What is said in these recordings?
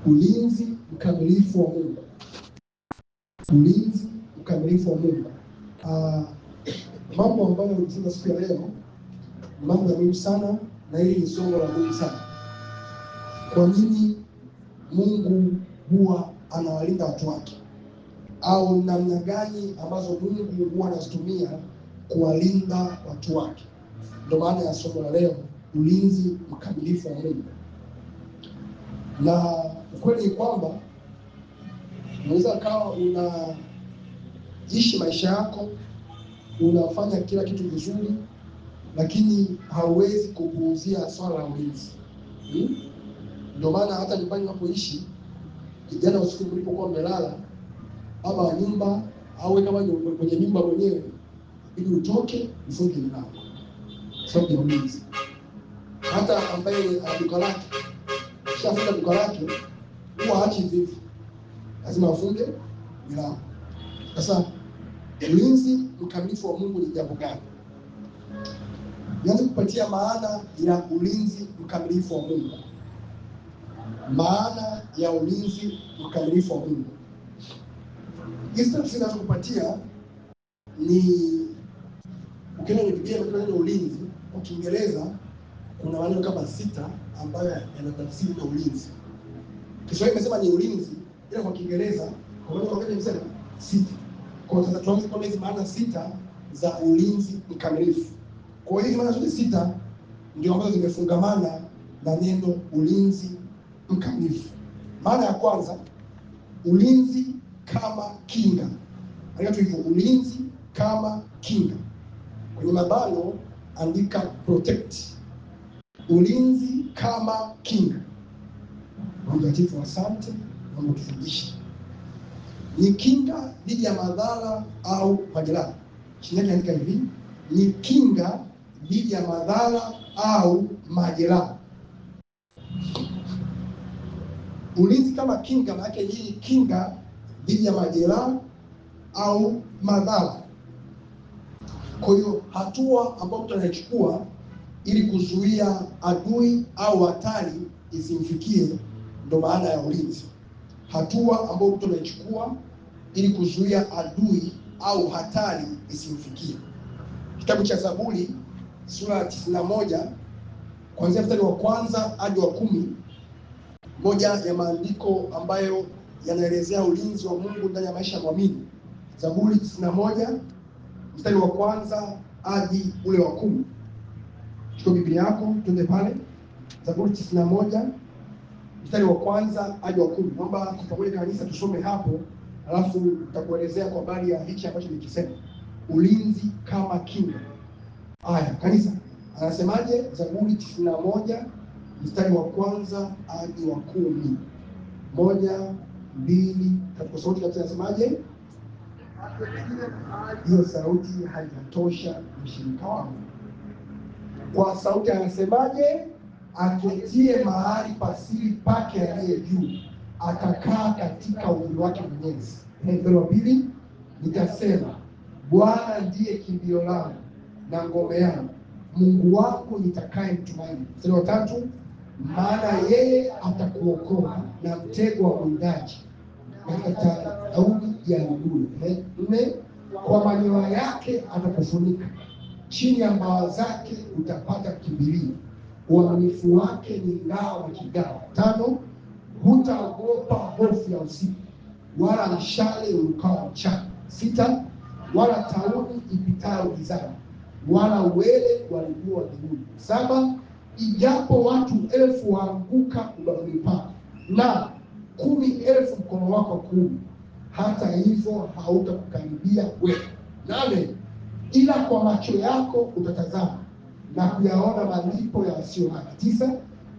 Ulinzi mkamilifu wa Mungu. Ulinzi mkamilifu wa Mungu. Mambo ambayo tunajifunza siku ya leo, mambo ya muhimu sana, na hili ni somo la muhimu sana. Kwa nini Mungu huwa anawalinda watu wake? Au namna gani ambazo Mungu huwa anazitumia kuwalinda watu wake? Ndio maana ya somo la leo, ulinzi mkamilifu wa Mungu. Na ukweli ni kwamba unaweza kawa unaishi maisha yako, unafanya kila kitu vizuri, lakini hauwezi kupuuzia swala la ulinzi. Ndio maana hata nyumbani unapoishi, jana usiku mlipokuwa mmelala, baba wa nyumba au kama kwenye nyumba mwenyewe, ili utoke ufunge mlango, sababu ya ulinzi. Hata ambaye duka lake shafunga duka lake, huwa haachi vivi, lazima afunge mlango. Sasa ulinzi mkamilifu wa Mungu ni jambo gani? Nianze kupatia maana ya ulinzi mkamilifu wa Mungu. Maana ya ulinzi mkamilifu wa Mungu. Hizi tunazokupatia ni ukiona ni Biblia imeandikwa neno ulinzi. Kwa Kiingereza kuna maneno kama 6 ambayo yanatafsiri na ulinzi. Kiswahili imesema ni ulinzi, ila kwa Kiingereza kwa maneno kama imesema 6. Kwa sasa tuanze kwa hizi maana 6 za ulinzi mkamilifu. Kwa hiyo maana zote 6 ndio ambazo zimefungamana na neno ulinzi mkamilifu. Maana ya kwanza, ulinzi kama kinga. Andika tu hivyo, ulinzi kama kinga. Kwenye mabano andika protect. Ulinzi kama kinga. Mtakatifu, asante kwa kutufundisha. Ni kinga dhidi ya madhara au majeraha. Chini yake andika hivi, ni kinga dhidi ya madhara au majeraha. Ulinzi kama kinga, maana yake hii kinga dhidi ya majeraha au madhara. Kwa hiyo hatua ambayo mtu anachukua ili kuzuia adui au hatari isimfikie, ndio maana ya ulinzi. Hatua ambayo mtu anachukua ili kuzuia adui au hatari isimfikie. Kitabu cha Zaburi sura ya 91 kuanzia mstari wa 1 hadi wa 10, moja ya maandiko ambayo yanaelezea ulinzi wa Mungu ndani ya maisha ya muumini. Zaburi 91 mstari wa 1 hadi ule wa 10. Chukua Biblia yako, twende pale. Zaburi 91 mstari wa 1 hadi wa 10. Naomba kwa pamoja kanisa tusome hapo, alafu nitakuelezea kwa habari ya hichi ambacho nikisema. Ulinzi kama kinga. Haya, kanisa anasemaje? Zaburi 91 mstari wa 1 hadi wa 10. 1, 2, kwa sauti kabisa anasemaje? Hiyo sauti haijatosha, mshirika wangu. Kwa sauti anasemaje? Aketie mahali pasiri pake aliye juu, atakaa katika uvuli wake mwenyezi. Mstari wa 2, nitasema Bwana ndiye kimbilio langu na ngome yangu, Mungu wangu nitakaye mtumaini. Mstari wa 3, maana yeye atakuokoa na mtego wa mwindaji na tauni ya adui. 4, kwa manyoya yake atakufunika, chini ya mbawa zake utapata kimbilio, uaminifu wake ni ngao na kigao. 5, hutaogopa hofu ya usiku, wala mshale urukao mchana. 6, wala tauni ipitayo gizani, wala uwele walio mbinguni. 7, ijapo watu 1000 waanguka ubavuni pako, na 10,000 mkono wako kuume, hata hivyo hautakukaribia wewe. 8, ila kwa macho yako utatazama na kuyaona malipo ya wasio haki. 9,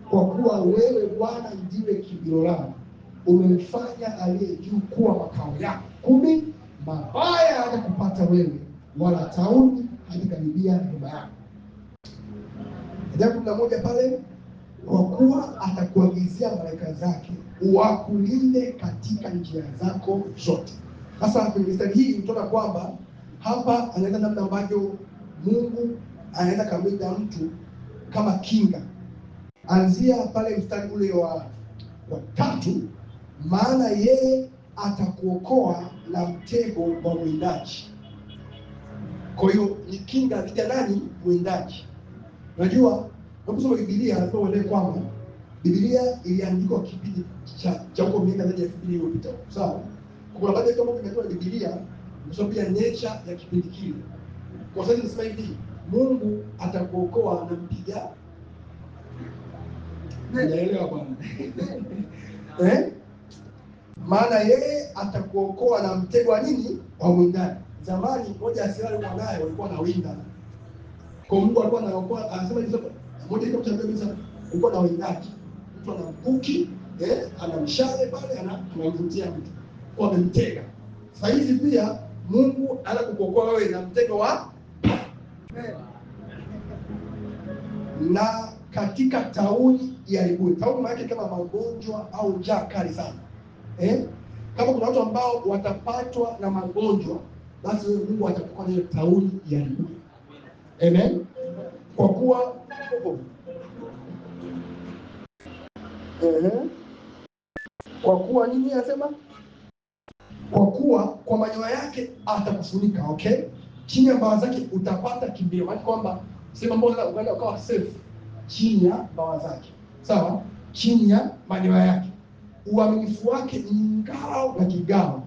kwa kuwa wewe Bwana ndiwe kimbilio langu, umemfanya aliye juu kuwa makao yako. 10, mabaya hayatakupata wewe, wala tauni haikaribia nyumba yako. Aya 11 pale, kwa kuwa atakuagizia malaika zake wakulinde katika njia zako zote. Sasa kwenye mistari hii utaona kwamba hapa anaenda namna ambavyo Mungu anaweza kamwita mtu kama kinga. Anzia pale mstari ule wa 3, maana yeye atakuokoa na mtego wa mwindaji. Kwa hiyo ni kinga dhidi ya nani? Mwindaji. Unajua, unaposoma Biblia lazima uelewe kwamba Biblia iliandikwa kipindi cha huko miaka zaidi ya 2000 iliyopita. Sawa? Kuna baadhi ya mambo vimetoka Biblia kwa sababu ya nature ya kipindi kile. Kwa sababu nasema hivi, Mungu atakuokoa na mpiga. Naelewa bwana. Maana yeye atakuokoa na mtego wa nini? Wa mwindaji. Zamani moja ya silaha mwanae walikuwa na winda. Kwa Mungu alikuwa anaokoa, anasema hizo moja ile kitabu cha ulikuwa na windaji. Mtu ana mkuki, ana mshale pale, anamvutia mtu. Kwa amemtega. Sasa hizi pia Mungu anakuokoa wewe na mtego wa na katika tauni ya adui. Tauni maana kama magonjwa au njaa kali sana. Kama kuna watu ambao watapatwa na magonjwa, basi Mungu atakuwa na tauni ya adui. Amen. Kwa kuwa kwa kuwa nini anasema? Kwa kuwa kwa manyoya yake atakufunika, okay? Chini ya mbawa zake utapata kimbio. Maana kwamba sema mbona ukaenda ukawa safe chini ya mbawa zake. Sawa? Chini ya manyoya yake. Uaminifu wake ni ngao na kigao.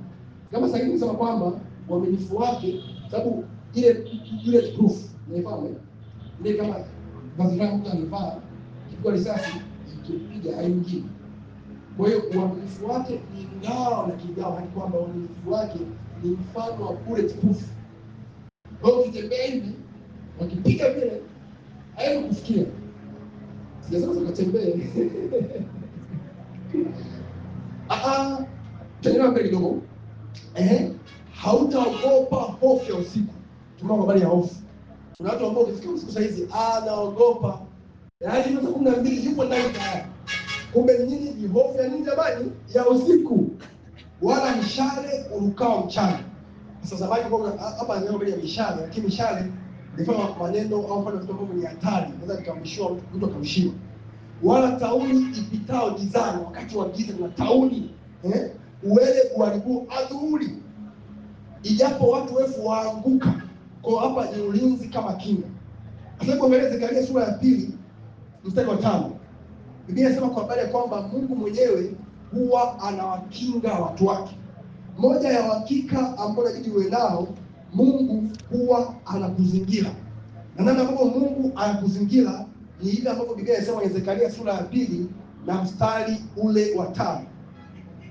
Kama sasa hivi nasema kwamba uaminifu wake, sababu ile proof, unafahamu? Ile kama vazi la mtu anavaa, kipigwa risasi ikipiga haingii. Kwa hiyo uaminifu wake ni ngao na kigao, hadi kwamba uaminifu wake ni mfano wa bulletproof. Kwa hiyo ukitembea hivi, wakipiga vile, hayo kufikia. Sijasema ukatembee. Tena mbele kidogo. Hautaogopa hofu ya usiku. Tuna habari ya hofu. Kuna watu ambao ukifika usiku saa hizi anaogopa. Yaani saa 12 yupo ndani tayari. Kumbe nini? Ni hofu ya nini jamani? Ya usiku. Wala mshale urukao mchana. Sasa zamani kwa hapa neno mbele ya mishale, lakini mishale ni kama maneno au mfano vitu ambavyo ni hatari. Unaweza kukamshua mtu akamshiwa. Wala tauni ipitao gizani, wakati wa giza na tauni, uwele kuharibu adhuhuri. Ijapo watu wefu waanguka. Kwa hapa ni ulinzi kama kinga. Sasa kuangalia Zekaria sura ya 2 mstari wa 5. Biblia inasema kwa habari ya kwamba Mungu mwenyewe huwa anawakinga watu wake. Moja ya uhakika ambao inabidi uwe nao, Mungu huwa anakuzingira. Na namna ambavyo Mungu anakuzingira ni ile ambapo Biblia inasema kwenye Zekaria sura ya 2 na mstari ule wa 5.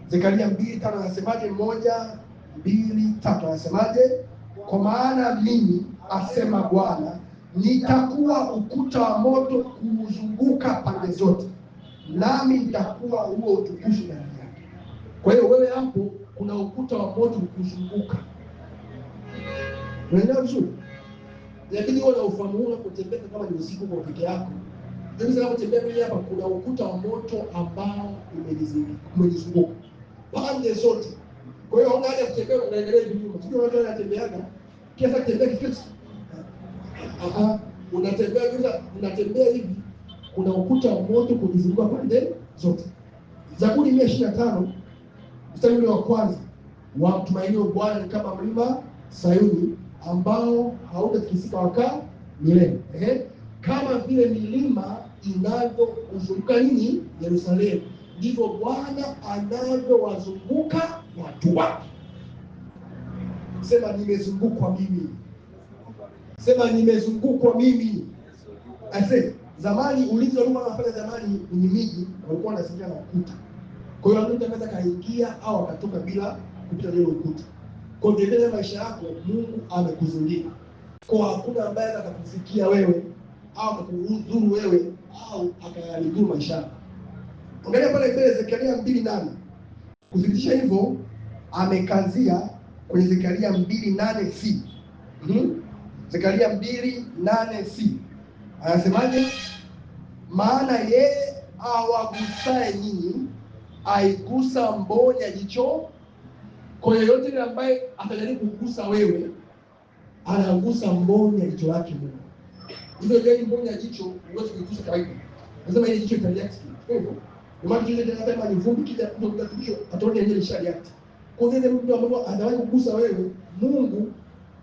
Zekaria 2:5 anasemaje? 1, 2, 3 anasemaje? Kwa maana mimi, asema Bwana, nitakuwa ukuta wa moto kuzunguka pande zote, nami nitakuwa huo utukufu ndani yake. Kwa hiyo wewe hapo kuna ukuta wa moto kuzunguka. Unaelewa vizuri? Lakini wewe unafahamu unapotembea kama ni usiku kwa peke yako. Ndio sasa unapotembea mimi hapa kuna ukuta wa moto ambao umenizunguka pande zote. Kwa hiyo hauna haja kutembea unaendelea hivi nyuma. Sio watu wanatembeaga. Kiasi kutembea kiasi. Unatembea hivi, kuna ukuta wa moto kuzunguka pande zote. Zaburi 125 mstari ule wa kwanza, wamtumainio Bwana ni kama mlima Sayuni ambao hautatikisika wakaa milele. Kama vile milima inavyozunguka nini? Yerusalemu, ndivyo Bwana anavyowazunguka watu wake. Sema nimezungukwa mimi. Sema nimezungukwa mimi. Ase, zamani ulinzi walikuwa wanafanya zamani kwenye miji walikuwa wanasindia na ukuta. Kwa hiyo mtu anaweza kaingia au akatoka bila kupita ile ukuta. Kwa hiyo ndani maisha yako Mungu amekuzuia. Kwa hakuna ambaye atakufikia wewe au akakudhuru wewe au akayaribu maisha yako. Angalia pale mbele Zekaria 2:8. Kudhibitisha hivyo amekazia kwenye Zekaria 2:8c. Zekaria 2:8c. Anasemaje? Maana yeye awagusaye nyinyi aigusa mboni ya jicho. Kwa yoyote yule ambaye atajaribu kugusa wewe, anagusa mboni ya jicho lake Mungu. Hivyo ndio mmoja jicho uweze kuigusa kawaida. Nasema ile jicho itareact. Kwa hivyo, ndio maana jicho tena kama ni vumbi kija kutoka jicho ataona yenyewe ishareact. Kwa hiyo ile mtu ambaye anawahi kugusa wewe, Mungu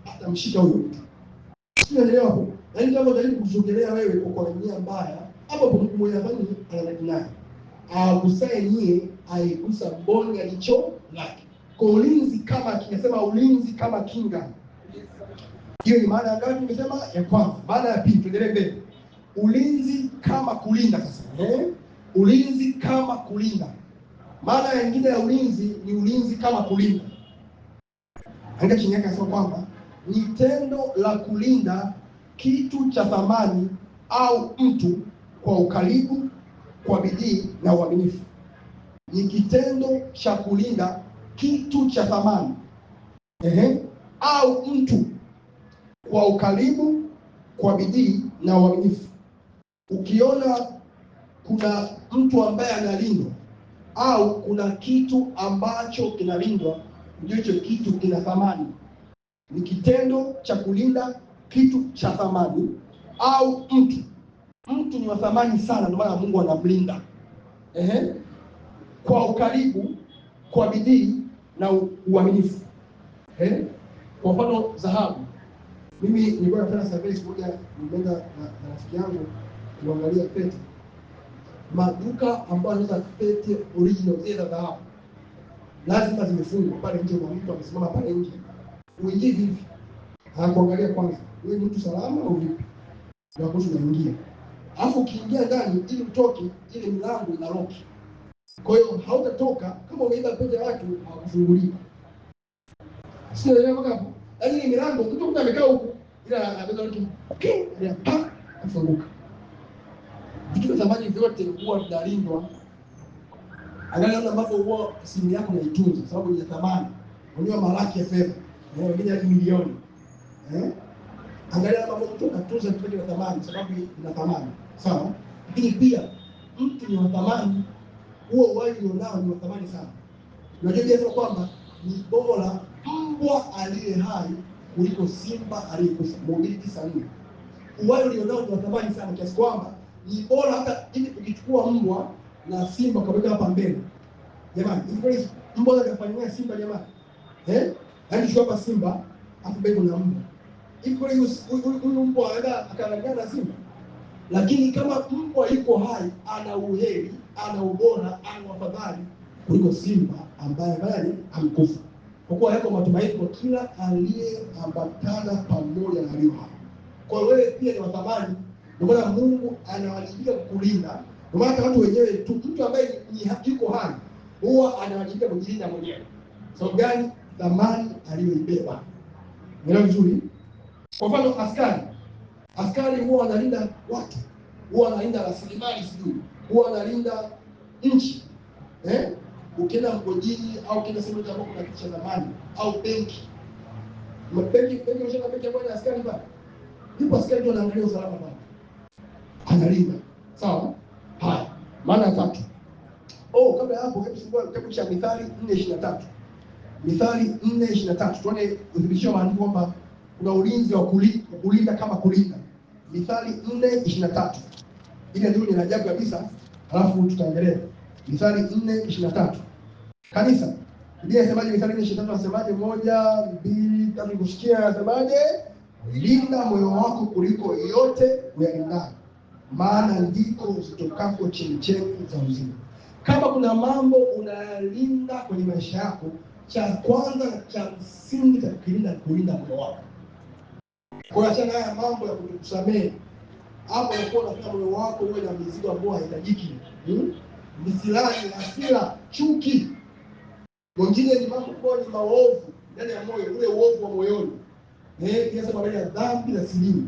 atamshika huyo mtu. Unaelewa hapo? Yaani kama unajaribu kusogelea wewe kwa nia mbaya, hapo Mungu mwenyewe anadai. Agusaye nyie aigusa mboni ya jicho lake. Kwa ulinzi kama kinasema ulinzi kama kinga. Hiyo ni maana ngapi nimesema? Ya kwanza. Maana ya pili tuendelee mbele. Ulinzi kama kulinda sasa. Ulinzi kama kulinda. Maana nyingine ya ulinzi ni ulinzi kama kulinda. Anga chini yake anasema kwamba ni tendo la kulinda kitu cha thamani au mtu kwa ukaribu, kwa bidii na uaminifu. Ni kitendo cha kulinda kitu cha thamani au mtu kwa ukaribu, kwa bidii na uaminifu. Ukiona kuna mtu ambaye analindwa au kuna kitu ambacho kinalindwa, ndicho kitu kina thamani. Ni kitendo cha kulinda kitu cha thamani au mtu. Mtu ni wa thamani sana, ndio maana Mungu anamlinda. Kwa ukaribu, kwa bidii na uaminifu. Kwa mfano dhahabu. Mimi nilikuwa nafanya survey moja, nimeenda na rafiki yangu kuangalia pete. Maduka ambayo yanauza pete original za dhahabu lazima zimefungwa pale nje, na mtu amesimama pale nje. Uingie vipi? Anakuangalia kwanza, wewe ni mtu salama au vipi? Ndio hapo unaingia. Alafu ukiingia ndani ili utoke, ile milango ina lock. Kwa hiyo hautatoka kama umeiba pete ya watu hawakufungulia. Sio ile mpaka hapo. Yaani milango mtu amekaa huko ila anaweza mtu ya pa kufunguka. Vitu vya thamani vyote huwa vinalindwa. Angalia ambapo huwa simu yako unaitunza sababu ni thamani. Unajua malaki ya fedha. Wengine hadi milioni. Angalia ambapo mtu anatunza kitu cha thamani sababu ina thamani. Sawa? Lakini pia mtu ni wa thamani, huo uhai ulionao ni wa thamani sana. Unajua pia kwamba ni bora mbwa aliye hai kuliko simba aliyekufa. Mhubiri 9:4. Uhai ulionao ni wa thamani sana kiasi kwamba ni bora hata ili ukichukua mbwa na simba kaweka hapa mbele. Jamani, hivi mbwa anafanyia simba jamani? Hadi chukua hapa simba afu mbele kuna mbwa. Hivi huyu mbwa anaenda akalingana na simba. Lakini kama mbwa yuko hai, ana uheri, ana ubora, ana afadhali kuliko simba ambaye amekufa. Kwa kuwa yako matumaini kwa kila aliyeambatana pamoja na aliye hai. Kwa hiyo wewe pia ni wa thamani, ndio maana Mungu anawajibika kukulinda. Ndio maana watu wenyewe tu, mtu ambaye yuko hai huwa anawajibika kujilinda mwenyewe. Sababu gani? Thamani aliyoibeba. Unaelewa vizuri? Kwa mfano askari huwa analinda watu, huwa analinda rasilimali, huwa analinda nchi. Ukienda mgodini au ukienda sehemu ambapo kuna kitu cha zamani au benki. Unashaka benki ambayo askari pale. Yupo askari ndio anaangalia usalama pale. Analinda. Sawa? Haya. Maana ya tatu. Kabla ya hapo hebu soma kitabu cha Mithali 4:23. Mithali 4:23. Tuone uthibitisho maandiko kwamba kuna ulinzi wa kulinda kama kulinda. Mithali 4:23. Ile ndio ni ajabu kabisa. Alafu tutaendelea. Mithali 4:23. Kanisa, Biblia inasemaje? Mithali 4:23 inasemaje? 1, 2, 3 kusikia inasemaje? Linda moyo wako kuliko yote uyalindayo, maana ndiko zitokako chemchemi za uzima. Kama kuna mambo unayalinda kwenye maisha yako, cha kwanza cha msingi cha kulinda moyo wako. Kwa hiyo haya mambo ya kukusamehe, hapo unakuwa unafanya moyo wako uwe na mizigo ambayo haitajiki. Misilani, hasira, chuki. Wengine ni mambo kwa ni maovu ndani ya moyo, ule uovu wa moyoni. Pia sababu ya dhambi na siri.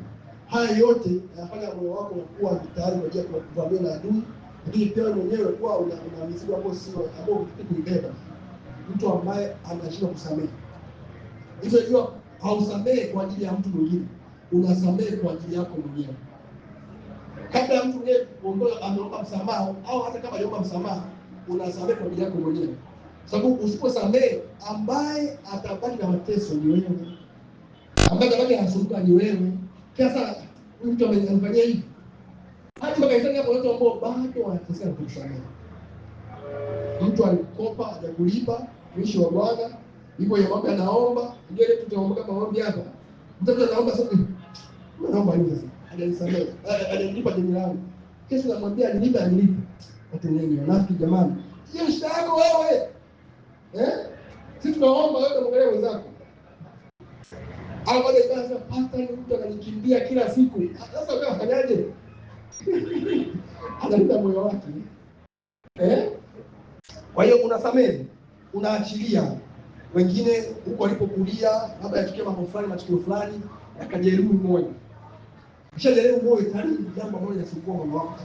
Haya yote yanafanya moyo wako unakuwa tayari kwa ajili ya kuvamiwa na adui. Lakini pia mwenyewe unakuwa una mizigo ambayo sio ambayo ukibeba. Mtu ambaye anashindwa kusamehe. Hivyo ndio hausamehe kwa ajili ya mtu mwingine. Unasamehe kwa ajili yako mwenyewe. Kabla ya mtu mwingine kuongoza ameomba msamaha au hata kama hajaomba msamaha, unasamehe kwa ajili yako mwenyewe. Sababu usiposamehe, ambaye atabaki na mateso ni wewe. Ambaye atabaki anasumbuka ni wewe. Sasa mtu amenifanyia hivi. Hadi makanisani hapo watu ambao bado wanateseka kukusamehe. Mtu alikopa hajakulipa, mwisho wa Bwana, hivyo ya mambo anaomba, ndio ile tutaomba kama maombi hapa. Mtu anaomba sasa, naomba hivi sasa. Hajanisamehe, hajanipa deni langu. Kesho namwambia anilipe. Watu wengi wanafiki jamani. Hiyo shida yako wewe. Sisi tunaomba wewe unamwangalia wenzako. Au baada ya kazi pata mtu ananikimbia kila siku. Sasa wewe unafanyaje? Analinda moyo wake. Kwa hiyo unasamehe, unaachilia. Wengine huko walipokulia, labda yatokea mambo fulani, matukio fulani, yakajeruhi moyo. Kishajeruhi moyo, tayari jambo moja linasukuma moyo wako.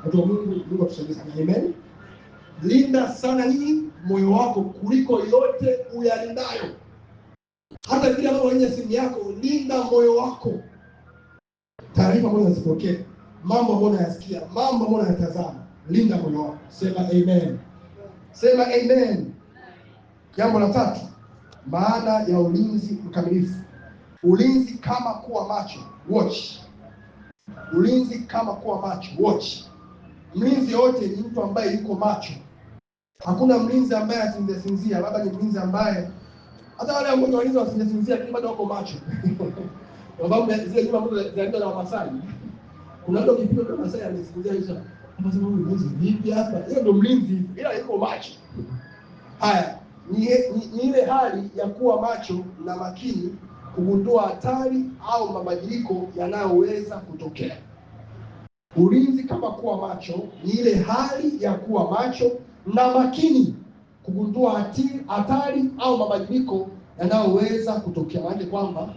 Watu wa Mungu atusaidie sana. Amen. Linda sana nini moyo wako kuliko yote uyalindayo. Hata vile ambavyo kwenye simu yako, linda moyo wako. Taarifa ambazo unazipokea, mambo ambayo unayasikia, mambo ambayo unayatazama, linda moyo wako. Sema amen. Sema amen. Jambo la tatu, maana ya ulinzi mkamilifu. Ulinzi kama kuwa macho, watch. Ulinzi kama kuwa macho, watch. Mlinzi yote ni mtu ambaye yuko macho. Hakuna mlinzi ambaye asinzesinzia, labda ni mlinzi ambaye hata wale ambao walinzi wasinzesinzia lakini bado wako macho. Kwa sababu zile nyumba ambazo zinaitwa na Wamasai. Kuna ndio kipindi kwa Wamasai amesinzia hizo. Anasema huyu mlinzi vipi hapa? Hiyo ndio mlinzi, ila yuko macho. Haya, ni ile hali ya kuwa macho na makini kugundua hatari au mabadiliko yanayoweza kutokea. Ulinzi kama kuwa macho ni ile hali ya kuwa macho na makini kugundua hatari au mabadiliko yanayoweza kutokea. Maana kwamba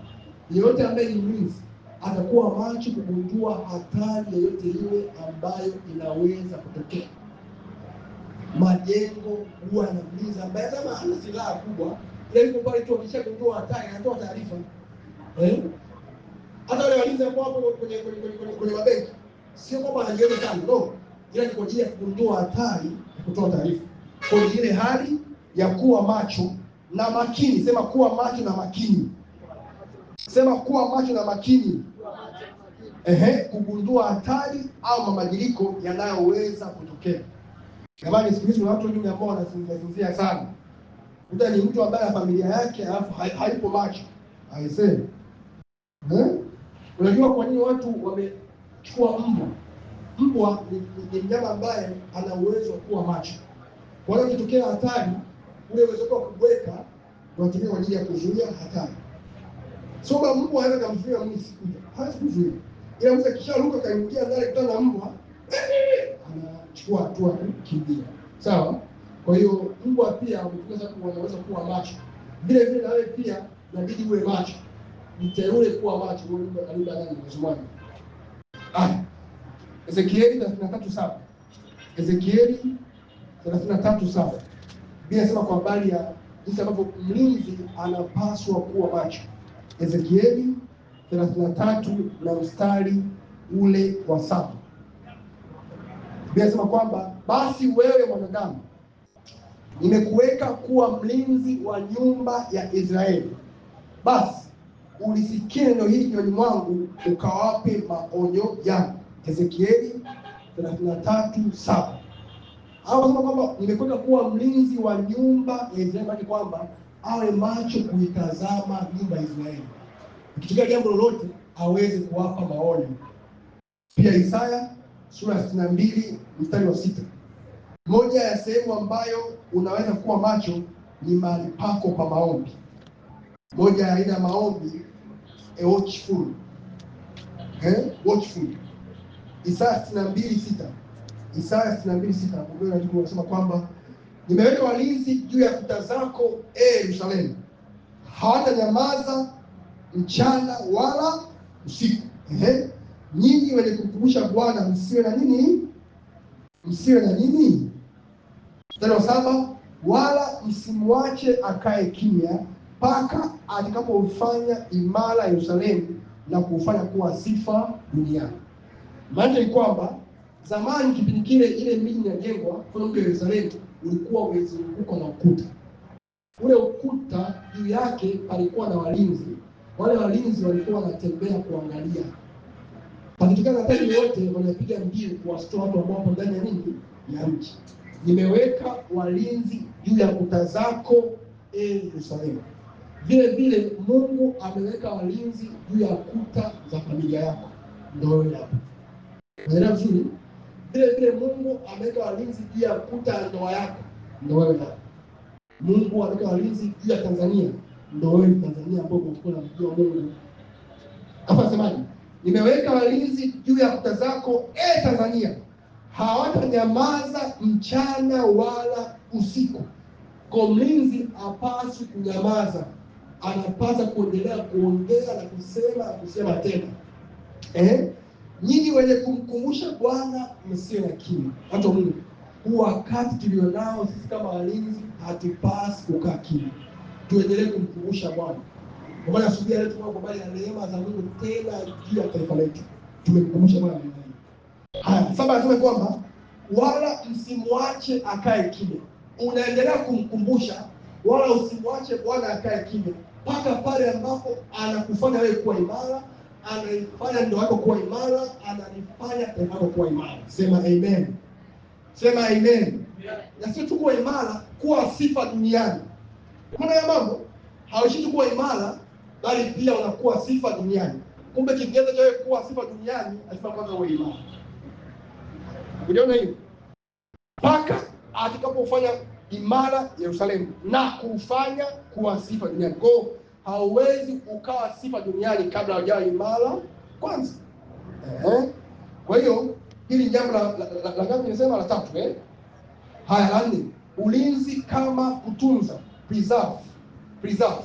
yeyote ambaye ni mlinzi atakuwa macho kugundua hatari yoyote ile ambayo inaweza kutokea. Majengo huwa na mlinzi ambaye kama hana silaha kubwa, ile yuko pale tu akishagundua hatari anatoa taarifa. Hata wale walinzi ambao hapo kwenye mabenki sio kwamba anajiona sana, no. Ila ni kwa ajili ya kugundua hatari na kutoa taarifa. Kwa ile hali ya kuwa macho na makini, sema kuwa macho na makini. Sema kuwa macho na makini. Kugundua hatari au mabadiliko yanayoweza kutokea. Jamani, siku hizi kuna watu wengi ambao wanasinzia sana. Mtu ni mtu ambaye familia yake alafu haipo macho. Aisee. Unajua kwa nini watu wamechukua mbwa? Mbwa ni mnyama ambaye ana uwezo wa kuwa macho. Kwa hiyo ikitokea hatari, ule uwezo wa kubweka unatumia kwa ajili ya kuzuia hatari. Sio mbwa hawezi kumzuia mwizi. Hawezi kuzuia. Ila mtu akisharuka kaingia ndani kutana na mbwa, anachukua hatua kukimbia. Sawa? Kwa hiyo mbwa pia wanaweza kuwa macho. Vile vile na wewe pia inabidi uwe macho. Mteule kuwa macho, aliba nani mzumani. Ezekieli 33:7. Ezekieli 33:7. Biblia inasema kwa habari ya jinsi ambavyo mlinzi anapaswa kuwa macho. Ezekieli 33 na mstari ule wa 7. Biblia inasema kwamba basi wewe mwanadamu, nimekuweka kuwa mlinzi wa nyumba ya Israeli. Basi ulisikie neno hili kinywani mwangu, ukawape maonyo yangu. Ezekieli 33:7. Hapo nasema kwamba nimekuweka kuwa mlinzi wa nyumba ya Israeli, maana kwamba awe macho kuitazama nyumba ya Israeli. Ikitokea jambo lolote aweze kuwapa maonyo. Pia Isaya sura 62 mstari wa 6. Moja ya sehemu ambayo unaweza kuwa macho ni mahali pako pa maombi. Moja ya aina ya maombi, watchful. Watchful. Isaya 62:6. Isaya 62:6. Mungu anasema kwamba nimeweka walinzi juu ya kuta zako, Yerusalemu. Hawatanyamaza mchana wala usiku. Nyinyi wenye kumkumbusha Bwana, msiwe na nini? Msiwe na nini? Mstari wa 7, wala msimwache akae kimya mpaka atakapofanya imara Yerusalemu na kufanya kuwa sifa duniani. Maana ni kwamba zamani kipindi kile ile miji inajengwa, kwa mji wa Yerusalemu ulikuwa umezungukwa na ukuta. Ule ukuta juu yake palikuwa na walinzi. Wale walinzi walikuwa wanatembea kuangalia. Pakitokana hatari yoyote, wanapiga mbio kuwasitoa watu ambao wapo ndani ya nini, ya mji. Nimeweka walinzi juu ya kuta zako, Yerusalemu. Vile vile Mungu ameweka walinzi juu ya kuta za familia yako. Ndio wewe hapo. Unaelewa vizuri? Vile vile Mungu ameweka walinzi juu ya kuta ya ndoa yako. Ndio wewe hapo. Mungu ameweka walinzi juu ya Tanzania. Ndio wewe Tanzania ambao unakuwa na mjua Mungu. Hapa nasemaje? Nimeweka walinzi juu ya kuta zako, Tanzania. Hawatanyamaza mchana wala usiku. Kwa mlinzi hapaswi kunyamaza. Anapaswa kuendelea kuongea na kusema tena. Nyinyi wenye kumkumbusha Bwana msio na kimya. Watu wa Mungu, huu wakati tulionao sisi kama walinzi hatupasi kukaa kimya. Tuendelee kumkumbusha Bwana. Kwa maana asubuhi leo tunaomba habari ya neema za Mungu tena juu ya taifa letu. Tumemkumbusha Bwana neema hii. Haya, sasa nasema kwamba wala msimwache akae kimya. Unaendelea kumkumbusha, wala usimwache Bwana akae kimya mpaka pale ambapo anakufanya wewe kuwa imara, anaifanya ndoa yako kuwa imara, ananifanya taifa lako kuwa imara. Sema amen. Sema amen. Na sio tu kuwa imara, kuwa sifa duniani. Kuna ya mambo hauishi tu kuwa imara, bali pia unakuwa sifa duniani. Kumbe kigezo cha wewe kuwa sifa duniani, lazima kwanza uwe imara. Unaona hiyo? Mpaka atakapofanya imara Yerusalemu na kufanya kuwa sifa duniani. Kwa hiyo hauwezi ukawa sifa duniani kabla hujawa imara kwanza. Kwa hiyo hili jambo la ngapi nimesema? La tatu. Haya, la nne, ulinzi kama kutunza, preserve.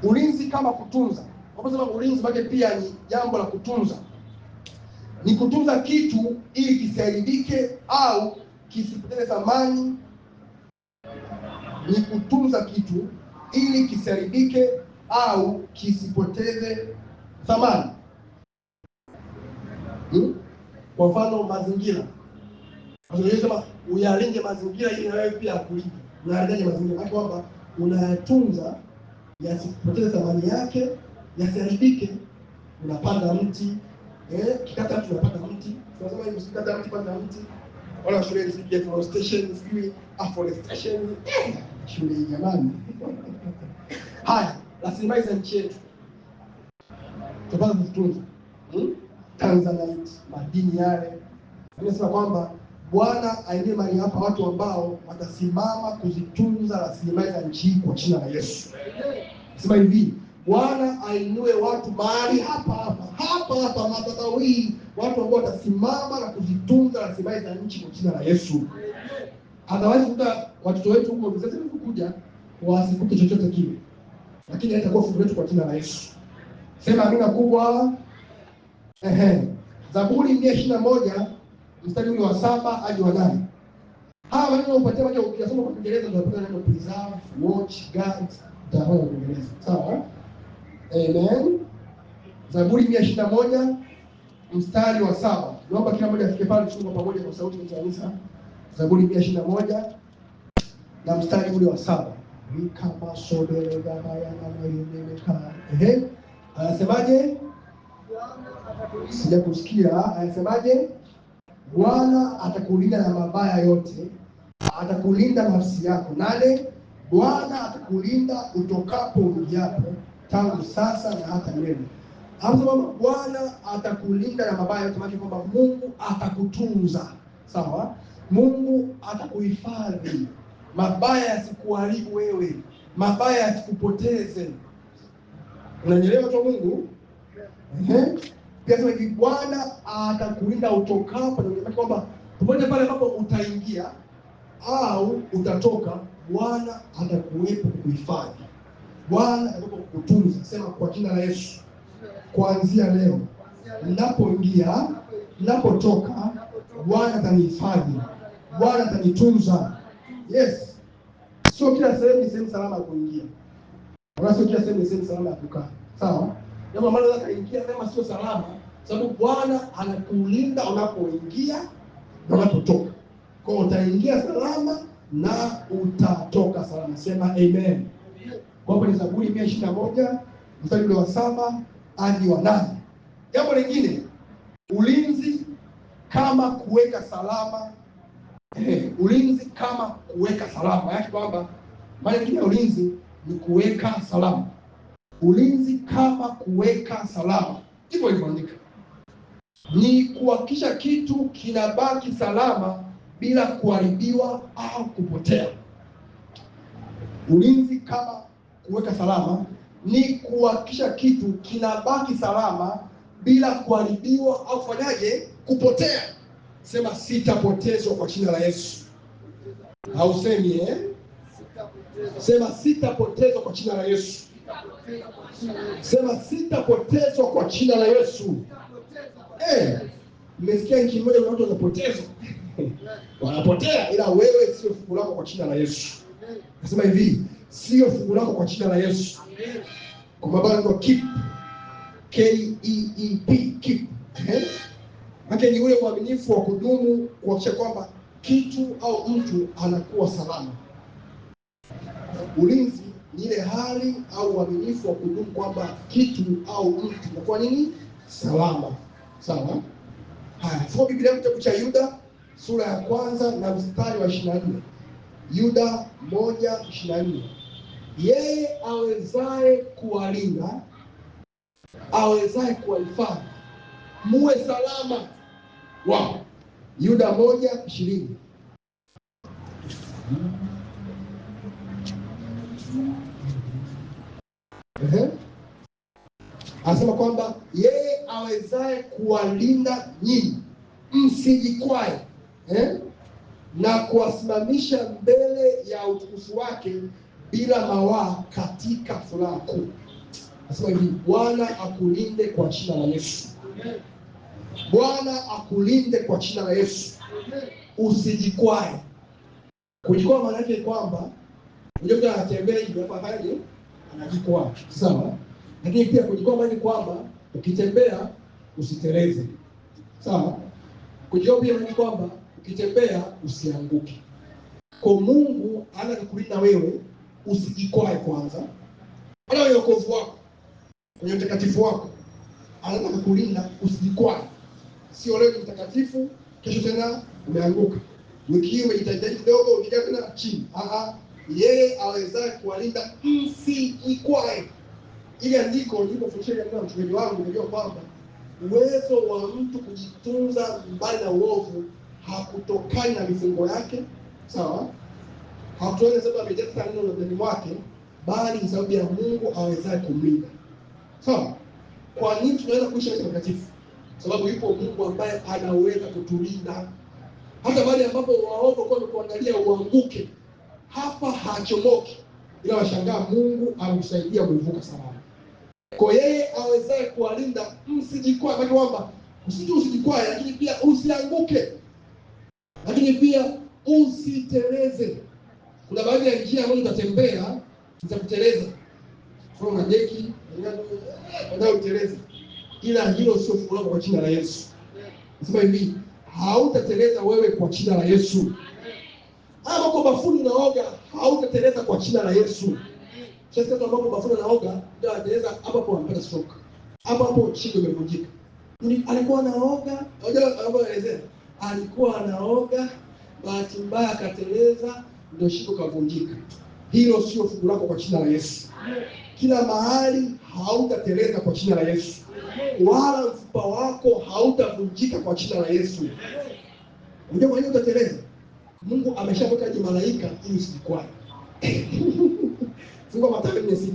Ulinzi kama kutunza. Kwa sababu ulinzi bado pia ni jambo la kutunza. Ni kutunza kitu ili kisiharibike au kisipoteze thamani. Ni kutunza kitu ili kisiharibike au kisipoteze thamani. Kwa mfano mazingira. Unasema uyalinde mazingira ili wewe pia kulinde. Unalinda mazingira kwa kwamba unayatunza yasipoteze thamani yake, yasiharibike. Unapanda mti, kikata mti unapanda mti. Tunasema hivi, usikata mti, panda mti. Wala shule ni deforestation, afforestation. Shule hii jamani. Haya, rasilimali za nchi yetu tupasa kuzitunza. Tanzanite, madini yale. Nimesema kwamba Bwana aingie mahali hapa watu ambao watasimama kuzitunza rasilimali za nchi kwa jina la Yesu. Sema hivi, Bwana ainue watu mahali hapa madhabahu hii, watu ambao watasimama na kuzitunza rasilimali za nchi kwa jina la Yesu. Otherwise kuta watoto wetu huko vizazi vinavyokuja wasikute chochote kile. Lakini haitakuwa fungu letu kwa jina la Yesu. Sema amina kubwa. Zaburi 121 mstari ule wa 7 hadi wa 8. Hawa maneno upatia maana ukisoma kwa Kiingereza ndio unapata neno preserve, watch, guard, tamaa kwa Kiingereza. Sawa? Amen. Zaburi 121 mstari wa 7. Naomba kila mmoja afike pale tusome pamoja kwa sauti ya kanisa. Zaburi 121 na mstari ule wa 7. Kama sodere gama ya mama yemeka. Anasemaje? Sijakusikia. Anasemaje? Bwana atakulinda na mabaya yote, atakulinda nafsi yako. Nane, Bwana atakulinda utokapo uingiapo, tangu sasa na hata milele. Hapo Bwana atakulinda na mabaya yote, maana kwamba Mungu atakutunza. Sawa? Mungu atakuhifadhi. Mabaya yasikuharibu wewe, mabaya yasikupoteze. Unanielewa tu Mungu? Pia sema hivi, Bwana atakulinda utokapo, na kwamba popote pale ambapo utaingia au utatoka, Bwana atakuwepo kukuhifadhi. Bwana atakuwepo kukutunza. Sema kwa jina la Yesu, kuanzia leo ninapoingia, ninapotoka, Bwana atanihifadhi. Bwana atanitunza. Yes. Sio kila sehemu ni sehemu salama ya kuingia. Wala sio kila sehemu ni sehemu salama ya kukaa. Sawa? Jambo ambalo unaweza kuingia kama sio salama, sababu Bwana anakulinda unapoingia na unapotoka. Kwa hiyo utaingia salama na utatoka salama. Sema amen. Kwa hiyo ni Zaburi 121 mstari wa 7 hadi wa 8. Jambo lingine, kama kuweka salama. Ulinzi kama kuweka salama, yaani kwamba maana ya ulinzi ni kuweka salama. Ulinzi kama kuweka salama, ndivyo ilivyoandika, ni kuhakikisha kitu kinabaki salama bila kuharibiwa au kupotea. Ulinzi kama kuweka salama ni kuhakikisha kitu kinabaki salama bila kuharibiwa au kufanyaje, kupotea. Sema sitapotezwa kwa jina la Yesu. Hausemi Sema sitapotezwa kwa jina la Yesu. Sema sitapotezwa kwa jina la Yesu. Nimesikia nchi moja watu wanapotezwa. Wanapotea, ila wewe sio fungu lako kwa jina la Yesu. Nasema hivi, sio fungu lako kwa jina la Yesu. Kwa maana ndio keep, K-E-E-P, keep. Ni ule uaminifu wa kudumu, kuhakikisha kwamba kitu au mtu anakuwa salama. Ulinzi ni ile hali au uaminifu wa kudumu kwamba kitu au mtu anakuwa nini? Salama. Sawa? Haya, soma Biblia kitabu cha Yuda sura ya 1 na mstari wa 24. Yuda 1:24. Yeye awezaye kuwalinda, awezaye kuwahifadhi, muwe salama. Wow. Yuda 1:20. Anasema kwamba yeye awezaye kuwalinda nyinyi msijikwae, na kuwasimamisha mbele ya utukufu wake bila mawaa katika furaha kuu. Anasema hivi, Bwana akulinde kwa jina la Yesu. Bwana akulinde kwa jina la Yesu. Usijikwae. Kujikwaa maana yake kwamba unajua anatembea hivi hapa haje anajikwaa. Sawa? Lakini pia kujikwaa maana kwamba ukitembea usiteleze. Sawa? Kujikwaa pia maana kwamba ukitembea usianguke. Kwa Mungu anakulinda wewe usijikwae kwanza. Ana wokovu wako, kwenye utakatifu wako. Anataka kukulinda usijikwae. Sio leo ni mtakatifu, kesho tena umeanguka. Wiki hii umejitahidi kidogo, ukija tena chini. Yeye awezaye kuwalinda msijikwae. Ile andiko nilipofundisha na mchungaji wangu, nimejua kwamba uwezo wa mtu kujitunza mbali na uovu hakutokani na mifungo yake. Sawa? Hakutokani sababu amejaza neno la ndani mwake, bali ni sababu ya Mungu awezaye kumlinda. Sawa? Kwa nini tunaweza kuishi maisha matakatifu? Sababu yupo Mungu ambaye anaweza kutulinda. Hata bali ambapo waovu kwa kuangalia uanguke, hapa hachomoki. Ila washangaa Mungu anakusaidia kuvuka salama. Kwa yeye awezaye kuwalinda msijikwae, kwa kwamba usijikwae, lakini pia usianguke. Lakini pia usiteleze. Kuna baadhi ya njia ambazo utatembea utakuteleza. Kwa deki, ndio uteleze. Ila hilo sio fungu lako kwa jina la Yesu. Nasema hivi, hautateleza wewe kwa jina la Yesu. Ama kwa bafuni naoga, hautateleza kwa jina la Yesu. Sasa kama kwa bafuni naoga, ndio ateleza hapo anapata stroke. Hapo shingo imevunjika. Alikuwa anaoga, anaelezea. Alikuwa anaoga, bahati mbaya akateleza, ndio shingo kavunjika. Hilo sio fungu lako kwa jina la Yesu. Kila mahali hautateleza kwa jina la Yesu. Wala mfupa wako hautavunjika kwa jina la Yesu. Unajua kwa nini utateleza? Mungu ameshaweka malaika ili usijikwae. Fungu Mathayo 4:6.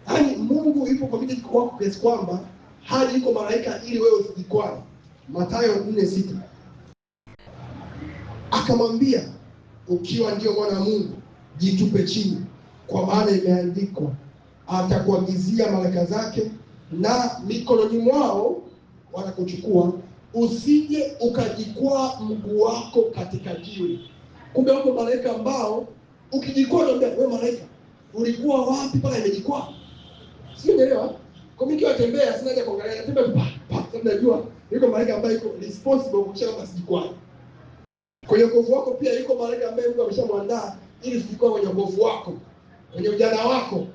Yaani Mungu yupo kwa ajili yako kiasi kwamba hadi yuko malaika ili wewe usijikwae. Mathayo 4:6. Akamwambia, ukiwa ndio mwana wa Mungu, jitupe chini, kwa maana imeandikwa, atakuagizia malaika zake na mikononi mwao watakuchukua, usije ukajikwaa mguu wako katika jiwe. Kumbe wako malaika ambao ukijikwaa ndio wewe malaika ulikuwa wapi pale imejikwaa? Sio unaelewa? Kwa mimi kiwatembea sina haja kuangalia, natembea sababu najua yuko malaika ambaye yuko responsible kuhakikisha kwamba sijikwaa. Kwenye wokovu wako pia yuko malaika ambaye Mungu ameshamwandaa ili usijikwaa kwenye wokovu wako, kwenye ujana wako.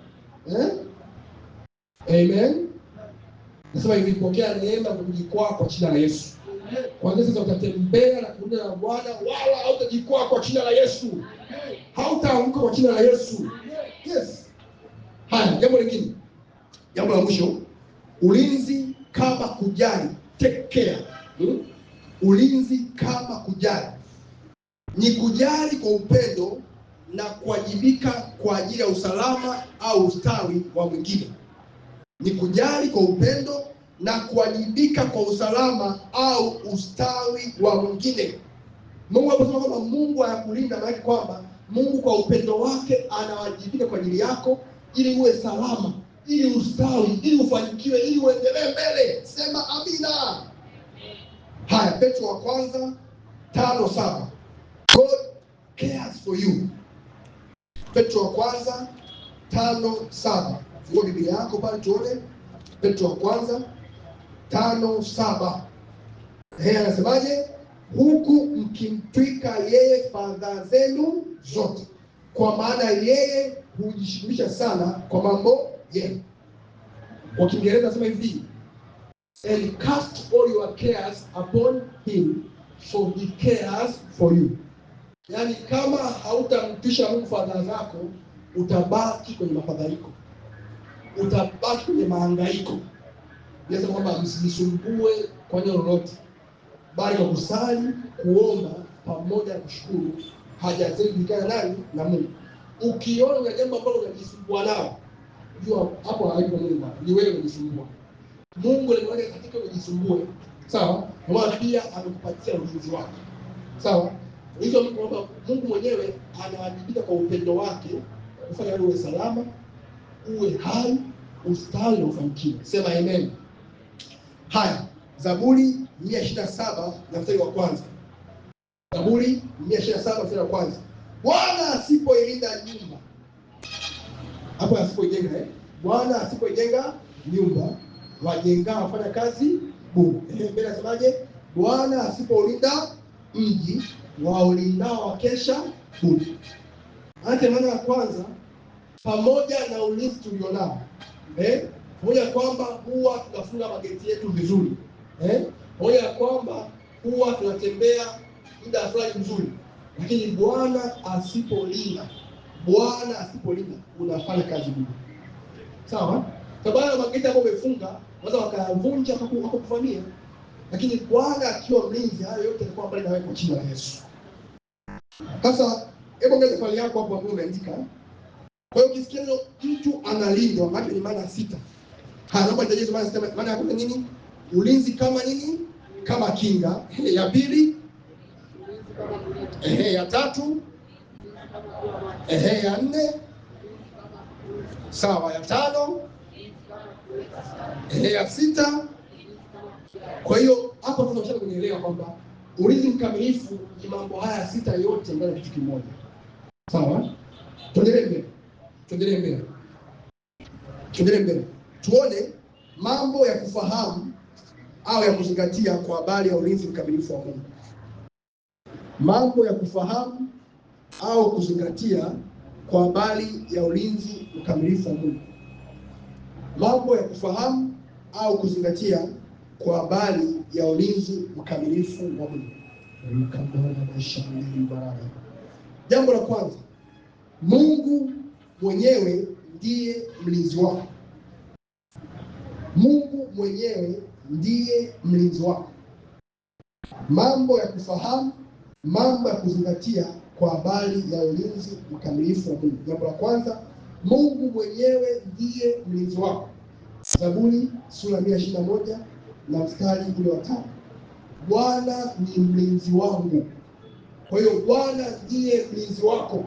Amen. Nasema hivi, pokea neema ya kujikwaa kwa jina la Yesu. Kwanza sasa utatembea na kuenda na Bwana, wala hautajikwaa kwa jina la Yesu. Hautaanguka kwa jina la Yesu. Yes. Haya, jambo lingine. Jambo la mwisho, ulinzi kama kujali, take care. Ulinzi kama kujali. Ni kujali kwa upendo na kuwajibika kwa ajili ya usalama au ustawi wa mwingine. Ni kujali kwa upendo na kuwajibika kwa usalama au ustawi wa mwingine. Mungu anaposema kwamba Mungu anakulinda, maana kwamba Mungu kwa upendo wake anawajibika kwa ajili yako ili uwe salama, ili ustawi, ili ufanikiwe, ili uendelee mbele. Sema amina. Haya, Petro wa kwanza 5:7. God cares for you. Petro wa kwanza 5:7. Fungua Biblia yako pale tuone. Petro wa kwanza 5:7. Anasemaje? Huku mkimtwika yeye fadhaa zenu zote, kwa maana yeye hujishughulisha sana kwa mambo yenu. Kwa Kiingereza nasema hivi, and cast all your cares upon him for he cares for you. Yaani kama hautamtwisha Mungu fadhaa zako, utabaki kwenye mafadhaiko, utabaki kwenye mahangaiko. Nasema kwamba msijisumbue kwa neno lolote, bali kwa kusali, kuomba pamoja na kushukuru haja zenu zijulikane nani? Na Mungu. Ukiona una jambo ambalo unajisumbua nao, jua hapo haipo Mungu, ni wewe unajisumbua. Mungu lengo lake katika unajisumbue, sawa? Kwa maana pia amekupatia ujuzi wake, sawa? Hizo ni kwamba Mungu mwenyewe anawajibika kwa upendo wake kufanya wewe salama, uwe hai, ustawi na ufanikiwe. Sema amen. Haya, Zaburi 127 na mstari wa kwanza. Zaburi 127 mstari wa kwanza. Bwana asipoilinda nyumba, hapo asipoijenga, Bwana asipoijenga nyumba, wajengao wafanya kazi bure. Mbele nasemaje? Bwana asipoulinda mji, waulindao wakesha bure. Hata maana ya kwanza, pamoja na ulinzi tulionao, pamoja kwamba huwa tunafunga mageti yetu vizuri, pamoja kwamba huwa tunatembea muda fulani mzuri, lakini Bwana asipolinda, unafanya kazi bure. Sawa? Sababu mageti ambayo umefunga wanaweza wakavunja kuvamia, lakini Bwana akiwa mlinzi, hayo yote yanakuwa mbali na wewe kwa jina la Yesu. Sasa hebu ongeza swali yako hapo ambapo umeandika. Kwa hiyo ukisikia mtu analindwa, maana ni maana 6. Naomba nitaje maana yako nini? Ulinzi kama nini? Kama kinga. Ya pili, ya tatu, ya 4, sawa, ya 5, ya 6. Kwa hiyo hapo sasa unataka kunielewa kwamba ulinzi mkamilifu ni mambo haya 6 yote ndani ya kitu kimoja. Sawa? Tuendelee mbele. Tuone mambo ya kufahamu au ya kuzingatia kwa habari ya ulinzi mkamilifu wa Mungu. Mambo ya kufahamu au kuzingatia kwa habari ya ulinzi mkamilifu wa Mungu. Mambo ya kufahamu au kuzingatia kwa habari ya ulinzi mkamilifu wa Mungu. Jambo la kwanza, Mungu mwenyewe ndiye mlinzi wako. Mungu mwenyewe ndiye mlinzi wako. Mambo ya kufahamu, mambo ya kuzingatia kwa habari ya ulinzi mkamilifu wa Mungu. Jambo la kwanza, Mungu mwenyewe ndiye mlinzi wako. Zaburi sura 121 na mstari ule wa 5. Bwana ni mlinzi wangu. Kwa hiyo Bwana ndiye mlinzi wako.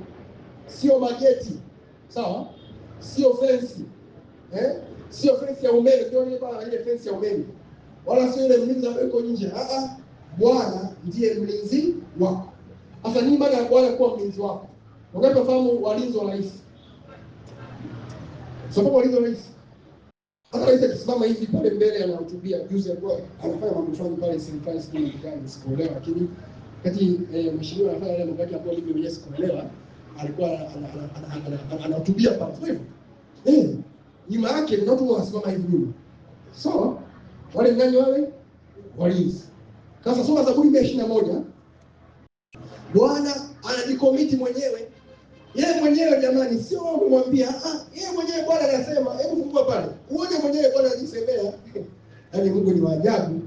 Sio mageti, sawa? Sio fensi. Sio fensi ya umeme, sio ile fensi ya umeme. Wala sio ile mlinzi ambaye yuko nje. Bwana ndiye mlinzi wako. Sasa nini maana ya Bwana kuwa mlinzi wako? Unataka kufahamu walinzi wa rais. Sababu walinzi wa rais, hata rais akisimama hivi pale mbele anahutubia, juzi alikuwa anafanya mambo fulani pale serikali sikuelewa, lakini kati mheshimiwa anafanya ile mambo yake ambayo mimi mwenyewe sikuelewa, alikuwa anahutubia pale hivyo. Nyuma yake kuna watu wanasimama hivi nyuma. So, wale nani wale? Walinzi. Sasa soma Zaburi 121. Bwana anajikomiti mwenyewe. Yeye mwenyewe jamani, sio kumwambia yeye mwenyewe Bwana anasema, hebu fungua pale. Uone mwenyewe Bwana anajisemea. Yaani Mungu ni waajabu.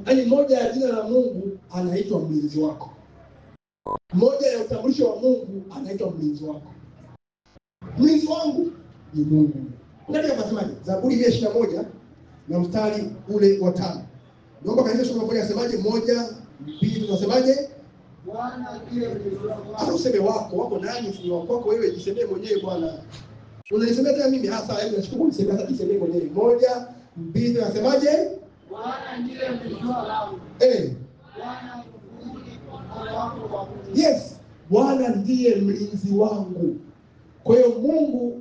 Yaani moja ya jina la Mungu anaitwa mlinzi wako. Moja ya utambulisho wa Mungu anaitwa mlinzi wako. Mlinzi wangu ni Mungu. Angalia masemaje? Zaburi 121 na mstari ule wa 5. Naomba kanisa soma pamoja, asemaje? 1, 2, tunasemaje? Bwana ndiye mlinzi wako. Hata useme wako nani? Ni wako wewe, jisemee mwenyewe Bwana. Unanisemea tena mimi hasa, hebu nachukua unisemea hata jisemee mwenyewe. 1, 2, tunasemaje? Bwana ndiye mlinzi wangu. Bwana yes, Bwana ndiye mlinzi wangu. Kwa hiyo Mungu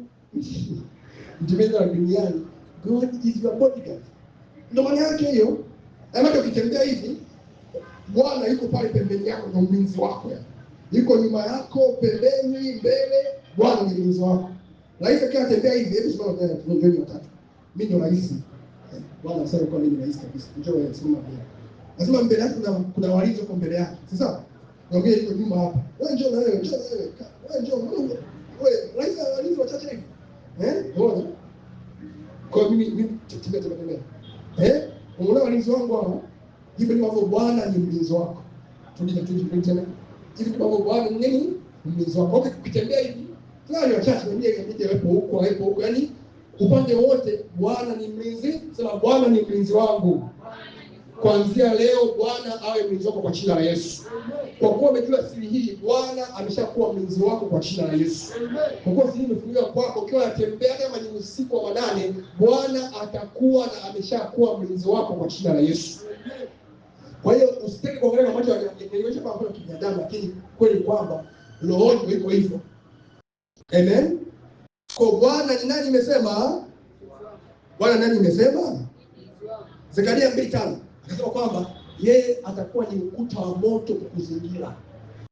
mtumishi wa duniani, God is your bodyguard. Ndio maana yake hiyo. Hata ukitembea hivi, Bwana yuko pale pembeni yako, ndio mlinzi wako yani. Yuko nyuma yako, pembeni, mbele, Bwana ni mlinzi wako. Rais akiwa tembea hivi, hebu simama tena tunajoni watatu. Mimi ndio rais. Bwana anasema kwa mimi rais kabisa. Njoo wewe simama mbele. Lazima mbele yako kuna walinzi kwa mbele yako. Sasa naongea yuko nyuma hapa. Wewe njoo na wewe, njoo na wewe. Wewe njoo Mungu. Wewe rais ana walinzi wachache hivi. Unaona? Kwa mimi tembea. Unaona walinzi wangu hapa? Hivi ndivyo Bwana ni mlinzi wako. Tulia tena. Hivi ndivyo Bwana ni nini? Mlinzi wako. Ukitembea hivi, fulani wachache wengine wapo huko, yani upande wote Bwana ni mlinzi. Sema Bwana ni mlinzi wangu. Kuanzia leo Bwana awe mlinzi wako kwa jina la Yesu. Kwa kuwa umejua siri hii, Bwana ameshakuwa mlinzi wako kwa jina la Yesu. Kwa kuwa siri imefunguliwa kwako, ukiwa unatembea kama ni usiku wa manane, Bwana atakuwa na ameshakuwa mlinzi wako kwa jina la Yesu. Kwa hiyo usitaki kuangalia macho ya kwa kibinadamu, lakini kweli kwamba roho iko hivyo. Amen. Kwa Bwana ni nani nimesema? Bwana nani nimesema? Zekaria 2:5. Akasema kwamba yeye atakuwa ni ukuta wa moto kukuzingira.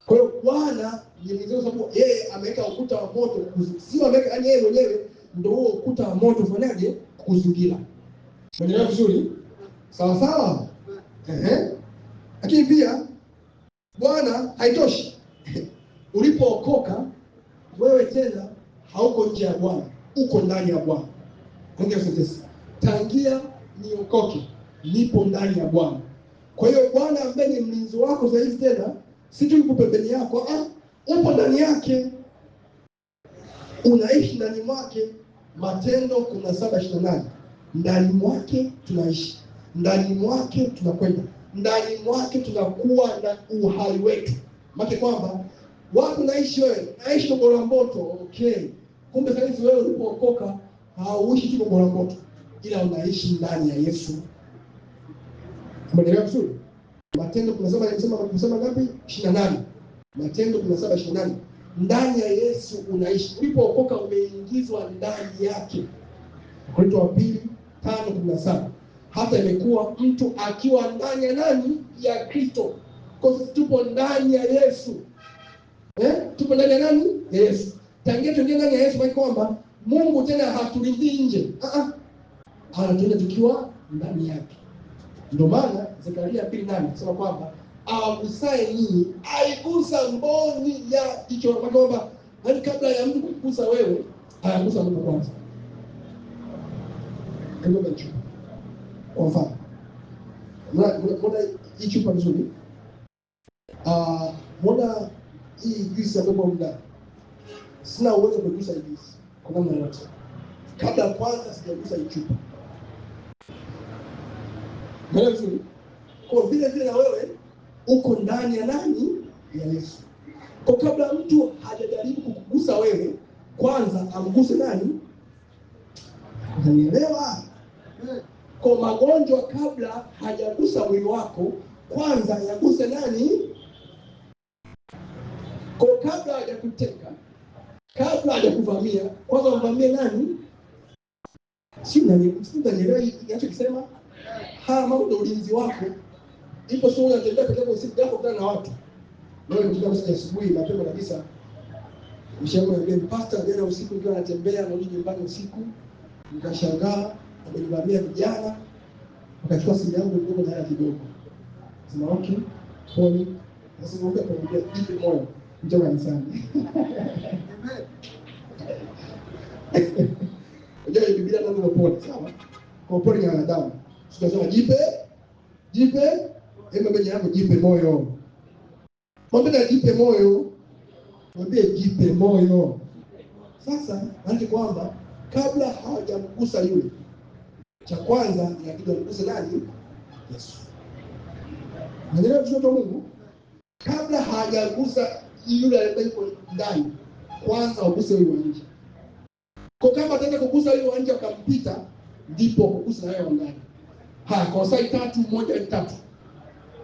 Kwa hiyo Bwana ni mlinzi sababu yeye ameweka ukuta wa moto kukuzingira. Sio ameweka, yani yeye mwenyewe ndio huo ukuta wa moto fanyaje kukuzingira. Unaelewa vizuri? Sawa sawa? Lakini pia Bwana haitoshi. Ulipookoka wewe tena hauko nje ya Bwana, uko ndani ya Bwana. Ongea sasa. Tangia niokoke nipo ndani ya Bwana. Kwa hiyo Bwana ambaye ni mlinzi wako zaidi tena, si tu yuko pembeni yako, upo ndani yake. Unaishi ndani mwake. Matendo 17:28. Ndani mwake tunaishi. Ndani mwake tunakwenda. Ndani mwake tunakuwa na uhai wetu. Maana kwamba wapi naishi wewe? Naishi Gongola Mboto. Okay. Kumbe sasa wewe ulipookoka hauishi tu Gongola Mboto, ila unaishi ndani ya Yesu. Umeelewa vizuri? Matendo tunasema ngapi? 28. Matendo 17:28. Ndani ya Yesu unaishi. Ulipookoka umeingizwa ndani yake. Korinto wa 2:5-17. Hata imekuwa mtu akiwa ndani ya nani? Ya Kristo. Kwa sababu tupo ndani ya Yesu. Tupo ndani ya nani? Ya Yesu. Tangia tuingie ndani ya Yesu kwa kwamba Mungu tena hatulindi nje. Anatulinda tukiwa ndani yake. Ndio maana Zekaria 2:8 anasema kwamba awagusaye nyinyi aigusa mboni ya jicho. Kwamba hadi kabla ya mtu kukugusa wewe, ayagusa Mungu kwanza. Ndio maana kwa mfano, mbona hii chupa nzuri? Mbona hii juice ya baba mda? Sina uwezo wa kugusa hii juice kwa namna yote. Kabla kwanza sijagusa hii chupa. Mbona vizuri? Kwa vile na wewe uko ndani ya nani? Ya Yesu. Kwa kabla mtu hajajaribu kukugusa wewe, kwanza amguse nani? Unanielewa? Kwa magonjwa kabla hajagusa mwili wako, kwanza yaguse nani? Kwa kabla hajakuteka, kabla hajakuvamia, kwanza mvamie nani? Si unanielewa ninachokisema? Mambo ndio ulinzi wako. Ipo sio unatembea katika usiku yako kutana na watu. Leo nikitoka saa asubuhi mapema kabisa. Mshauri anambia pastor, jana usiku nikiwa natembea na nyumbani usiku, nikashangaa amenivamia vijana, wakachukua simu yangu ndogo na hela kidogo. Sema okay, pole. Sasa ngoja kuambia jipe moyo. Njoo kanisani. Unajua Biblia ndio pole, sawa? Kwa pole ni wanadamu. Tunasema jipe, hebu mbele yako jipe moyo. Mwambie jipe moyo. Mwambie jipe moyo. Sasa hadi kwamba kabla hawajamgusa yule, cha kwanza inabidi wamguse nani? Yesu. Naelewa mtoto wa Mungu? Kabla hajagusa yule aliye yuko ndani, kwanza waguse yule wa nje. Kwa kama ataka kugusa yule wa nje akampita, ndipo kugusa naye wa ndani. Kolosai 3:1-3.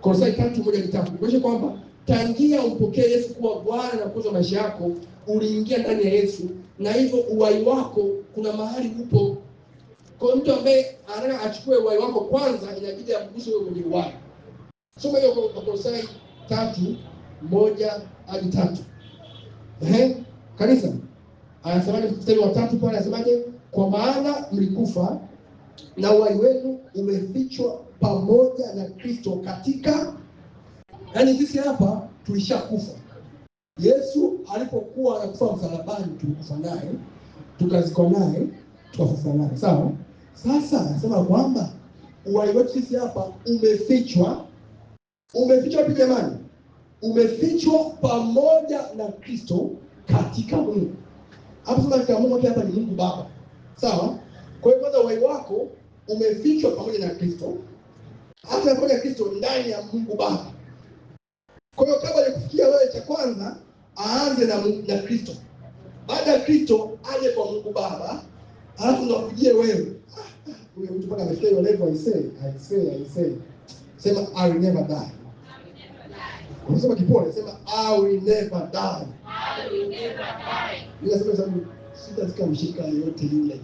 Kolosai 3:1-3. Kuonyesha kwamba tangia umpokee Yesu kuwa Bwana na Mwokozi wa maisha yako, uliingia ndani ya Yesu, na hivyo uhai wako kuna mahali upo. Kwa mtu ambaye anataka achukue uhai wako kwanza, inabidi amguse yule mwenye uhai. Soma hiyo kwa Kolosai 3:1-3. Kanisa, anasemaje mstari wa 3 pale, anasemaje? Kwa maana mlikufa na uhai wenu umefichwa pamoja na Kristo katika. Yaani sisi hapa tulishakufa. Yesu alipokuwa anakufa msalabani, tulikufa naye, tukazikwa naye, tukafufuka naye. Sawa? Sasa anasema kwamba uhai wetu sisi hapa umefichwa. Umefichwa wapi jamani? Umefichwa pamoja na Kristo katika Mungu. Hapo sema katika Mungu hapa ni Mungu Baba. Sawa? Kwa hiyo kwanza uhai wako umefichwa pamoja na Kristo. Hata pamoja na Kristo ndani ya Mungu Baba. Kwa hiyo kabla ya kufikia wewe, cha kwanza aanze na Kristo. Baada ya Kristo aje kwa Mungu Baba, alafu ndo akujie wewe. Huyo mtu mpaka amefikia hiyo level, I say. Sema I will never die. Unasema kipole, sema I will never die. Ninasema sababu sitasikia mshika yote yule.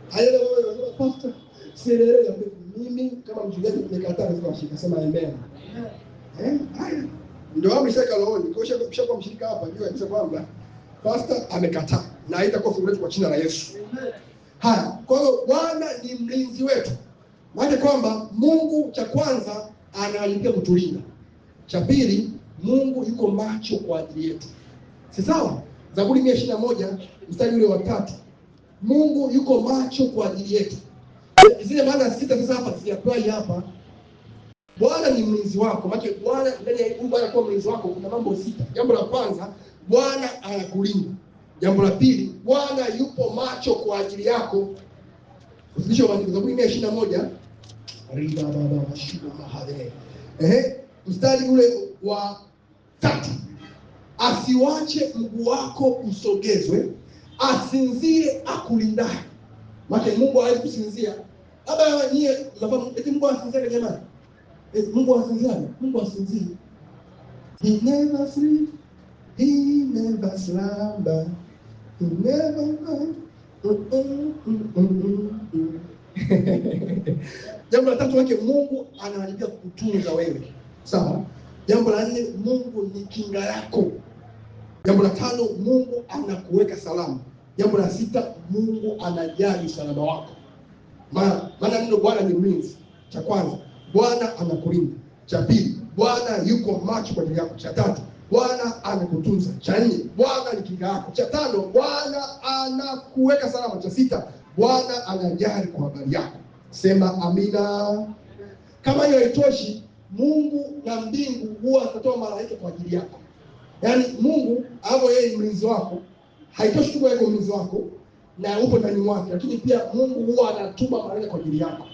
Hayo wewe pastor, sielewi mimi kama mchungaji nimekataa lazima mshika, sema amen. Haya. Ndio ameshaka rohoni. Kwa hiyo kisha kwa mshirika hapa ndio anasema kwamba pastor amekataa na haitakuwa fungu letu kwa jina la Yesu. Haya. Kwa hiyo Bwana ni mlinzi wetu. Maana kwamba Mungu cha kwanza analipia kutulinda. Cha pili, Mungu yuko macho kwa ajili yetu. Si sawa? Zaburi 121 mstari ule wa 3. Mungu yuko macho kwa ajili yetu. Zile maana sita sasa hapa sijapewa hapa. Bwana ni mlinzi wako. Maana Bwana ndani ya Mungu anakuwa mlinzi wako, kuna mambo sita. Jambo la kwanza, Bwana anakulinda. Jambo la pili, Bwana yupo macho kwa ajili yako. Usilisho wa Zaburi 121 Rida baba mashina mahale. Mstari ule wa 3. Asiwache mguu wako usogezwe, asinzie akulindaye. Maana Mungu hawezi kusinzia. Labda nyie mnafahamu eti Mungu asinzia jamani? Mungu asinzia? Mungu asinzia. He never sleep, he never slumber, he never Jambo la 3 wake, Mungu anaanza kukutunza wewe. Sawa? Jambo la 4, Mungu ni kinga yako. Jambo la 5, Mungu anakuweka salama. Jambo la 6, Mungu anajali usalama wako. Maana ndio Bwana ni mlinzi. Cha kwanza, Bwana anakulinda. Cha pili, Bwana yuko macho kwa ajili yako. Cha 3, Bwana anakutunza. Cha 4, Bwana ni kinga yako. Cha 5, Bwana anakuweka salama. Cha 6, Bwana anajali kwa habari yako. Sema amina. Kama hiyo haitoshi, Mungu na mbingu huwa atatoa malaika kwa ajili yako. Yaani Mungu hapo yeye ni mlinzi wako. Haitoshi tu yeye mlinzi wako na upo ndani mwake, lakini pia Mungu huwa anatuma malaika kwa ajili yako.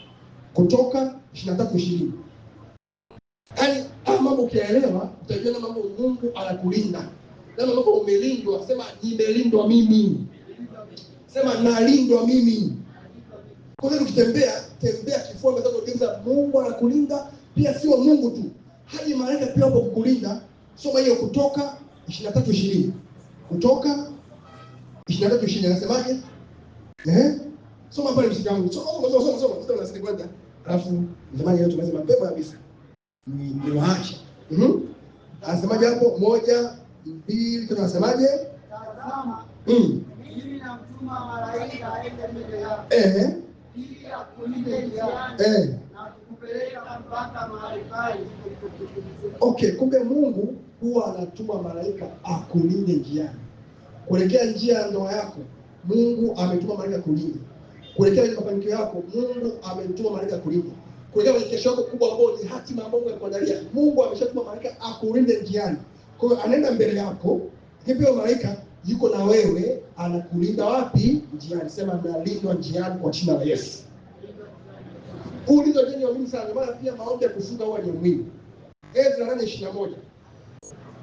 Kutoka 23:20. Yaani mambo ukielewa, utajua mambo Mungu anakulinda. Na mambo umelindwa, sema nimelindwa mimi. Sema nalindwa mimi. Kwa hiyo ukitembea, tembea kifua mbele za Mungu anakulinda. Pia sio Mungu tu, hadi malaika pia wapo kukulinda. Soma hiyo Kutoka 23:20. Kutoka 23:20 anasemaje? Soma pale msikangu. Soma unasikia kwanza. Alafu jamani leo tunasema mapema kabisa. Ni waacha. Anasemaje hapo? 1, 2, tunasemaje? Tazama. Mimi namtuma malaika aende mbele yako. Ili akulinde njiani. Na kukupe Okay, kumbe Mungu huwa anatuma malaika akulinde njiani. Kuelekea njia ya ndoa yako, Mungu ametuma malaika kulinde. Kuelekea kwenye mafanikio yako, Mungu ametuma malaika kulinde. Kuelekea kwenye kesho yako kubwa ambayo ni hatima ambayo Mungu amekuandalia, Mungu ameshatuma malaika akulinde njiani. Kwa hiyo anaenda mbele yako, hivyo malaika yuko na wewe, anakulinda wapi? Njiani. Sema nalindwa njiani kwa jina la Yesu. Ulizo jeni wa muhimu sana, maana pia maombi ya kufunga huwa ni muhimu. Ezra 8:21.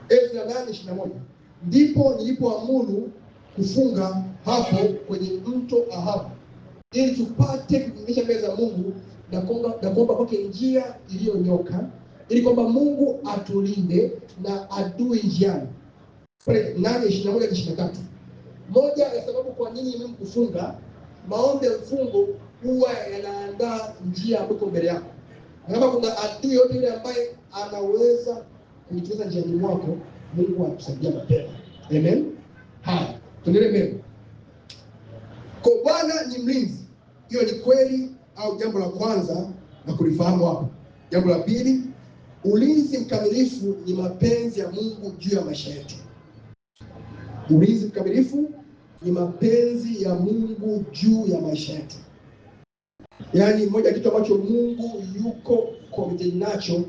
Ezra 8:21. Ndipo nilipoamuru kufunga hapo kwenye mto Ahabu, ili tupate kuingisha mbele za Mungu na kuomba kwake njia iliyonyoka, ili kwamba Mungu atulinde na adui njiani. 8:21-23. Moja ya sababu kwa nini mimi kufunga, maombi ya mfungo huwa yanaandaa njia ambayo mbele yako. Kama kuna adui yote yule ambaye anaweza kujitokeza njiani mwako, Mungu anakusaidia mapema. Amen. Haya, tuendelee mbele. Kwa Bwana ni mlinzi. Hiyo ni kweli, au jambo la kwanza na kulifahamu hapo. Jambo la pili, ulinzi mkamilifu ni mapenzi ya Mungu juu ya maisha yetu. Ulinzi mkamilifu ni mapenzi ya Mungu juu ya maisha yetu. Yaani moja kitu ambacho Mungu yuko committed nacho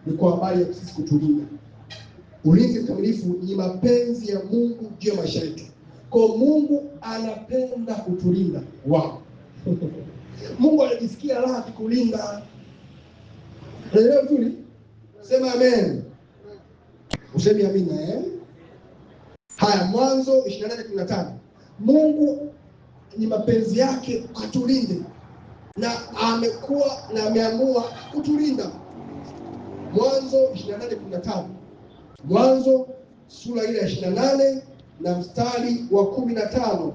ni kwa habari ya sisi kutulinda. Ulinzi mkamilifu ni mapenzi ya Mungu juu ya maisha yetu. Kwa Mungu anapenda kutulinda. Wow. Mungu anajisikia raha kukulinda. Unaelewa vizuri? Sema amen. Useme amina Haya, Mwanzo 28:15. Mungu ni mapenzi yake atulinde, na amekuwa na ameamua kutulinda. Mwanzo 28:15. Mwanzo sura ile ya 28 na mstari wa 15.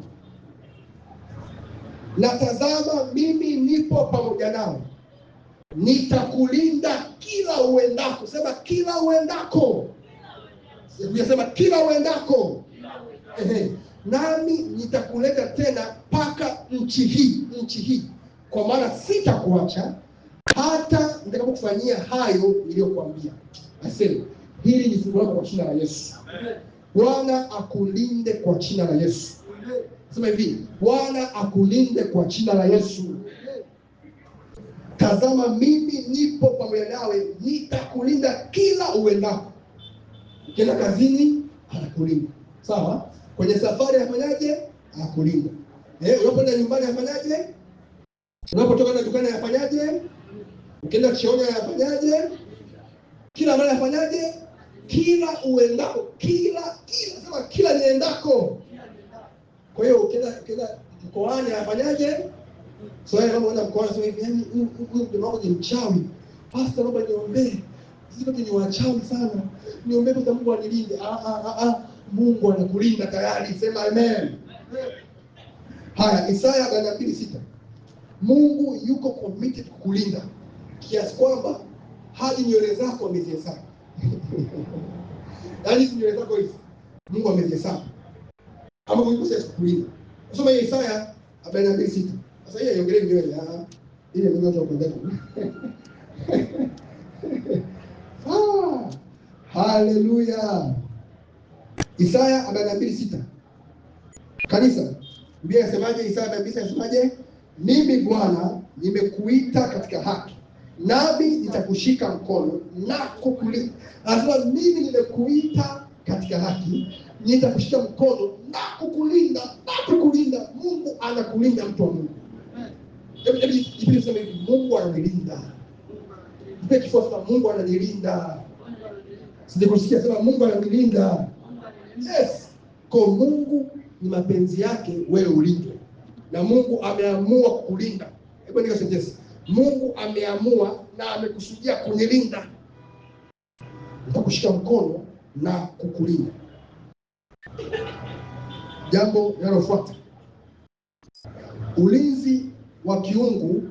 Na tazama, mimi nipo pamoja nawe, nitakulinda kila uendako. Sema kila uendako. Sema kila uendako. Nami nitakuleta tena mpaka nchi hii, kwa maana sitakuacha hata nitakapokufanyia hayo niliyokuambia. Asema hili ni fungu lako kwa jina la Yesu. Bwana akulinde kwa jina la Yesu. Sema hivi, Bwana akulinde kwa jina la Yesu. Tazama, mimi nipo pamoja nawe, nitakulinda kila uendako. Ukienda kazini, anakulinda. Sawa? Kwenye safari afanyaje? Anakulinda. Unapoenda nyumbani afanyaje? Unapotoka na dukani afanyaje? Ukienda chooni afanyaje? Kila mara afanyaje? Kila uendako, sema kila niendako. Kwa hiyo ukienda mkoani afanyaje? Sasa kama unaenda mkoani sema hivi, yani huyu ndio mmoja ni mchawi. Pastor, naomba niombee. Sisi wote ni wachawi sana. Niombee kwa Mungu anilinde. Mungu anakulinda tayari. Sema amen. Haya, Isaya 42:6. Mungu yuko committed kukulinda kiasi kwamba hadi nywele zako amezihesabu. Yaani nywele zako hizi Mungu amezihesabu. Ama Mungu sasa kukulinda. Soma Isaya 42:6. Sasa hiyo iongelee nywele ile ndio ndio kwenda. Haleluya. Isaya 42:6. Kanisa, Biblia inasemaje? Isaya 42:6 inasemaje? Mimi Bwana nimekuita katika haki, nami nitakushika mkono na kukulinda. Anasema mimi nimekuita katika haki, nitakushika mkono na kukulinda, Mungu anakulinda, mtu wa Mungu. Hebu sema hivi, Mungu ananilinda. Mpe kifua sasa, Mungu ananilinda. Sijakusikia, sema Mungu ananilinda. Yes. Kwa Mungu ni mapenzi yake wewe ulindwe. Na Mungu ameamua kukulinda. Hebu nika sentence. Mungu ameamua na amekusudia kunilinda. Nitakushika mkono na kukulinda. Jambo linalofuata. Ulinzi wa kiungu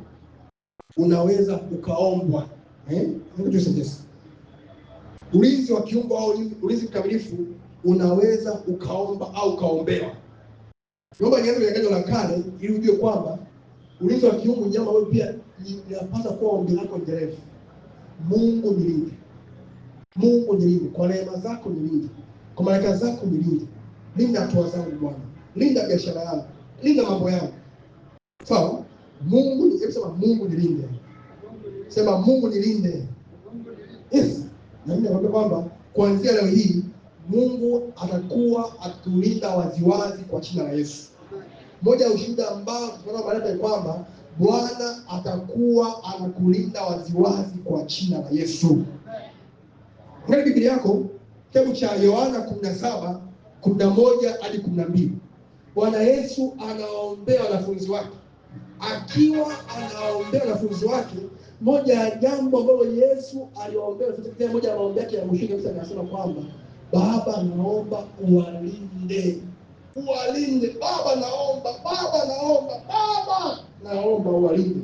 unaweza ukaombwa. Hebu sentence. Ulinzi wa kiungu au ulinzi mkamilifu unaweza ukaomba au kaombewa. Naomba nianze na Agano la Kale ili ujue kwamba ulinzi wa kiungu jambo ambalo pia linapaswa kuwa ombi lako endelevu. Mungu nilinde. Mungu nilinde. Kwa neema zako nilinde. Kwa malaika zako nilinde. Linda hatua zangu Bwana. Linda biashara yangu. Linda mambo yangu. Sawa? Mungu ni sema Mungu nilinde. Sema Mungu nilinde. Yes. Na mimi nakwambia kwamba kuanzia leo hii Mungu atakuwa atulinda waziwazi kwa jina la Yesu. Moja ya ushuhuda ambao tunaona baada ya kwamba Bwana atakuwa anakulinda waziwazi kwa jina la Yesu. Ngani Biblia yako kitabu cha Yohana 17:11 hadi 12. Bwana Yesu anaombea wanafunzi wake. Akiwa anaombea wanafunzi wake, moja ya jambo ambalo Yesu aliombea katika moja ya maombi yake ya mwisho kabisa, anasema kwamba Baba naomba uwalinde. Uwalinde. Baba naomba uwalinde.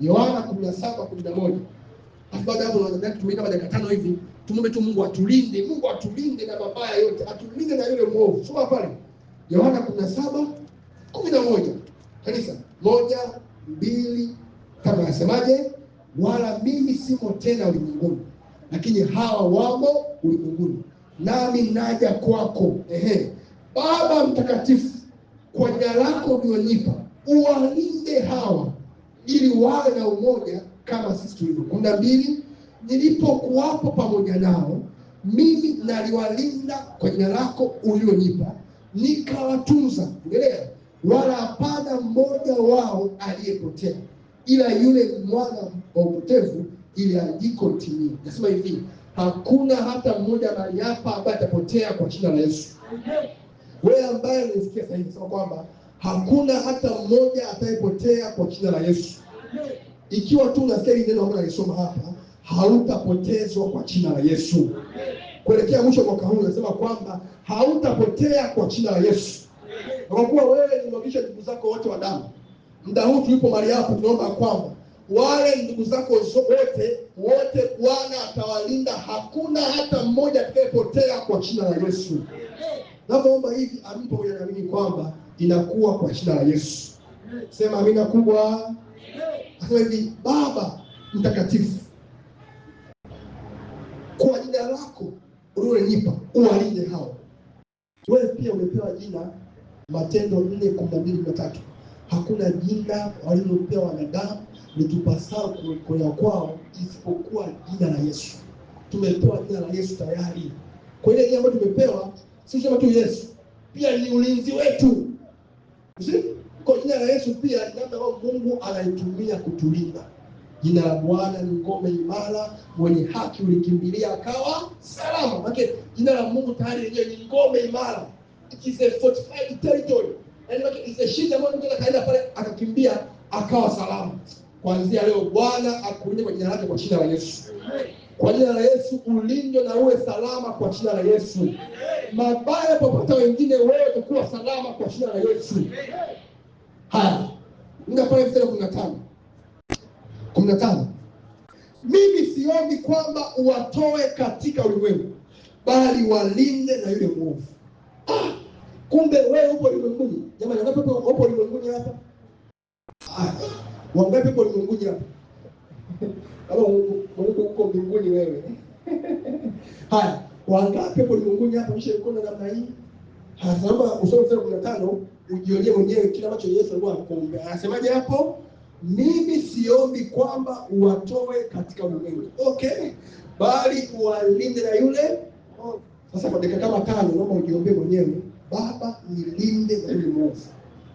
Yohana 17:11. Baada hapo tunataka tumeenda dakika 5 hivi, tumombe tu Mungu atulinde. Mungu atulinde na mabaya yote, atulinde na yule mwovu. Soma pale. Yohana 17:11. Kanisa 1, 2, kama nasemaje? Wala mimi simo tena ulimwenguni, lakini hawa wamo ulimwenguni, nami naja kwako. Baba mtakatifu, kwa jina lako ulionipa, uwalinde hawa ili wawe na umoja kama sisi tulivyo. 12, nilipokuwapo pamoja nao, mimi naliwalinda kwa jina lako ulionipa, nikawatunza. Endelea. Wala hapana mmoja wao aliyepotea, ila yule mwana wa upotevu, ili andiko litimie. Nasema hivi, hakuna hata mmoja mahali hapa ambaye atapotea kwa jina la Yesu. Wewe ambaye unasikia sasa hivi, sema kwamba hakuna hata mmoja atayepotea kwa jina la Yesu. Ikiwa tu unasikia neno ambalo nalisoma hapa, hautapotezwa kwa jina la Yesu. Kuelekea mwisho mwaka huu nasema kwamba hautapotea kwa jina la Yesu. Kwa kuwa wewe ni mwagisha ndugu zako wote wa damu. Muda huu tulipo mahali hapo, tunaomba kwamba wale ndugu zako wote Bwana atawalinda. Hakuna hata mmoja atakayepotea kwa jina la Yesu. Naomba hivi amini pamoja na mimi kwamba inakuwa kwa jina la Yesu. Sema amina kubwa. Sasa hivi, Baba mtakatifu, kwa jina lako ulionipa, uwalinde hao. Wewe pia umepewa jina, Matendo 4:12-13. Hakuna jina walilopewa wanadamu litupasao kuokolewa kwao isipokuwa jina la Yesu. Tumepewa jina la Yesu tayari. Kwa ile jina ambalo tumepewa, si sema tu Yesu, pia ni ulinzi wetu. Kwa jina la Yesu pia ni namna ambayo Mungu anaitumia kutulinda. Jina la Bwana ni ngome imara, mwenye haki ulikimbilia akawa salama. Maana jina la Mungu tayari lenyewe ni ngome imara. It is a fortified territory. Yaani it's a shida ambayo mtu akaenda pale akakimbia akawa salama. Kuanzia leo Bwana akulinde kwa jina lake, kwa jina la Yesu. Kwa jina la Yesu ulinde na uwe salama kwa jina la Yesu. Mabaya popata wengine, wewe utakuwa salama kwa jina la Yesu. Haya. Nenda pale mstari 15. Mimi siombi kwamba uwatoe katika ulimwengu, bali walinde na yule mwovu. Kumbe wewe upo ulimwenguni. Jamani, wangapi upo ulimwenguni hapa? Wangapi upo ulimwenguni hapa? Kama uko mbinguni wewe. Haya, wangapi upo ulimwenguni hapa? Mshaikona namna hii? Hasa usome mstari 15 ujionee mwenyewe kile ambacho Yesu alikuwa anakuombea. Anasemaje hapo? Mimi siombi kwamba uwatoe katika ulimwengu. Okay? Bali uwalinde na yule. Sasa kwa dakika kama 5 naomba ujiombee mwenyewe. Baba nilinde na yule mwovu.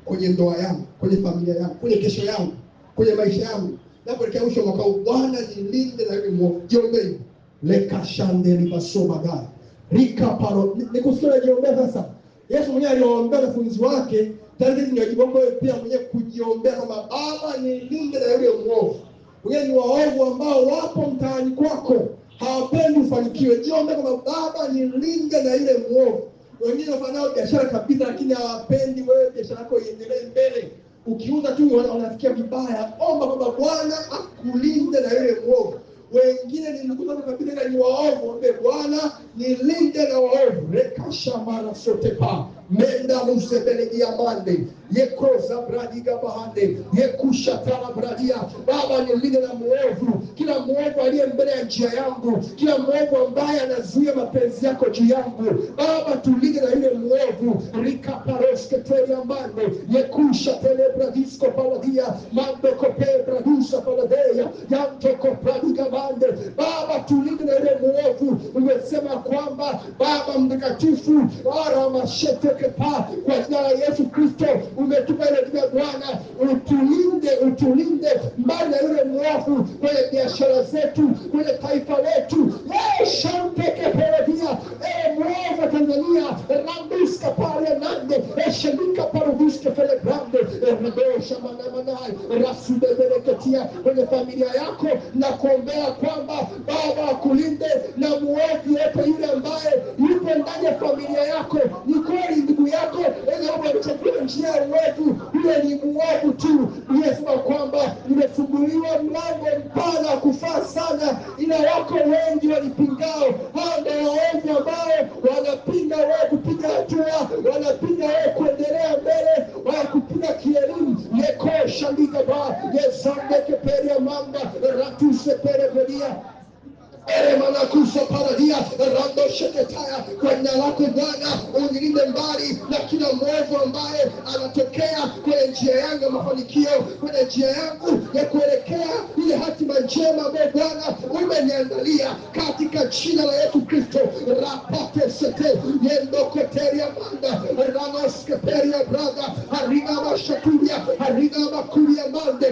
Kwenye ndoa yangu, kwenye familia yangu, kwenye kesho yangu, kwenye maisha yangu. Na kuelekea mwisho mwaka huu, Bwana nilinde na yule mwovu. Jiombee. Leka shandeli masoba gani. Rika paro. Nikusikia jiombea sasa. Yesu mwenyewe aliombea wanafunzi wake, tayari ni wajibu wako pia mwenyewe kujiombea kwamba Baba nilinde na yule mwovu. Wewe ni waovu ambao wapo mtaani kwako, hawapendi ufanikiwe. Jiombea kwamba Baba nilinde na yule mwovu. Wengine wanafanya biashara kabisa, lakini hawapendi wewe biashara yako iendelee mbele. Ukiuza tu wanafikia vibaya. Omba kwamba Bwana akulinde na yule mwovu. Wengine ni ndugu zako kabisa ni waovu, ombe Bwana nilinde na waovu. Reka shamara sote pa. menda musebelegi amande yekoza bradiga bahande yekushatara bradia. Baba, nilinde na muovu, kila muovu aliye mbele ya njia yangu, kila muovu ambaye anazuia mapenzi yako juu yangu. Baba, tulinde na yule muovu. Rikaparoske teriamande yekushatele bradisko paladia mando kope bradusa paladeya yanto kopradiga mande. Baba, tulinde na yule muovu. Umesema kwamba Baba mtakatifu ara mashetekepa kwa jina la Yesu Kristo umetupa ile jina Bwana, utulinde mbali na yule mwovu kwenye biashara zetu, kwenye taifa letu. Shantekeperedia mwovu Tanzania rambuska pale nande shelika parudiske fele grande radosha manamanai rasubebeleketia kwenye familia yako na kuombea kwamba Baba akulinde na muovu yote yule ambaye yupo ndani ya familia yako. Ni kweli ndugu yako anachagua njia ya uovu, yule ni muovu tu. Unasema kwamba nimefunguliwa mlango mpana kufaa sana, ila wako wengi walipingao. Hao ndio waovu ambao wanapinga wewe kupiga hatua, wanapinga wewe kuendelea mbele, wanakupiga kielimu. Yeko shandika ba yesambeke peria mamba ratuse pereveria Manakusa paradia rando sheketaya. Kwa jina lako Bwana unilinde mbali na kila mwovu ambaye anatokea kwenye njia yangu ya mafanikio, kwenye njia yangu ya kuelekea ile hatima njema ambayo Bwana umeniandalia katika jina la Yesu Kristo. Rapate sete yendokoteria manda ranoskeperia braga harina mashaturia harina makuria mande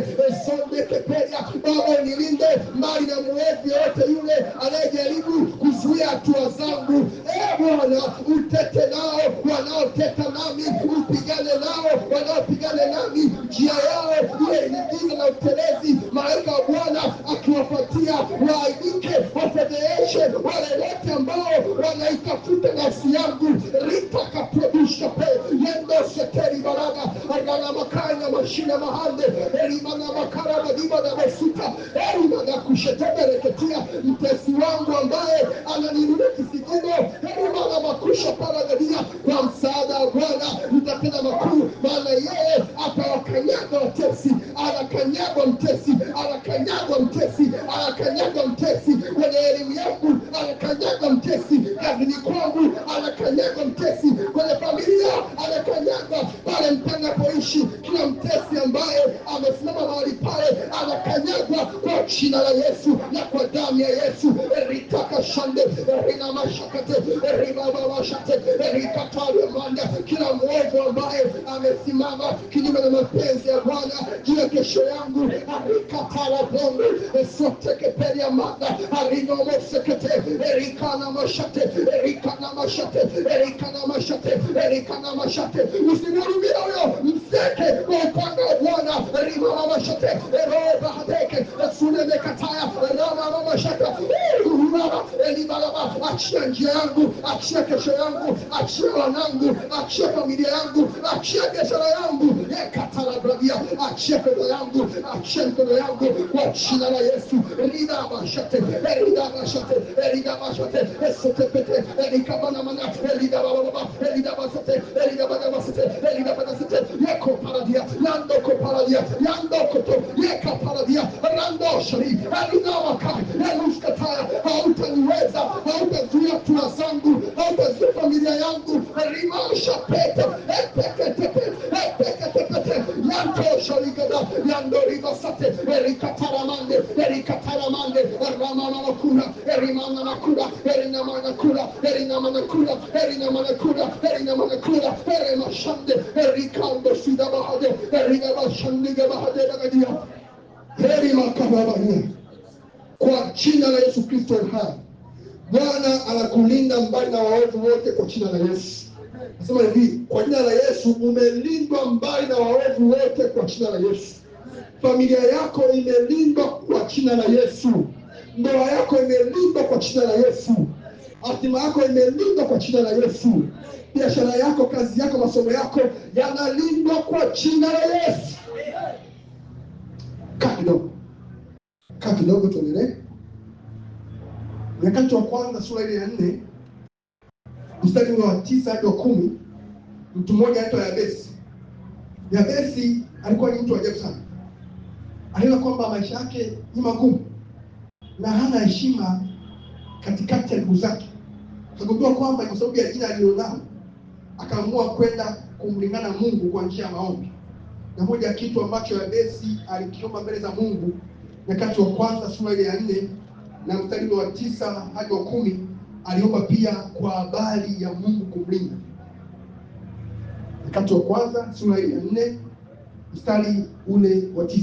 sonde keperia. Baba, unilinde mbali na mwovu yote yule anayejaribu kuzuia hatua zangu. Bwana, utete nao wanaoteta nami, upigane nao wanaopigane nami. Njia yao ile nyingine na utelezi, malaika wa Bwana akiwapatia waaibike, wafedheheshe wale wote ambao wanaitafuta nafsi yangu. Ritakaprobisha pe yendo seteri baraga agana makanya mashina mahande elimana makara badiba na besita elimana kushetebereketia mtesi wangu ambaye ananirudia kisigino elimana makusha paragadia. Kwa msaada wa Bwana nitatenda makuu, maana yeye atawakanyaga watesi. Anakanyagwa mtesi, anakanyagwa mtesi, anakanyagwa mtesi kwenye elimu yangu, anakanyagwa mtesi kazini kwangu, anakanyagwa mtesi kwenye familia, anakanyagwa pale mtanapoishi. Kila mtesi ambaye amesimama mahali pale anakanyagwa kwa jina la Yesu na kwa damu ya Yesu. Eritaka shande erina mashakate eribaba mashate erikatale manda. Kila mwovu ambaye amesimama kinyume na mapenzi ya Bwana juu ya kesho yangu, erikatala bongo esoteke peria manda arino mosekete erikana mashate erikana mashate erikana mashate erikana mashate. Usimhurumie huyo, mseke kwa upanga wa Bwana. Rima mashate eroba hadeke esuneme kataya rama mashate elibalaba. Achia njia yangu, achia kesho yangu, achia wanangu, achia familia yangu, achia biashara yangu. Ekatala bradia, achia fedha yangu, achia mkono yangu kwa jina la Yesu. Rida mashate erida mashate erida mashate esotepete elikabana mana erida baba erida basate erida baba basate erida basate yeko paradia yando ko paradia yando koto yeka paradia rando shari erida wakai eluskataya. Hautaniweza, hautazuia hatua zangu, hautazuia familia yangu. Rimasha pete epeketepe epeketepe yanto shaligada yando ribasate erikataramande erikataramande ramana makura erimana makura erinamana kura erinamana kura erinamana kura erinamana kura erimashande erikando sidabahade erigabashande bahade bagadia erimakababania. Kwa jina la Yesu Kristo hai, Bwana anakulinda mbali na waovu wote kwa jina la Yesu. Nasema hivi, kwa jina la Yesu umelindwa mbali na waovu wote kwa jina la Yesu. Familia yako imelindwa kwa jina la Yesu. Ndoa yako imelindwa kwa jina la Yesu. Hatima yako imelindwa kwa jina la Yesu. Biashara yako, kazi yako, masomo yako yanalindwa kwa jina la Yesu. Kaa kidogo tuendelee. Nyakati wa kwanza sura ile ya 4 mstari wa 9 hadi wa 10. mtu mmoja anaitwa Yabesi. Yabesi alikuwa ni mtu wa ajabu sana. Aliona kwamba maisha yake ni magumu na hana heshima katikati ya ndugu zake. Akagundua kwamba kwa sababu ya jina alilonalo, akaamua kwenda kumlingana Mungu kwa njia ya maombi. Na moja ya kitu ambacho Yabesi alikiomba mbele za Mungu, Nyakati wa Kwanza sura ya 4 na mstari wa 9 hadi wa 10, aliomba pia kwa habari ya Mungu kumlinda. Nyakati wa Kwanza sura ya 4 mstari ule wa 9.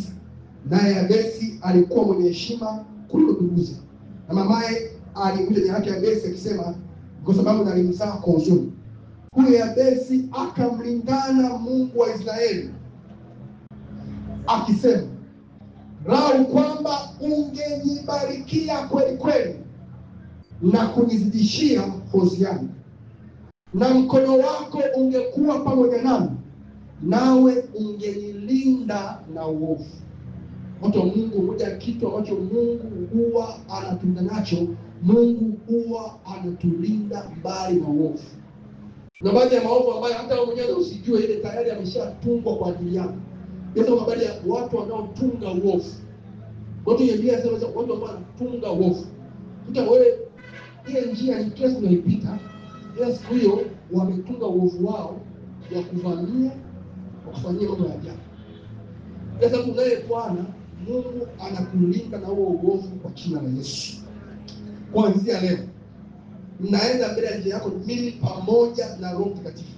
Naye Yabesi alikuwa mwenye heshima kuliko nduguze, na mamaye alikuja jina lake Yabesi akisema, kwa sababu nalimzaa kwa huzuni. Huyo Yabesi akamlingana Mungu wa Israeli akisema, lau kwamba ungenibarikia kweli kweli na kunizidishia hozi yangu, na mkono wako ungekuwa pamoja nami, nawe ungenilinda na uovu. Watu wa Mungu, moja ya kitu ambacho Mungu huwa anatulinda nacho, Mungu huwa anatulinda mbali na uovu. Na baadhi ya maovu ambayo hata wewe mwenyewe usijue ile tayari ameshatungwa kwa ajili yako. Yesu habari ya watu wanaotunga uovu. Watu Biblia inasema watu ambao wanatunga uovu. Hata wewe ile njia ni kesi unaipita, ile siku hiyo wametunga uovu wao wa kuvamia, wa kufanyia mambo ya ajabu. Kwa sababu naye Bwana Mungu anakulinda na huo uovu kwa jina la Yesu. Kuanzia leo naenda mbele ya njia yako mimi pamoja na Roho Mtakatifu.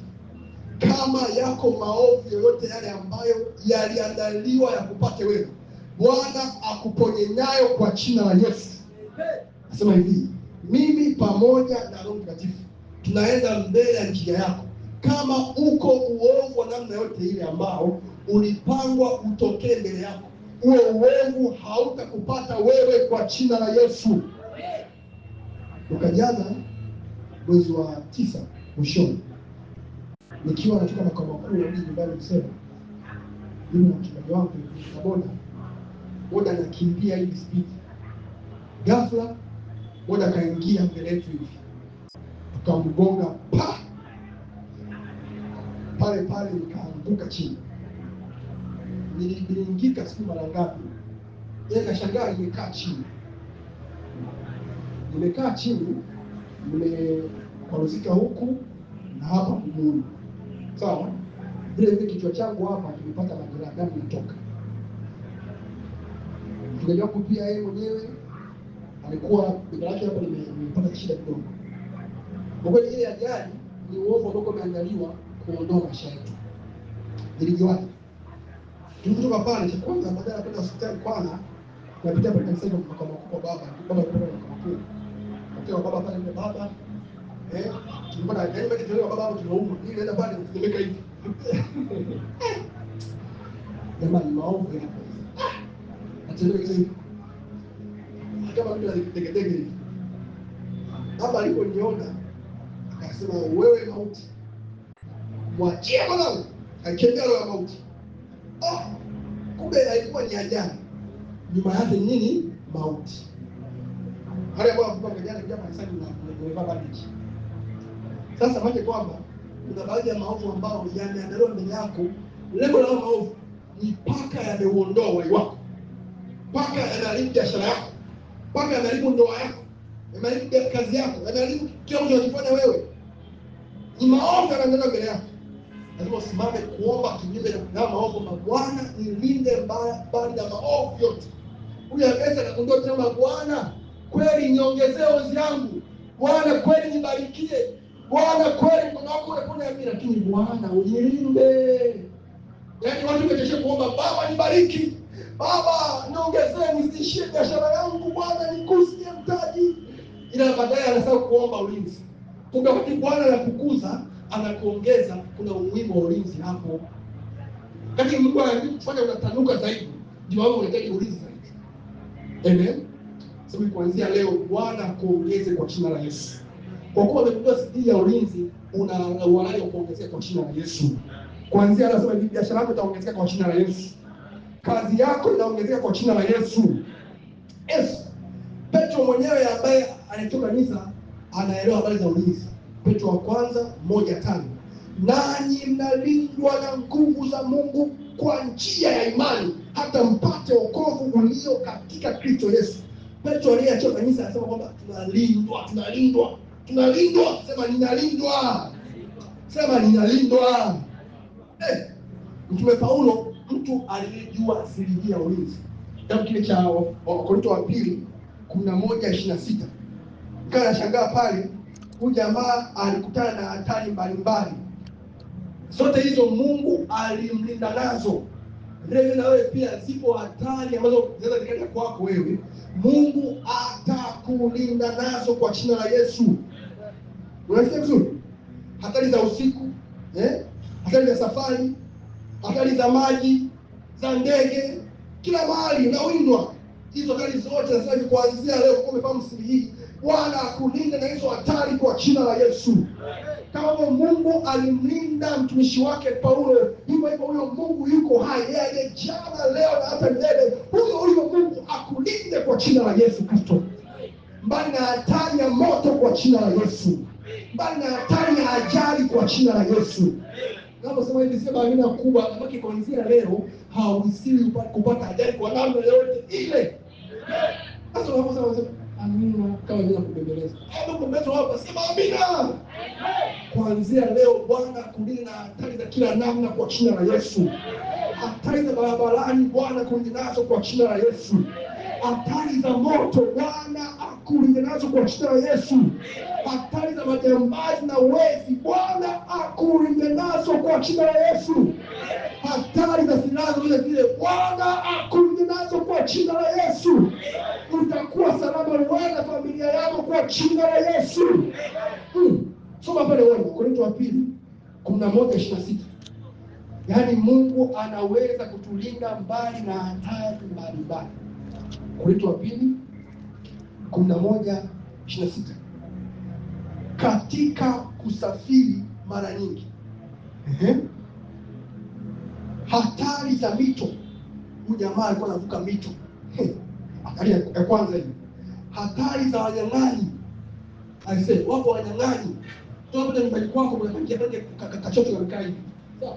Kama yako maovu yoyote yale ambayo yaliandaliwa ya kupate wewe, Bwana akuponye nayo kwa jina la Yesu. Nasema hivi, mimi pamoja na Roho Mtakatifu tunaenda mbele ya njia yako. Kama uko uovu wa namna yote ile ambao ulipangwa utokee mbele yako, huo uovu hautakupata wewe kwa jina la Yesu. Ukajana mwezi wa 9 mwishoni, nikiwa natoka makao makuu na nyumbani kusema, mimi na mchungaji wangu boda anakimbia hivi speed. Ghafla boda kaingia mbele yetu hivi, tukamgonga pa pale pale, nikaanguka chini. Niliingika siku mara ngapi, yeye kashangaa nimekaa chini. Nimekaa chini, nimekoruzika huku na hapa mguuni. Sawa? Vile kichwa changu hapa kimepata majeraha, damu inatoka. Tunajua pia yeye mwenyewe alikuwa bidhaa yake hapa nimepata shida kidogo. Kwa kweli ile ajali ni uovu ambao umeandaliwa kuondoa maisha yetu. Nilijiwaza. Tulitoka pale cha kwanza, baada ya kwenda hospitali kwanza, tunapitia pale kanisa kwa makao baba alikuwa na makao. Kwa baba pale ni baba. Tulikuwa na yaani bado tunaelewa baba hapo tunauma. Ili naenda pale kutemeka hivi. Jamani maovu ya hapo. Atendeke hivi. Kama mtu alitegedege hivi. Baba aliponiona akasema, wewe mauti, mwachie mwanangu. Akakimbia roho ya mauti. Kumbe haikuwa ni ajali. Nyuma yake nini? Mauti. Hali ambayo kwa jana kijana kanisani na bandage. Sasa maana kwamba kuna baadhi ya maovu ambao yameandaliwa mbele yako. Lengo la maovu ni paka yameuondoa uhai wako. Paka yanaharibu biashara yako. Paka yanaharibu ndoa yako. Yanaharibu kazi yako. Yanaharibu kile unachofanya wewe. Ni maovu yanaandaliwa mbele yako. Lazima usimame kuomba kinyume na maovu, na Bwana nilinde mbali na maovu yote. Huyu Yabesi akagundua tena, Bwana kweli niongezee hozi yangu. Bwana kweli nibarikie. Bwana kweli mkono wako unapona mimi, lakini Bwana unilinde. Yaani watu wamesha kuomba, Baba nibariki. Baba niongezee nisishie biashara yangu, Bwana nikusie mtaji. Ila baadaye anasahau kuomba ulinzi. Kumbe wakati Bwana anakukuza, anakuongeza, kuna umuhimu wa ulinzi hapo. Kati Mungu anakufanya unatanuka zaidi, ndio wewe unahitaji ulinzi zaidi. Amen. Sasa kuanzia leo Bwana kuongeze kwa jina la Yesu. Kwa kuwa umekuwa sidi ya ulinzi, una uhalali wa kuongezea kwa jina la Yesu. Kuanzia anasema biashara yako itaongezeka kwa jina la Yesu. Kazi yako inaongezeka kwa jina la Yesu. Yesu. Petro mwenyewe ambaye alitoka kanisa anaelewa habari za ulinzi. Petro wa kwanza 1:5. nanyi mnalindwa na nguvu za Mungu kwa njia ya imani, hata mpate wokovu ulio katika Kristo Yesu. Petro aliyeacha kanisa anasema kwamba tunalindwa. Sema ninalindwa. Sema ninalindwa. Mtume Paulo, mtu aliyejua asili hii ya ulinzi. Kitabu kile cha Wakorintho wa pili 11:26. Kana shangaa pale, huyu jamaa alikutana na hatari mbalimbali. Zote hizo Mungu alimlinda nazo. Leo na wewe pia zipo hatari ambazo zinaweza zikaja kwako wewe. Mungu atakulinda nazo kwa jina la Yesu. Unasikia vizuri? Hatari za usiku, hatari za safari, hatari za maji, za ndege, kila mahali unawindwa. Hizo hatari zote sasa kuanzia leo kwa umefahamu siri hii, Bwana akulinda na hizo hatari kwa jina la Yesu. Kama Mungu alimlinda mtumishi wake Paulo, hivyo huyo Mungu yuko hai, yeye jana, leo na hata milele. Huyo Mungu akulinde kwa jina la Yesu Kristo. Mbali na hatari ya moto kwa jina la Yesu. Mbali na hatari ya ajali kwa jina la Yesu. Kama sema hivi, sema amina kubwa, kama kuanzia leo hauruhusiwi kupata ajali kwa namna yoyote ile. Sasa unaposema amina kama vile kubembeleza. Hapo kumbeto hapa, sema amina. Kuanzia leo Bwana akulinda na hatari za kila namna kwa jina la Yesu. Hatari za barabarani Bwana akulinda nazo kwa jina la Yesu. Hatari za moto Bwana akulinda nazo kwa jina la Yesu. Hatari za majambazi na wezi Bwana akulinda nazo kwa jina la Yesu. Hatari za silaha zile zile Bwana akulinda nazo kwa jina la Yesu. Utakuwa salama wewe na familia yako kwa jina la Yesu. Soma pale wewe Wakorintho wa pili 11:26. Yaani Mungu anaweza kutulinda mbali na hatari mbalimbali. Wakorintho wa pili 11:26. Katika kusafiri mara nyingi, hatari za mito. Huyu jamaa alikuwa anavuka mito. Hatari ya kwanza hiyo. Hatari za wanyang'anyi. Aisee, wapo wanyang'anyi. Toka nyumbani kwako unapangia pale kachocho kamekaa hivi. Sawa?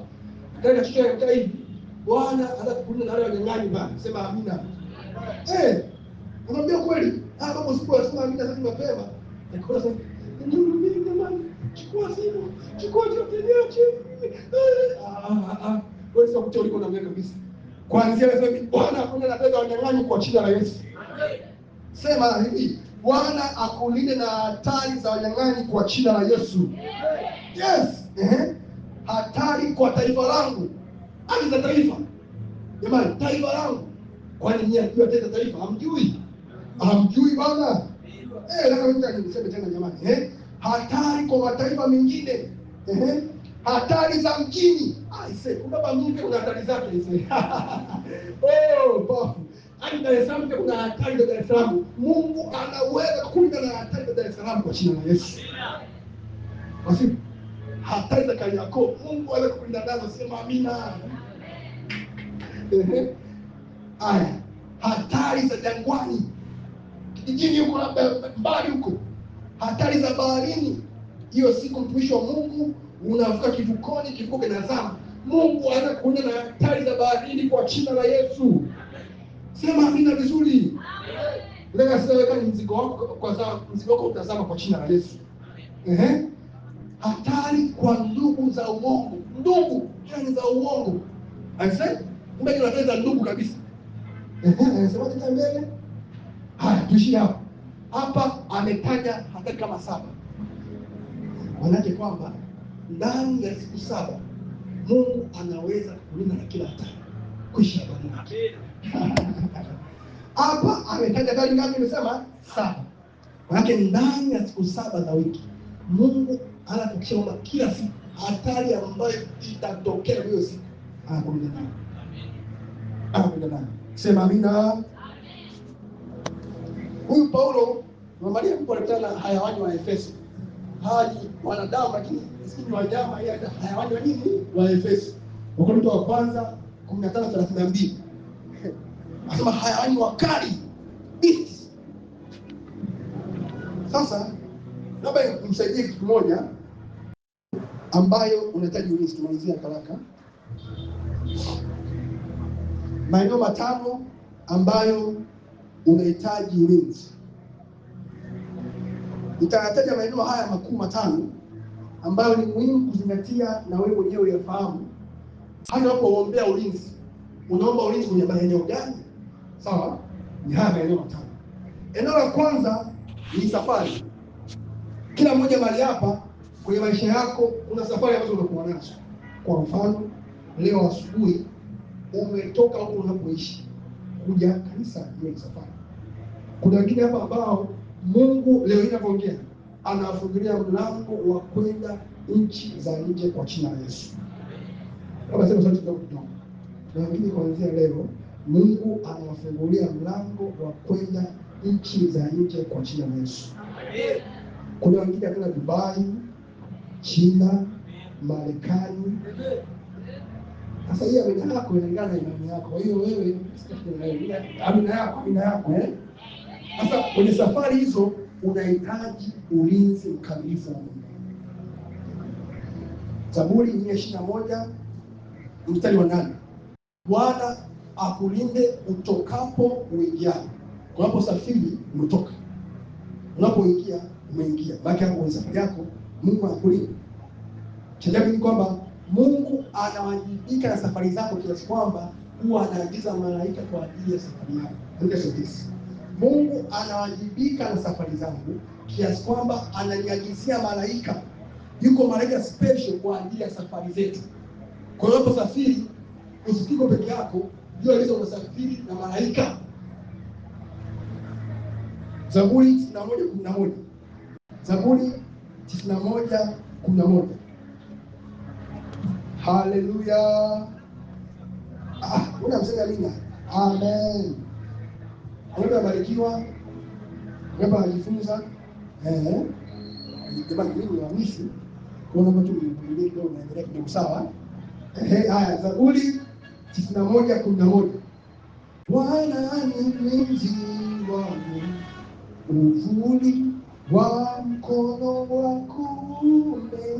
Katika kachocho kamekaa hivi. Bwana anataka kukulinda na wale wanyang'anyi bana. Sema amina. Unamwambia kweli? Baba usiposema amina sasa mapema. Nikaona sasa ndio mimi jamani. Chukua simu. Chukua chochote chini. Wewe sio mtu uliko na mimi kabisa. Kuanzia leo Bwana akulinda na wanyang'anyi kwa jina la Yesu. Sema hivi, Bwana akulinde na hatari za wanyang'anyi kwa jina la Yesu. Yes. Hatari kwa taifa langu. Hadi za taifa. Jamani, taifa langu. Kwani nyinyi mnajua tena taifa? Hamjui? Hamjui bwana? Nataka niseme tena jamani. Hatari kwa mataifa mengine. Hatari za mjini. Aise, kubaba mjini kuna hatari zake hizo. Bafu. Hadi Dar es Salaam kuna hatari za Dar es Salaam. Mungu anaweza kulinda na hatari za Dar es Salaam kwa jina la Yesu. Basi hatari za Kariakoo, Mungu anaweza kulinda nazo, sema amina. Aya, hatari za jangwani. Kijijini huko labda mbali huko. Hatari za baharini. Hiyo siku mtumishi wa Mungu unavuka kivukoni, kivuko kinazama. Mungu anaweza kulinda na hatari za baharini kwa jina la Yesu. Sema amina vizuri. Leo sasa ni mzigo wako kwa sababu mzigo wako utazama kwa jina la Yesu. Hatari kwa ndugu za uongo. Ndugu yani za uongo. Aise, mbona unatenda ndugu kabisa? Sema tena mbele. Haya, tuishie hapo. Hapa ametaja hatari kama 7. Maana kwamba ndani ya siku 7 Mungu anaweza kulinda na kila hatari. Kuisha Bwana. Hapa ametaja hatari ngapi? Nimesema 7. Maana ndani ya siku 7 za wiki Mungu anatukia kwamba kila siku hatari ambayo itatokea hiyo siku anakulinda nayo. Anakulinda nayo. Sema amina. Huyu Paulo mwambie Mungu alikutana na hayawani wa Efeso. Haji wanadamu lakini si wanyama, hayawani wa nini? Wa Efeso. Wakorintho wa kwanza 15:32. Anasema hayawani wakali. Beasts. Sasa labda nimsaidie kitu kimoja. ambayo unahitaji ulinzi. Tumalizia haraka. Maeneo matano ambayo unahitaji ulinzi. Nitataja maeneo haya makuu matano ambayo ni muhimu kuzingatia na wewe mwenyewe uyafahamu. Hata unapoombea ulinzi, unaomba ulinzi kwenye maeneo gani? Sawa? Ni haya maeneo matano. Eneo la kwanza ni safari. Kila mmoja mahali hapa kwenye maisha yako kuna safari ambazo unakuwa nazo. Kwa mfano, leo asubuhi umetoka huko unapoishi kuja kanisa, hiyo ni safari. Kuna wengine hapa ambao Mungu leo inapoongea anawafungulia mlango wa kwenda nchi za nje kwa jina la Yesu. Kama sema sauti kidogo. Na wengine kuanzia leo Mungu anawafungulia mlango wa kwenda nchi za nje kwa jina la Yesu. Kuna wengine kwenda Dubai, China, Marekani. Sasa hii amina yako inalingana na imani yako. Kwa hiyo wewe amina yako Sasa kwenye safari hizo unahitaji ulinzi mkamilifu wa Mungu. Zaburi 121 mstari wa 8. Bwana akulinde utokapo uingiapo. Unaposafiri umetoka, unapoingia umeingia. Baki hapo kwenye safari yako, Mungu akulinde. Cha ni kwamba Mungu anawajibika na safari zako kiasi kwamba huwa anaagiza malaika kwa ajili ya safari yako. Ndio sisi. Mungu anawajibika na safari zangu kiasi kwamba ananiagizia malaika. Yuko malaika special kwa ajili ya safari zetu. Kwa hiyo unaposafiri usifike peke yako, ndio alizo unasafiri na malaika. Zaburi 91:11. Zaburi 91:11. Haleluya. Unamsema amina. Amen. Unabarikiwa. Unajifunza. Jamani, mimi ni misi. Kuna mtu mwingine ndio unaendelea kidogo, sawa? Haya, Zaburi 91:11. Bwana ni mlinzi wangu, uvuli wa mkono wa kuume.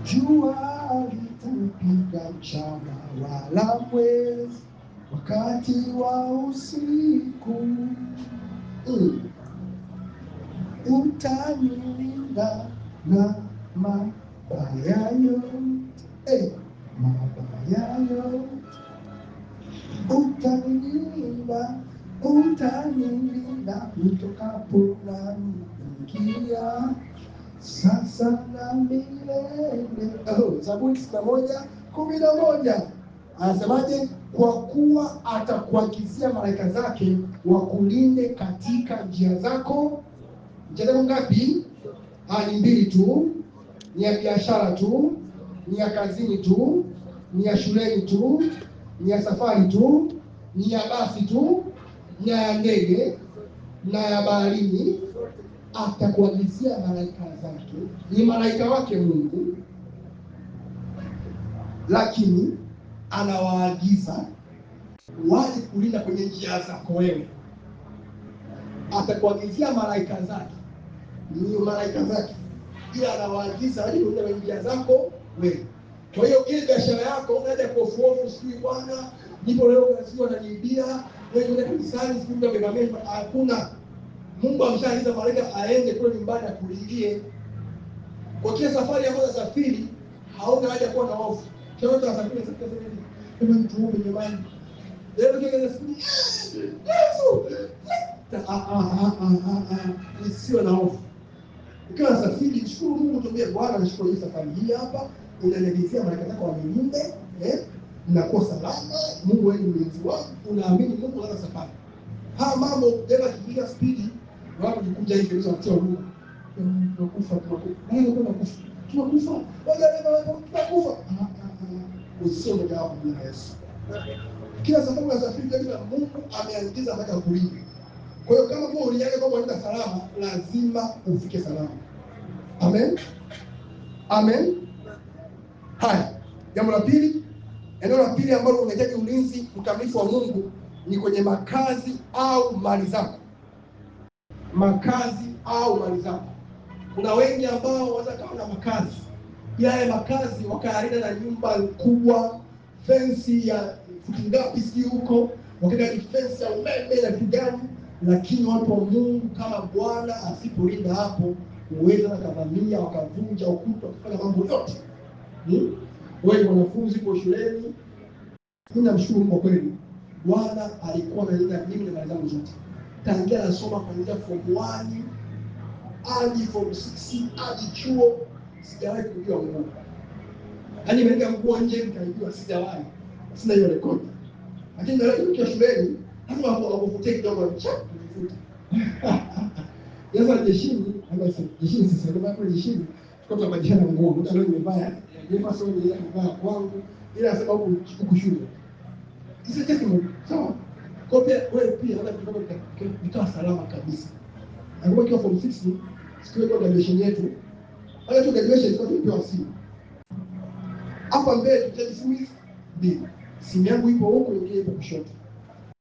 Jua litanipiga mchana wala mwezi wakati wa usiku. Utanilinda na mabaya yote, mabaya yote. Utanilinda nitokapo na kuingia sasa na milele. Zaburi 91:11 anasemaje? Kwa kuwa atakuagizia malaika zake wakulinde katika njia zako. Njia zako ngapi? Ni mbili tu. Ni ya biashara tu, ni ya kazini tu, ni ya shuleni tu, ni ya safari tu, ni ya basi tu, ni ya ndege na ya baharini. Atakuagizia malaika zake. Ni malaika wake Mungu, lakini anawaagiza waje kulinda kwenye njia zako wewe. Atakuagizia malaika zake, ni malaika zake, ila anawaagiza waje kulinda kwenye njia zako wewe. Kwa hiyo ile biashara yako unaenda kuofu, sijui bwana nipo leo sio ananiibia, wewe unaenda kanisani sijui ndio bebameni. Hakuna. Mungu ameshaagiza malaika aende kule nyumbani akulindie. Kwa kila safari ambayo unasafiri hauna haja kuwa na hofu. Kila mtu anasafiri hivi. Kama mtu huyo nyumbani. Leo kile Yesu. Sio na hofu. Ukiwa unasafiri shukuru Mungu, tuambie Bwana nashukuru hii safari hii hapa. Unaniagizia malaika zako wanilinde, mnakuwa salama. Mungu wewe ni mlinzi wangu. Unaamini Mungu ana safari. Mambo ndio kipiga spidi. Wao kuja hivi ndio watu Mungu. Tunakufa. Usio mjao na Yesu. Kila sababu ya safari ndio Mungu ameandikiza mpaka kulinda. Kwa hiyo kama kwa uliaga kwa kwenda salama, lazima ufike salama. Amen. Amen. Haya, jambo la pili, eneo la pili ambalo unahitaji ulinzi mkamilifu wa Mungu ni kwenye makazi au mali zako. Makazi au mali zako. Kuna wengi ambao wanaweza kuwa na makazi, yale makazi wakayalinda na nyumba kubwa, fensi ya futi ngapi sijui huko, wakaweka fensi ya umeme na vitu gani, lakini watu wa Mungu kama Bwana asipolinda hapo, uweza na kavamia wakavunja ukuta wakafanya mambo yote. Wewe wanafunzi kwa shuleni, mimi namshukuru kwa kweli. Bwana alikuwa analinda mimi na mwanangu zote. Tangia nasoma kuanzia form 1 hadi form 6 hadi chuo, sijawahi kujua nguo. Yaani nimeenda nguo nje nikajua, sijawahi. Sina hiyo rekodi. Lakini ndio tukiwa shuleni, lazima wakuvute kidogo chap kuvuta. Sasa jeshini, anasema jeshini sasa ndio hapo jeshini, tukatoa badilisha nguo. Mtu leo nimevaa, nimevaa ni yeye amevaa kwangu, ila sababu huku shule. Sisi tekno, sawa? Kwa wewe pia hata kitakuwa salama kabisa. Nakumbuka kwa form 6 siku ya graduation yetu, hata tu graduation kwa tulipewa simu. Hapa mbele tutajisimu ndio. Simu yangu ipo huko, nyingine ipo kushoto.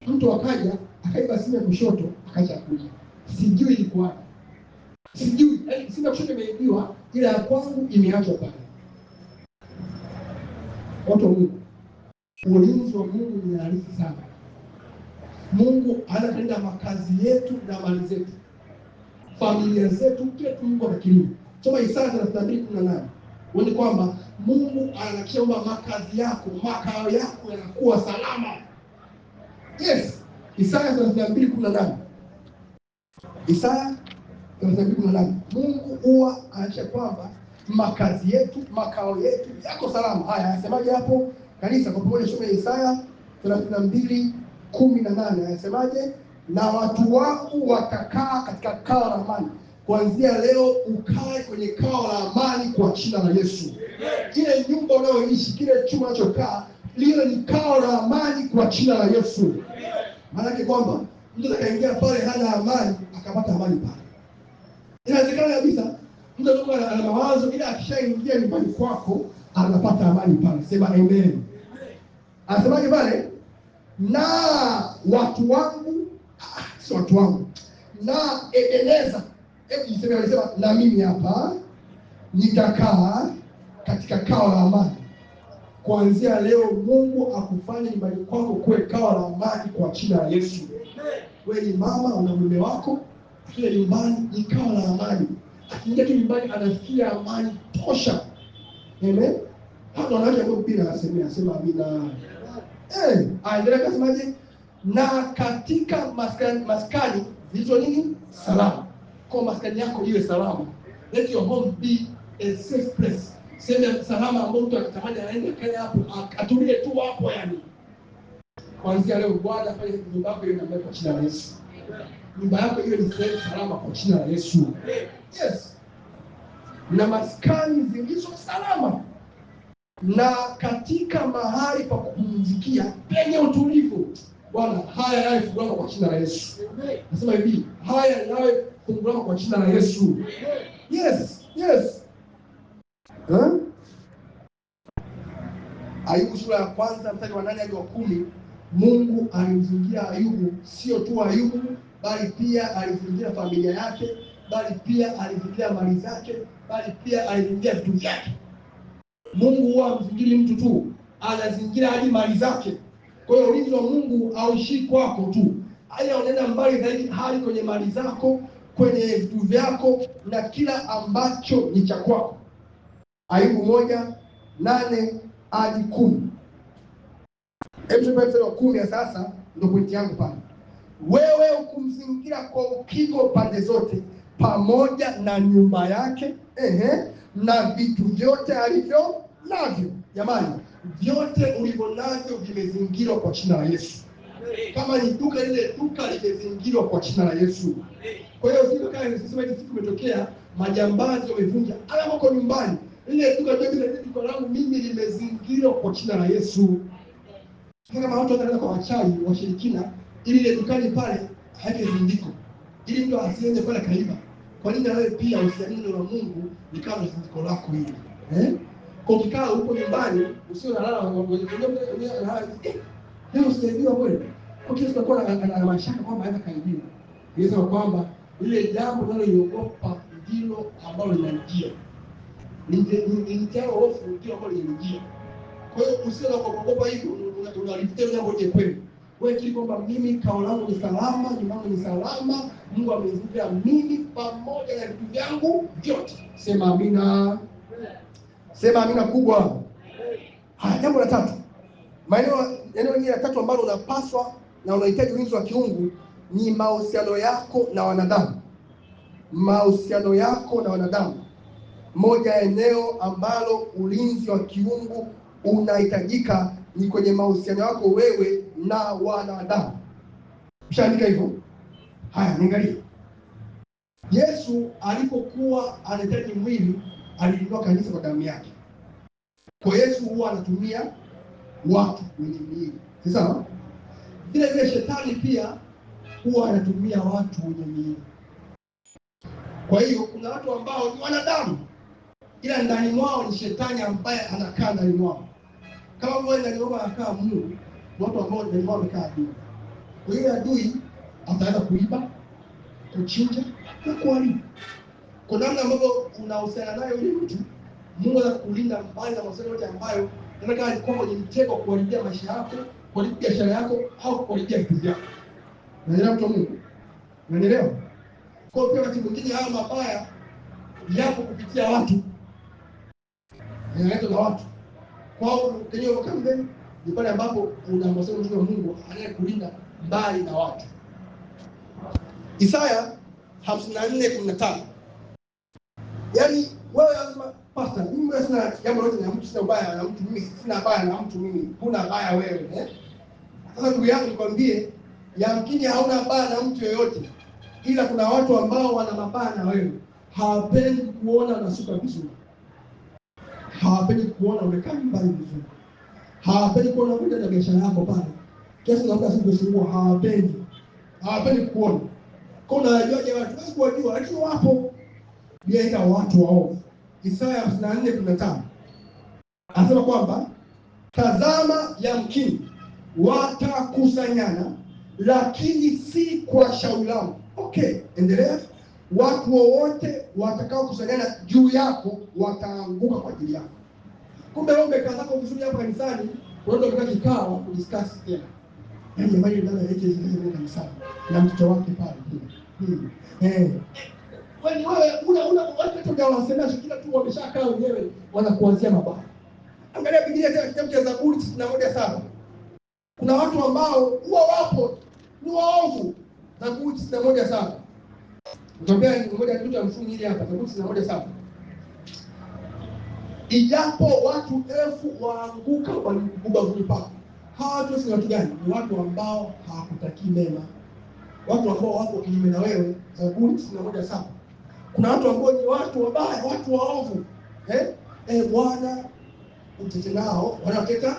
Mtu akaja, akaiba simu ya kushoto, akaja kuja. Sijui ilikuwa. Sijui, simu ya kushoto imeibiwa, ila ya kwangu imeachwa pale. Watu wa Mungu, ulinzi wa Mungu ni halisi sana. Mungu analinda makazi yetu na mali zetu, familia zetu, kile Mungu anakilinda. Soma Isaya 32:18. Uone kwamba Mungu anahakikisha kwamba makazi yako, makao yako yanakuwa salama. Yes, Isaya 32:18. Isaya 32:18. Mungu huwa anahakikisha kwamba makazi yetu, makao yetu yako salama. Haya, anasemaje hapo? Kanisa kwa pamoja tusome Isaya 32:18. Anasemaje? Na watu wangu watakaa katika kao la amani. Kuanzia leo ukae kwenye kao la amani kwa jina la Yesu. Ile nyumba unayoishi, kile chumba unachokaa, lile ni kao la amani kwa jina la Yesu. Maana yake kwamba mtu atakaingia pale hana amani, akapata amani pale. Inawezekana kabisa mtu anakuwa ana mawazo, ila akishaingia nyumbani kwako anapata amani pale. Sema amen. Anasemaje pale? Na watu wangu, si watu wangu, na Ebeneza. Hebu jiseme, alisema na mimi hapa nitakaa katika kao la amani. Kuanzia leo Mungu akufanye nyumbani kwako kuwe kao la amani kwa jina la Yesu. Wewe ni mama, una mume wako, kile nyumbani ni kao la amani. Akiingia tu nyumbani anasikia amani tosha. Amen. Hapo wanawake ambao pia anasema amina. Aendelea kusemaje? Na katika maskani hizo nini? Salama. Kwa maskani yako iwe salama. Let your home be a safe place. Sema salama ambao mtu akitamani aende kae hapo, atulie tu hapo yani. Kuanzia leo Bwana afanye nyumba yako iwe na baraka kwa jina la Yesu. Nyumba yako iwe ni salama kwa jina la Yesu. Yes. Na maskani zilizo salama. Na katika mahali pa kupumzikia penye utulivu. Bwana, haya yawe funguliwa kwa jina la Yesu. Nasema hivi, haya yawe funguliwa kwa jina la Yesu. Yes, yes. Ayubu sura ya 1 mstari wa 8 hadi wa 10. Mungu alimzingira Ayubu, sio tu Ayubu, bali pia alizingira familia yake, bali pia alizingira mali zake, bali pia alizingira vitu vyake. Mungu huwa amzingiri mtu tu, anazingira hadi mali zake. Kwa hiyo ulinzi wa Mungu hauishii kwako tu. Haya, unaenda mbali zaidi hadi kwenye mali zako, kwenye vitu vyako na kila ambacho ni cha kwako. Ayubu 1:8 hadi 10. Hebu tupate mstari wa 10 sasa, ndio pointi yangu pale. Wewe ukumzingira kwa ukingo pande zote, pamoja na nyumba yake, na vitu vyote alivyo navyo. Jamani, vyote ulivyo navyo vimezingirwa kwa jina la Yesu. Kama ni duka, lile duka limezingirwa kwa jina la Yesu. Kwa hiyo siku kama sisi siku imetokea majambazi wamevunja alama kwa nyumbani, ile duka ndio ile duka langu mimi limezingirwa kwa jina la Yesu. Kama watu wataenda kwa wachawi washirikina, ili ile dukani pale hake zindiko, ili mtu asiende pale kaiba. Kwa nini wewe pia usiamini neno la Mungu likawa zindiko lako hili? Kwa ukikaa huko nyumbani usio nalala leo usijua kweli. Kwa kiasi kwa ana mashaka kwamba hata kaibiwa. Inaweza kwamba ile jambo unaloogopa ndilo ndilo ambalo linanijia. Nilitia hofu ndio ambalo linanijia. Kwa hiyo usio na kuogopa hivi unalifikia jambo je kweli. Wewe kile kwamba mimi kao langu ni salama, nyumbani ni salama, Mungu amenizuia mimi pamoja na vitu vyangu vyote. Sema amina. Sema amina kubwa. Haya, jambo la tatu. Eneo hili la tatu ambalo unapaswa na unahitaji ulinzi wa kiungu ni mahusiano yako na wanadamu. Mahusiano yako na wanadamu. Moja ya eneo ambalo ulinzi wa kiungu unahitajika ni kwenye mahusiano yako wewe na wanadamu. Ushaandika hivyo? Haya, niangalie. Yesu alipokuwa anahitaji mwili, alinunua kanisa kwa damu yake. Kwa Yesu huwa anatumia watu wenye miili. Sawa? Vile vile shetani pia huwa anatumia watu wenye miili. Kwa hiyo kuna watu ambao ni wanadamu, ila ndani mwao ni shetani ambaye anakaa ndani mwao. Kama wewe ndani mwao anakaa Mungu, watu ambao ndani mwao wamekaa adui. Kwa hiyo adui ataanza kuiba, kuchinja na kuharibu. Kwa namna ambavyo unahusiana naye yule mtu, Mungu anakulinda mbali na mahusiano yote ambayo nataka alikuwa kwenye mtego kuharibia maisha yako, kuharibia biashara yako au kuharibia vitu vyako. Unaelewa mtu wa Mungu? Unaelewa? Kwa hiyo wakati mwingine haya mabaya yapo kupitia watu. Yanaletwa na watu. Kwa hiyo kama ni pale ambapo una mahusiano na Mungu anayekulinda mbali na watu. Isaya 54:15. Yaani wewe lazima pastor, mimi sina jambo lolote na mtu, sina ubaya na mtu, mimi sina baya na mtu, mimi huna baya wewe, Sasa ndugu yangu nikwambie, yamkini hauna baya na mtu yoyote, ila kuna watu ambao wana mabaya na wewe. Hawapendi kuona unasuka vizuri. Hawapendi kuona umekaa mbali vizuri. Hawapendi kuona kwenda na biashara yako pale. Kiasi na mtu asingefungua, hawapendi. Hawapendi kuona. Kwa unajuaje watu? Basi kuwajua, lakini wapo. Biblia ina watu waovu. Isaya 54:15. Anasema kwamba tazama, yamkini watakusanyana, lakini si kwa shauri langu. Okay, endelea. Watu wowote watakao kusanyana juu yako wataanguka kwa ajili yako. Kumbe wewe umekaa zako vizuri hapo kanisani, unaenda kwa kikao kudiscuss tena. Yaani mbali ndani yake zile kanisani na mtoto wake pale. Wewe watu ndio wanasema kila tu wameshakaa wenyewe wanakuanzia mabaya. Angalia Biblia tena kitabu cha Zaburi 61:7. Kuna watu ambao huwa wapo ni waovu. Zaburi 61:7. Nitambia mmoja kitu cha mfungi ile hapa Zaburi 61:7. Ijapo watu elfu waanguka ubavuni pako. Hawa watu si watu gani? Ni watu ambao hawakutakii mema. Watu ambao wako kinyume na wewe. Zaburi 61:7. Kuna watu ambao ni watu wabaya, watu waovu. Bwana utete nao, wanateka.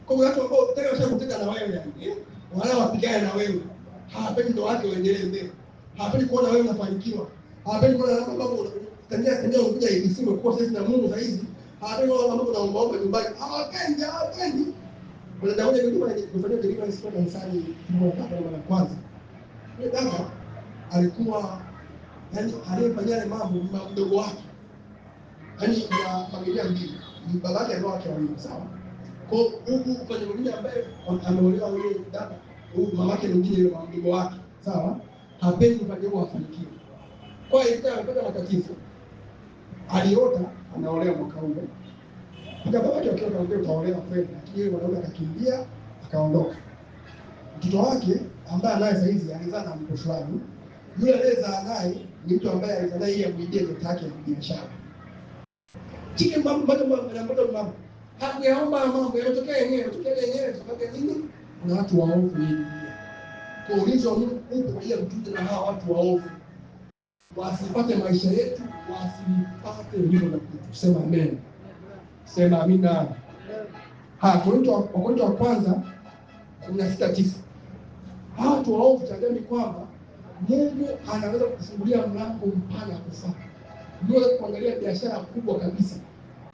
Kwa watu ambao tayari kuteka na wewe yani. Wala wapigane na wewe. Hawapendi ndoa yake uendelee mbele. Hawapendi kuona wewe unafanikiwa. Hawapendi kuona mambo tania ukuja isiwe kwa sasa na Mungu saizi. Hawapendi kuona mambo unaomba nyumbani. Hawapendi. Kuna Daudi alikuwa anafanya deliverance kwa kanisani mara kwanza. Yule dada alikuwa yani aliyefanya mambo mdogo wake. Yaani kuna familia mbili. Ni babake na wake wawili, sawa? Kwa huku kwenye mwingine ambaye ameolewa yule dada, huyu mamake mwingine yule mdogo wake, sawa? Hapendi kufanya hivyo afanikiwe. Kwa hiyo ilikuwa amepata matatizo. Aliota anaolewa mwaka huu. Ndio babake akiwa anaambia utaolewa kweli, lakini yule mwanaume akakimbia akaondoka. Mtoto wake ambaye anaye saizi alizaa na mtoto fulani. Yule aliyezaa naye ni mtu ambaye alizaa naye ili amwidie mtoto wake ya biashara. Chiki mambo hakuyaomba mambo yanatokea yenyewe, sababu nini? Kuna watu waovu hivi. Kwa ulizo upo kwa ile mtuje na hawa watu waovu. Wasipate maisha yetu, wasipate hilo la kusema amen. Sema amina. Wakorintho wa kwanza 16:9. Hawa watu waovu tajeni kwamba Mungu anaweza kufungulia mlango mpana kufaa. Ndio kuangalia biashara kubwa kabisa.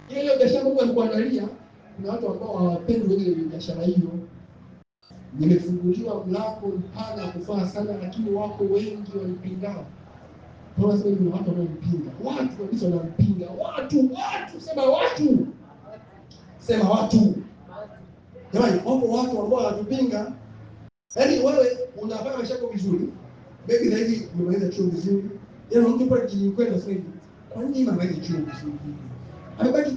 Ile biashara Mungu alikuandalia, kuna watu ambao hawapendi ile biashara hiyo. Nimefunguliwa mlango mpana kufaa sana, lakini wako wengi walipingana. Kwa sababu kuna watu wanaompinga. Watu kabisa wanampinga. Watu, sema watu. Sema watu. Jamani, wapo watu ambao wanatupinga. Yaani wewe unafanya maisha yako vizuri. Maybe na hivi umemaliza chuo vizuri. Yaani mtu pale kijijini kwenda sasa hivi. Kwa nini mamaliza chuo vizuri? Amebaki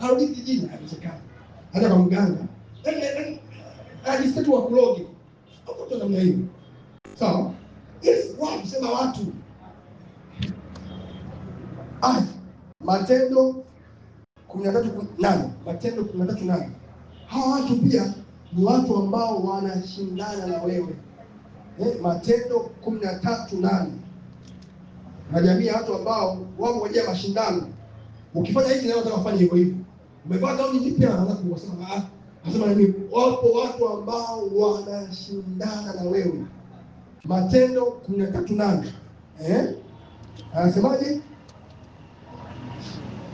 harudi kijijini, haiwezekani. Hata kwa mganga. Yaani ajisikia wa kulogi. Hapo ndo namna hiyo. Sawa? Yes, watu, sema watu. Matendo 13:8. Matendo 13:8. Hawa watu pia ni watu ambao wanashindana na wewe. Matendo 13:8. Na jamii ya watu ambao wao wenyewe mashindano. Ukifanya hivi leo unataka kufanya hivyo hivyo. Umevaa gauni jipya anaanza kusema nasema mimi wapo watu ambao wanashindana na wewe. Matendo 13:8. Anasemaje?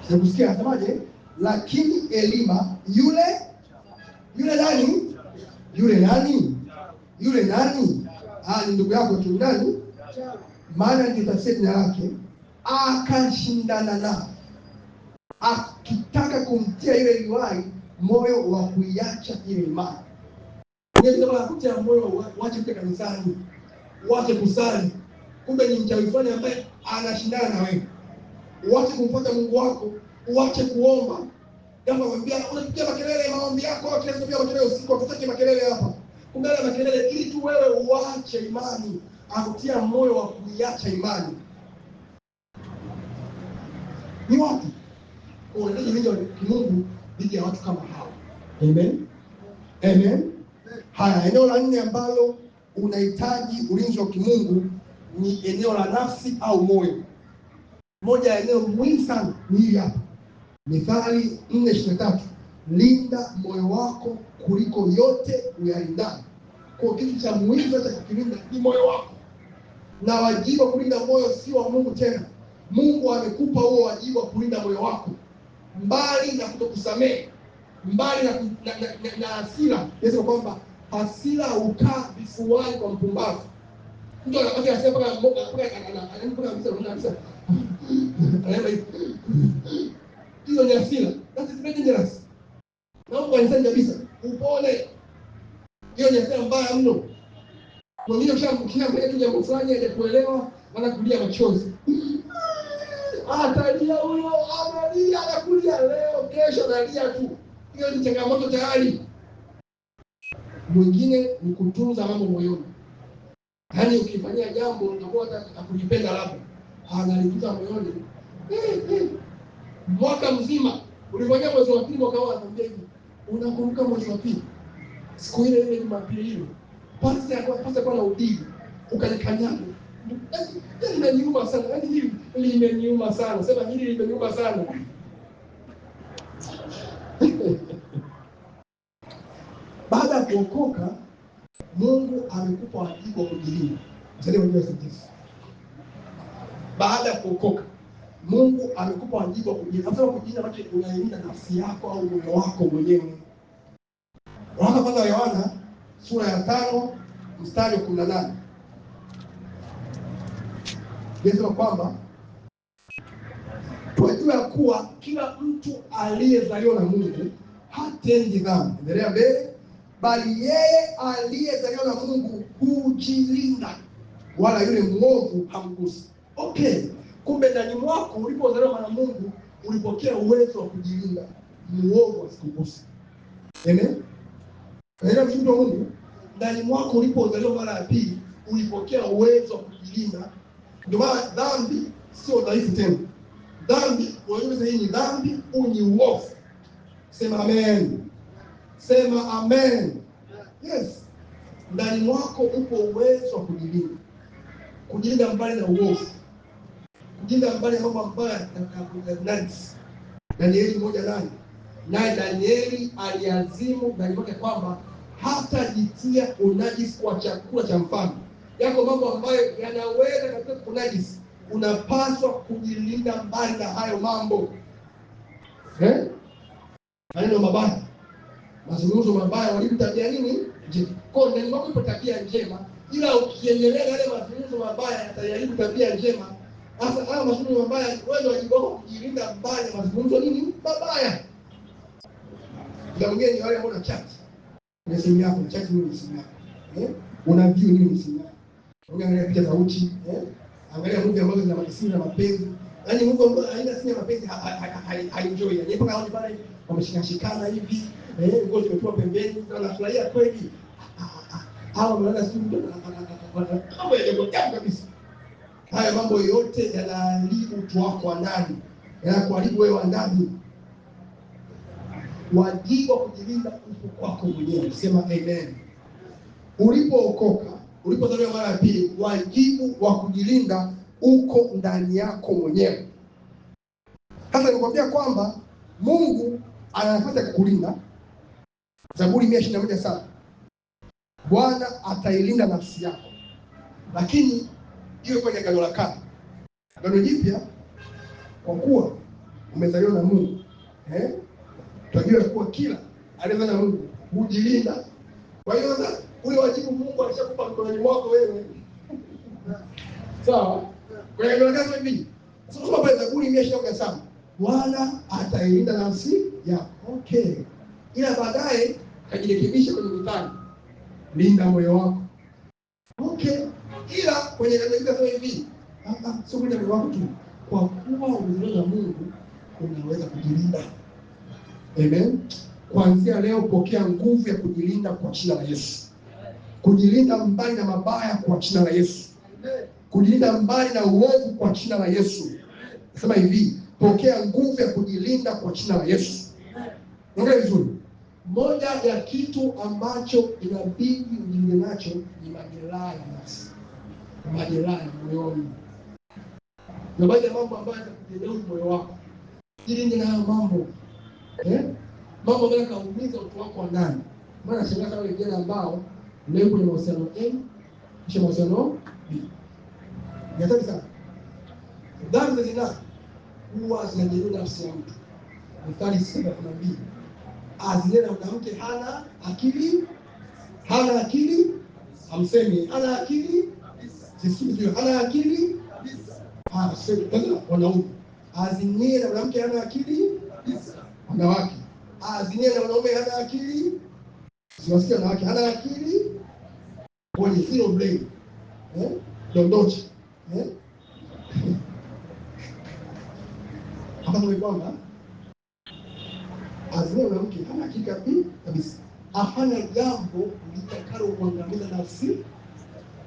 Sikusikia anasemaje? Lakini Elima yule nani? Yule nani? Ni ndugu yako tu nani? Maana ndio tafsiri jina lake. Akashindana nao, akitaka kumtia yule liwai moyo wa kuiacha ile imani. Unaweza kutia moyo waache kuja kanisani, waache kusali. Kumbe ni mchawi fulani ambaye anashindana na wewe. Uache kumfuata Mungu wako, uache kuomba. Kama unapigia makelele maombi yako, kila siku makelele usiku, tutaki makelele hapa. Kumbe ile makelele ili tu wewe uache imani, akutia moyo wa kuiacha imani. Ni watu. Unahitaji wingi wa Mungu dhidi ya watu kama hao. Amen. Amen. Haya, eneo la 4 ambalo unahitaji ulinzi wa kimungu ni eneo la nafsi au moyo. Moja ya eneo muhimu sana ni hili hapa. Mithali 4:23. Linda moyo wako kuliko yote uyalindayo. Kwa kitu cha muhimu cha kukilinda ni moyo wako. Na wajibu wa kulinda moyo si wa Mungu tena. Mungu amekupa huo wajibu wa kulinda moyo wako. Mbali na kutokusamehe, mbali na hasira. Yesu kwamba hasira hukaa vifuani kwa mpumbavu. Mtu anapata hasira mpaka hiyo ni hasira. That is very dangerous. Naomba niseme kabisa, upone. Hiyo ni hasira mbaya mno. Kwa hiyo shambukia tu jambo fulani hajakuelewa, anakulia machozi. Atalia huyo, analia, anakulia leo, kesho analia tu. Hiyo ni changamoto tayari. Mwingine ni kutunza mambo moyoni. Yaani ukifanyia jambo unakuwa atakujipenda labda. Analikuta moyoni. Mwaka mzima ulifanya mwezi wa pili mwaka huu anaambia hivi. Unakumbuka mwezi wa pili? Siku ile Jumapili hiyo. Pasa kwa na udini. Ukanikanyaga. Yaani imeniuma sana. Yaani hili limeniuma sana. Sema hili limeniuma sana. Baada ya kuokoka, Mungu amekupa wajibu wa kujilinda. Msalimu ndio sisi. Baada ya kuokoka, Mungu amekupa wajibu wa kujilinda. Hata kujilinda maana unalinda nafsi yako au moyo wako mwenyewe. Waraka kwanza wa Yohana sura ya 5 mstari wa 18. Yesu kwamba tunajua kuwa kila mtu aliyezaliwa na Mungu hatendi dhambi. Endelea mbele. Bali yeye aliyezaliwa na Mungu hujilinda, wala yule mwovu hamgusi. Okay. Kumbe ndani mwako ulipozaliwa na Mungu ulipokea uwezo wa kujilinda. Mwovu asikuguse. Amen. Ndio mtu wa Mungu. Ndani mwako ulipozaliwa mara ya pili ulipokea uwezo wa kujilinda. Ndio maana dhambi sio dhaifu tena. Dhambi, wewe hii ni dhambi, ni uovu. Sema amen. Sema amen. Yes. Ndani mwako upo uwezo wa kujilinda. Kujilinda mbali na uovu. Kujilinda mbali na mambo mabaya na najisi. Danieli 1:8. Naye Danieli aliazimu ndani mwake kwamba hatajitia unajisi kwa chakula cha mfalme. Yako mambo ambayo yanaweza katika kunajisi. Unapaswa kujilinda mbali na hayo mambo. Maneno mabaya, mazungumzo mabaya walimu tabia nini? Kwa ndani mwako tabia njema, ila ukiendelea yale mazungumzo mabaya yataharibu tabia njema. Sasa haya mazungumzo mabaya, wewe ndio wajibu wako kujilinda mbali na mazungumzo nini mabaya. Ndio mwingine ni wale ambao chat na simu yako, chat ni simu yako. Una view nini simu yako? Unaangalia picha za uchi, angalia movie ambazo zina madisi na mapenzi. Yaani movie ambazo haina sina mapenzi haenjoy. Yaani mpaka wao pale wameshikana hivi, nguo zimetoa pembeni, na wanafurahia kweli. Hao wanaona simu ndio mambo ya jambo kabisa. Haya mambo yote yanaharibu utu wako wa ndani, yanakuharibu wewe wa ndani. Wajibu wa kujilinda upo kwako mwenyewe. Sema amen. Ulipookoka, ulipozaliwa mara ya pili, wajibu wa kujilinda uko ndani yako mwenyewe. Sasa nikwambia kwamba Mungu ana nafasi ya kukulinda. Zaburi 121:7. Bwana atailinda nafsi yako. Lakini hiyo kwenye Agano la Kale. Agano Jipya, kwa kuwa umezaliwa na Mungu, tunajua kuwa kila aliyezaliwa na Mungu hujilinda. Kwa hiyo sasa ule wajibu Mungu alishakupa mkononi mwako wewe. Sawa? Kwa hiyo ndio hivi. Sasa kama pale Zaburi 121:7, Bwana atailinda nafsi yako. Okay. Ila baadaye kajirekebisha kwenye mithali. Linda moyo wako. Okay. Ila kwenye kanisa sasa hivi, sio kulinda moyo wako tu. Kwa kuwa umezaliwa na Mungu, unaweza kujilinda. Amen. Kuanzia leo pokea nguvu ya kujilinda kwa jina la Yesu. Kujilinda mbali na mabaya kwa jina la Yesu. Kujilinda mbali na uovu kwa jina la Yesu. Nasema hivi, pokea nguvu ya kujilinda kwa jina la Yesu. Ongea vizuri. Moja ya kitu ambacho inabidi ujilinde nacho ni majeraha ya nafsi. Majeraha ya moyoni. Na baadhi ya mambo ambayo yatakujeruhi moyo wako. Jilinde na hayo mambo. Mambo ambayo yanaumiza utu wako wa ndani. Maana shangaza wale vijana ambao leo kwenye mahusiano A, kisha mahusiano B. Ni hatari sana. Dhambi zina huwa zinajeruhi nafsi ya mtu. Mithali 7:12. Azinena mwanamke hana akili, hamsemi hana akili, sisi hana akili, sema wanaume. Azinena mwanamke hana akili, wanawake. Azinena mwanaume hana akili, siwasikia wanawake hana akili, kwenye zero blame, dondochi, hapa ni kwamba azinena mwanamke hana akili kabisa, hafanya jambo litakalo kuangamiza nafsi.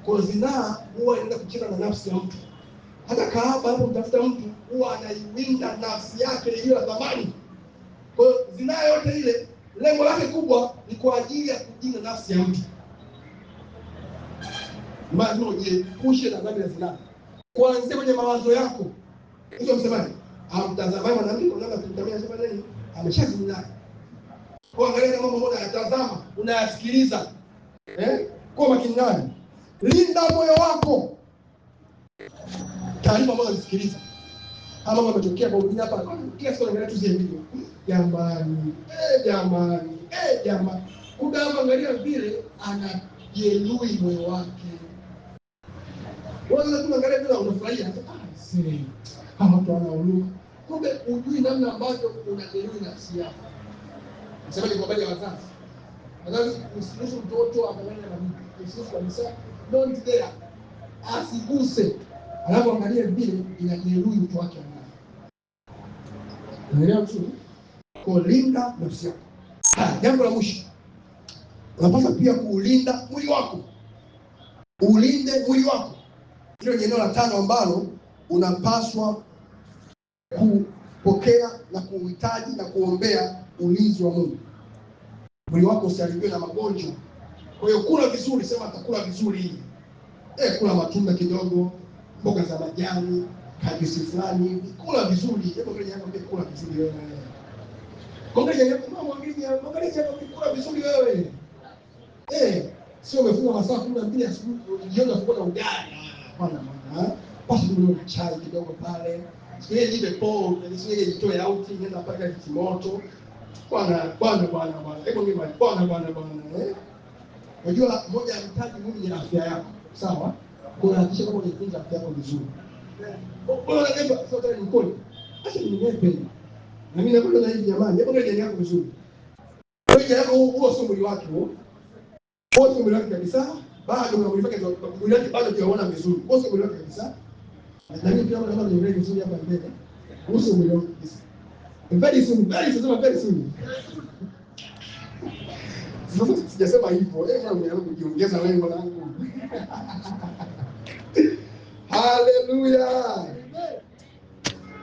Kwa zinaa huwa inaenda kucheza na nafsi ya mtu. Hata kahaba hapo mtafuta mtu huwa anaiwinda nafsi yake iliyo ya thamani. Kwa zinaa yote ile lengo lake kubwa ni kwa ajili ya kujilinda nafsi ya mtu. Maana ujiepushe na dhambi ya zinaa. Kuanzia kwenye mawazo yako. Hiyo msemaji, amtazamaye mwanamke kwa namna kumtamia sema nini? Ameshazina. Kwa angalia mambo ambayo unayatazama, unayasikiliza. Kwa makini nani? Linda moyo wako. Taarifa ambazo unasikiliza. Kama mambo yametokea kwa wengine hapa, kila siku unaangalia tu zile video. Jamani. Kumbe hapa angalia vile anajeruhi moyo wake. Wewe unaangalia vile unafurahia, kama mtu ana huruma. Kumbe hujui namna ambavyo unajeruhi nafsi yako. Nasema ni kwa habari ya wazazi. Wazazi usiruhusu mtoto angalie na bibi. Usiruhusu kabisa. Don't dare. Asiguse. Anapoangalia vile inajeruhi mtu wake ndani. Unaelewa vizuri? Kwa linda nafsi yako. Jambo la mwisho. Unapaswa pia kuulinda mwili wako. Ulinde mwili wako. Hilo ni eneo la 5 ambalo unapaswa kupokea na kuhitaji na kuombea ulinzi wa Mungu. Mwili wako usiharibiwe na magonjwa. Kwa hiyo kula vizuri, sema atakula vizuri. Kula matunda kidogo, mboga za majani, kajusi fulani hivi. Kula vizuri. Hebu ngine yako pia kula vizuri wewe. Ngine yako kula vizuri wewe. Sio umefunga masaa 12 asubuhi, jioni unakula ugali. Hapana bwana. Basi ndio chai kidogo pale. Sio jibe po, sio jitoe out, nenda paka kimoto. Bwana. Hebu mimi bwana. Unajua moja ya mtaji muhimu ni afya yako. Sawa? Kwa hiyo hakikisha kwamba unatunza afya yako vizuri. Bora ndio sasa ni mkono. Acha ninepe. Na mimi nakwenda na hivi jamani, hebu ngeni yako vizuri. Wewe yako huo sio mwili wake huo. Huo sio mwili wake kabisa. Bado unamwifanya mwili wake bado hujaona vizuri. Huo sio mwili wake kabisa. Na mimi pia naona ni mwili vizuri hapa mbele. Huo sio mwili wake kabisa. Very soon. Sasa sijasema hivyo. Umeanza kujiongeza wewe mwanangu. Haleluya.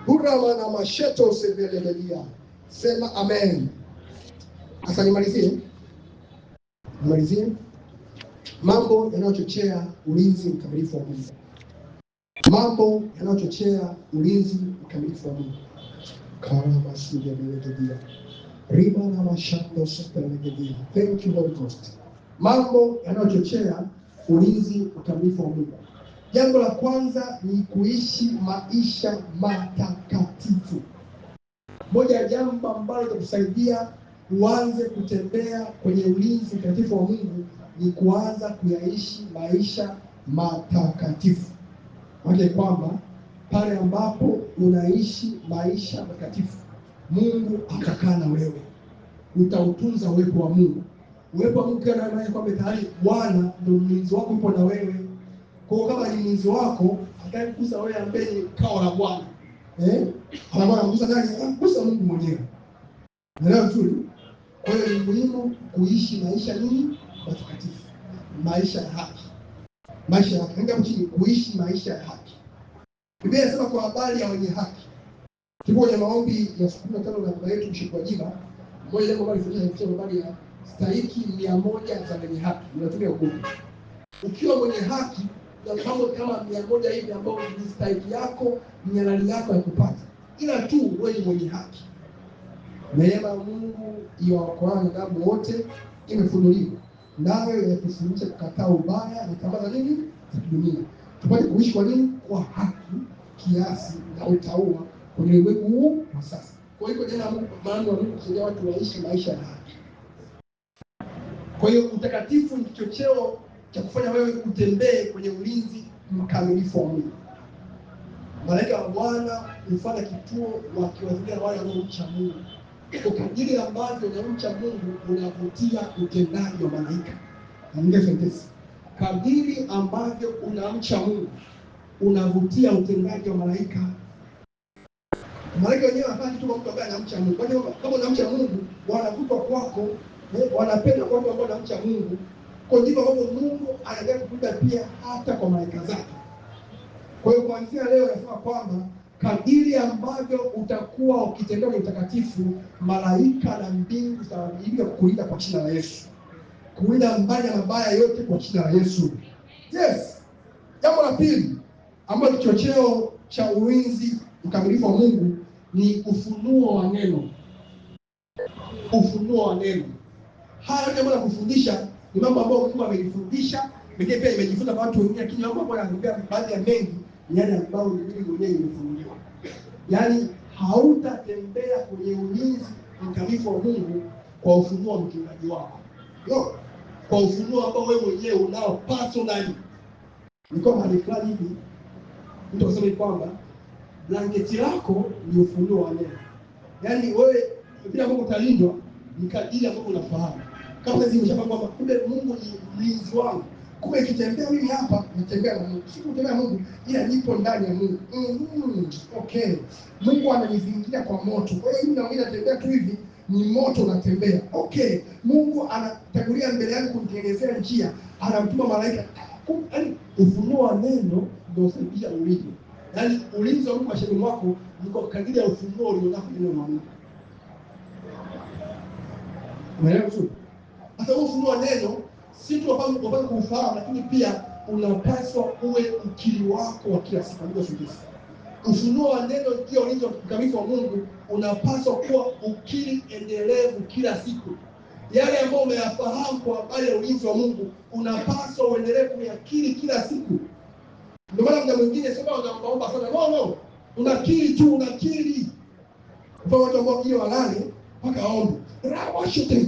Hurama na masheto sevelelia. Sema amen. Sasa nimalizie. Mambo yanayochochea ulinzi mkamilifu wa Mungu. Mambo yanayochochea ulinzi mkamilifu wa Mungu. Karama suja belegedia. Riba na mashando sepelegedia. Thank you Holy Ghost. Mambo yanayochochea ulinzi mkamilifu wa Mungu. Jambo la kwanza ni kuishi maisha matakatifu. Moja ya jambo ambalo litakusaidia uanze kutembea kwenye ulinzi mtakatifu wa Mungu ni kuanza kuyaishi maisha matakatifu. Maana kwamba pale ambapo unaishi maisha matakatifu, Mungu atakaa na wewe. Utautunza uwepo wa Mungu. Uwepo wa Mungu kana maana kwamba tayari Bwana ndio mlinzi wako, yupo na wewe. Kwa hiyo kama ni mlinzi wako, atakayegusa wewe ambaye ni kao la Bwana. Anakuwa mgusa nani? Mgusa Mungu mwenyewe. Unaelewa vizuri? Kwa hiyo ni muhimu kuishi maisha nini? Matakatifu. Maisha ya haki. Maisha ya haki. Ndio chini kuishi maisha ya haki. Biblia inasema kwa habari ya wenye haki. Tupo kwenye maombi ya 15 na baba yetu Mshikwa Jima. Mmoja jambo ambalo alifundisha ni habari ya stahiki 100 za wenye haki. Unatumia ukumbi. Ukiwa mwenye haki na mambo kama 100 hivi ambao ni stahiki yako, ni halali yako ya kupata. Ila tu wewe ni mwenye haki. Neema ya Mungu iokoayo wanadamu wote imefunuliwa. Nayo inatufundisha kukataa ubaya na tamaa nini? Za dunia. Tupate kuishi kwa nini? Kwa haki, kiasi na utaua kwenye ulimwengu huu wa sasa. Kwa hiyo jana maana wa Mungu kusaidia watu waishi maisha ya haki. Kwa hiyo utakatifu ni kichocheo cha kufanya wewe utembee kwenye ulinzi mkamilifu wa Mungu. Malaika wa Bwana hufanya kituo wakiwazuia wale wanaomcha Mungu. Kwa kadiri ambavyo unamcha Mungu unavutia utendaji wa malaika. Naongea sentensi. Kadiri ambavyo unamcha Mungu unavutia utendaji wa malaika. Malaika wenyewe wanafanya kitu kwa mtu ambaye anamcha Mungu. Kwa hiyo kama unamcha Mungu, wanavutwa kwako, wanapenda kwa mtu ambaye anamcha Mungu. Kwa ndivyo Mungu anaendelea kukupa pia hata kwa malaika zake. Kwa hiyo kuanzia leo nasema kwamba kadiri ambavyo utakuwa ukitembea kwa utakatifu, malaika na mbingu zitawajibika kukulinda kwa jina la Yesu. Kulinda mbali na mabaya yote kwa jina la Yesu. Yes. Jambo la pili ambalo kichocheo cha ulinzi mkamilifu wa Mungu ni ufunuo wa neno. Ufunuo wa neno. Haya ndio mambo ya kufundisha, ni mambo ambayo Mungu amenifundisha, mimi pia nimejifunza kwa watu wengine, lakini mambo ambayo ananiambia baadhi ya mengi yale ambayo mimi mwenyewe nimefunuliwa. Yaani hautatembea kwenye ulinzi mkamilifu wa Mungu kwa ufunuo wa mchungaji wako. Yo, kwa ufunuo ambao wewe mwenyewe unao personally. Ni kama ni fulani hivi. Mtu anasema kwamba blanketi lako ni ufunuo wa neno. Yaani wewe bila Mungu utalindwa ni kadiri ambapo unafahamu. Kama hizi umeshapa kwamba kumbe Mungu ni mlinzi wangu. Kumbe ikitembea mimi hapa nitembea na Mungu. Siku kutembea Mungu ila nipo ndani ya Mungu. Okay. Mungu ananizingira kwa moto. Kwa hiyo mimi na mimi natembea tu hivi ni moto unatembea. Okay. Mungu anatangulia mbele yangu kunitengenezea njia. Anamtuma malaika. Yaani ufunuo wa neno ndio usaidia ulinzi. Yaani ulinzi wa Mungu maishani mwako ni kwa kadiri ya ufunuo ulionao neno la Mungu. Umeelewa vizuri? Sasa ufunuo wa neno si tu unapaswa kuufahamu, lakini pia unapaswa uwe ukiri wako wa kila siku. Ndio sisi. Ufunuo wa neno ndio ulinzi mkamilifu wa Mungu, unapaswa kuwa ukiri endelevu kila siku. Yale ambayo umeyafahamu kwa habari ya ulinzi wa Mungu, unapaswa uendelee kuyakiri kila siku. Ndio maana mtu mwingine sema unaomba sana. No. Unakiri tu, unakiri. Kwa watu ambao kile walale mpaka waombe. Rawa shote.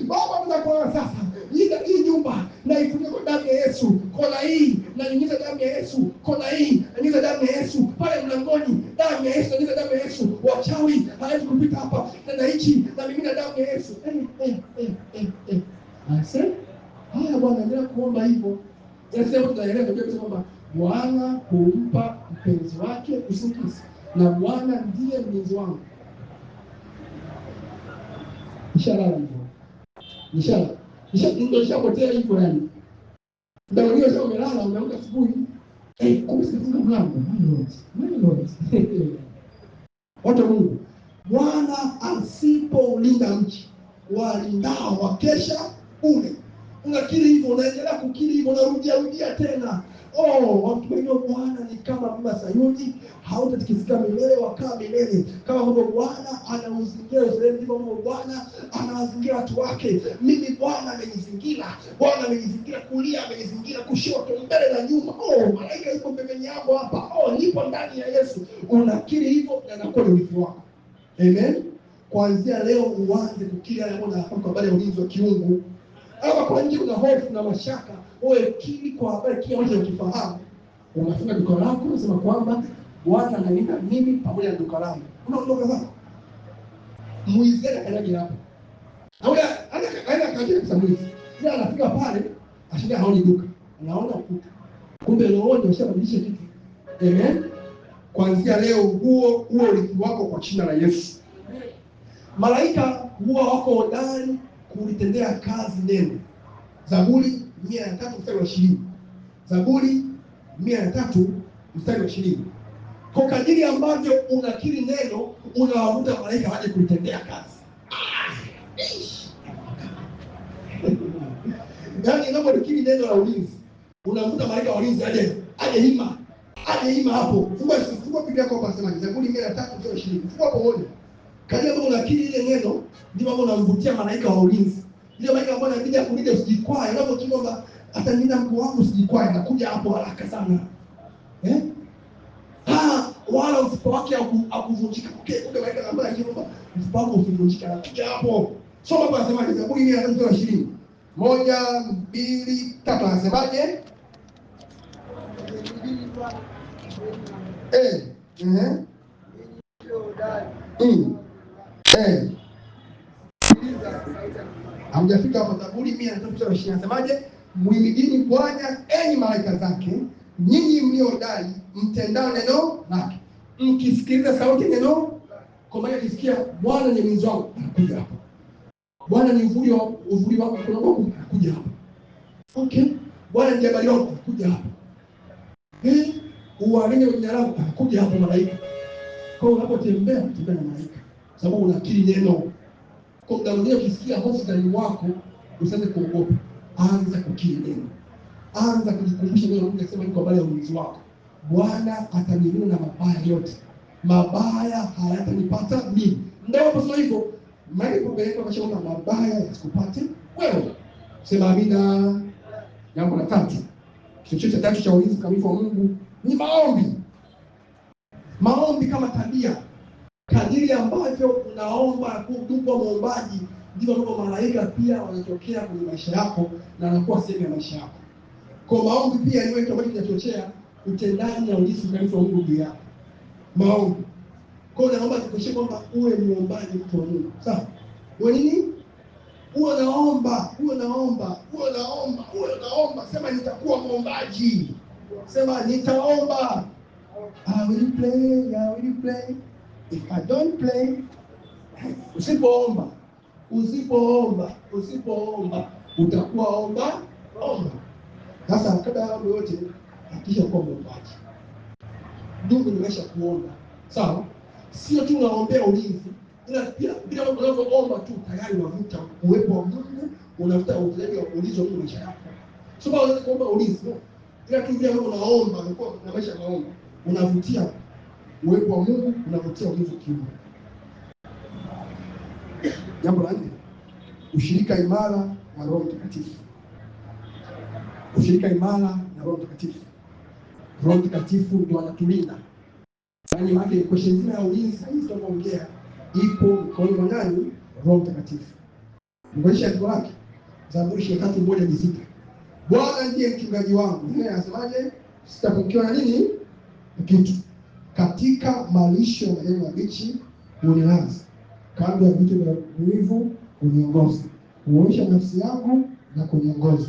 Baba tunakuona sasa. hii nyumba naifunika kwa damu ya Yesu. Kona hii nanyunyiza damu ya Yesu. Kona hii nanyunyiza damu ya Yesu. Pale mlangoni damu ya Yesu, nanyunyiza damu ya Yesu. Wachawi hawezi kupita hapa. Na hichi na mimina damu ya Yesu. Ase haya Bwana, endelea kuomba hivyo. Yasema tunaelewa kabisa kwamba Bwana humpa mpenzi wake usingizi, na Bwana ndiye mlinzi wangu. Ishara hivyo. Ndio ishapotea hivyo yani. Ndio hiyo sasa umelala umeamka asubuhi. Kumbe sifunga mlango. Watu wa Mungu, Bwana asipoulinda mji, walindao wakesha ule. Unakiri hivyo, unaendelea kukiri hivyo, unarudia tena. Watu wengi, Bwana ni kama mlima Sayuni, hautatikisika milele, wakaa milele. Kama ambavyo Bwana anauzingira Israeli, ndivyo ambavyo Bwana anawazingira watu wake. Mimi Bwana amenizingira, Bwana amenizingira kulia, amenizingira kushoto, mbele na nyuma. Malaika yuko pembeni yangu hapa. Nipo ndani ya Yesu. Unakiri hivyo na inakuwa ni urithi wako. Amen. Kuanzia leo uanze kukiri yale ambayo unafahamu kwa habari ya ulinzi wa kiungu. Ama kwa nje una hofu na mashaka, wewe kiri kwa habari kile ambacho unakifahamu. Unafunga duka lako, unasema kwamba Bwana analinda mimi pamoja na duka langu. Unaondoka zako. Mwizi anakanyaga hapo. Ana kaja kwa mwizi. Yeye anafika pale, ashinda haoni duka. Anaona ukuta. Kumbe roho ndio ushabadilisha kitu. Amen. Kuanzia leo huo urithi wako kwa jina la Yesu. Malaika huwa wako hodari kulitendea kazi neno. Zaburi 103 mstari wa 20. Zaburi 103 mstari wa 20. Kwa kadiri ambavyo unakiri neno, unawavuta malaika waje kulitendea kazi. Yaani unapokiri neno la ulinzi, unavuta malaika wa ulinzi aje hima hapo. Fungua Biblia yako hapa, sema Zaburi 103 mstari wa 20. Fungua pamoja. Kadiri ambavyo unakiri ile neno, ndivyo ambavyo unamvutia malaika wa ulinzi. Ile malaika ambaye anabidi kulinda usijikwae. Unapokiona kwamba atalinda mguu wangu usijikwae, anakuja hapo haraka sana. Wala mfupa wake akuvunjika. Kumbe malaika ambaye anajua kwamba mfupa wako usivunjike, anakuja hapo. Soma hapa, anasemaje? Zaburi 120. 1, 2, 3 anasemaje? Hamjafika hapo. Zaburi 120 anasemaje? Muhimidini Bwana enyi malaika zake, nyinyi mlio hodari mtendao neno lake. Mkisikiliza sauti neno, kwa maana kisikia Bwana ni mlinzi wangu, anakuja hapo. Bwana ni uvuli wako, kuna Mungu anakuja hapo. Okay. Bwana ni jabali wako, anakuja hapo. Uamini jina langu, anakuja hapo malaika. Kwa hiyo unapotembea na malaika, sababu unakiri neno. Kwa muda mwingine ukisikia hofu ndani mwako, usianze kuogopa. Anza kukiri neno. Anza kujikumbusha neno Mungu anasema ni kwa habari ya ulinzi wako. Bwana atanilinda na mabaya yote. Mabaya hayatanipata mimi. Ndio hapo sio hivyo. Maana kwa mbele kwa shamba mabaya yasikupate wewe. Sema amina. Jambo la tatu. Kitu cha tatu cha ulinzi kamilifu wa Mungu ni maombi. Maombi kama tabia. Kadiri ambavyo unaomba kuwa muombaji, ndivyo ambavyo malaika pia wanatokea kwenye maisha yako na wanakuwa sehemu ya maisha yako. Kwa maombi pia ni kitu ambacho kinachochea utendaji na ulinzi kamilifu wa Mungu juu yako. Maombi. Kwa hiyo naomba tukoshe kwamba uwe muombaji mtu wa Mungu. Sawa? Wewe nini? Uwe naomba. Sema nitakuwa muombaji. Sema nitaomba. I will play. If I don't play, usipoomba utakuwa omba. Sasa kabla ya mambo yote hakikisha uko muombaji. Ndugu, nimesha kuomba. Sawa? Sio tu unaombea ulinzi, ila pia bila unapoomba tu tayari unavuta uwepo wa Mungu, unavuta uwepo wa ulinzi wa Mungu maisha yako. Sio bado unaweza kuomba ulinzi, ila tu bila unaomba unakuwa na maisha maombi, unavutia uwepo wa Mungu, unavutia ulinzi wa kiungu. Jambo la 4, ushirika imara na Roho Mtakatifu. Ushirika imara na Roho Mtakatifu. Roho Mtakatifu ndio anatulinda. Yaani maana question nzima ya ulinzi hizi tunaongea ipo mkononi mwa nani? Roho Mtakatifu. Ngoisha ndio wake. Zaburi 23:1-6. Bwana ndiye mchungaji wangu. Yeye anasemaje? Sitapungukiwa na nini? Kitu. Katika malisho ya majani mabichi hunilaza, kando ya vito vya utulivu huniongoza. Huosha nafsi yangu na kuniongoza.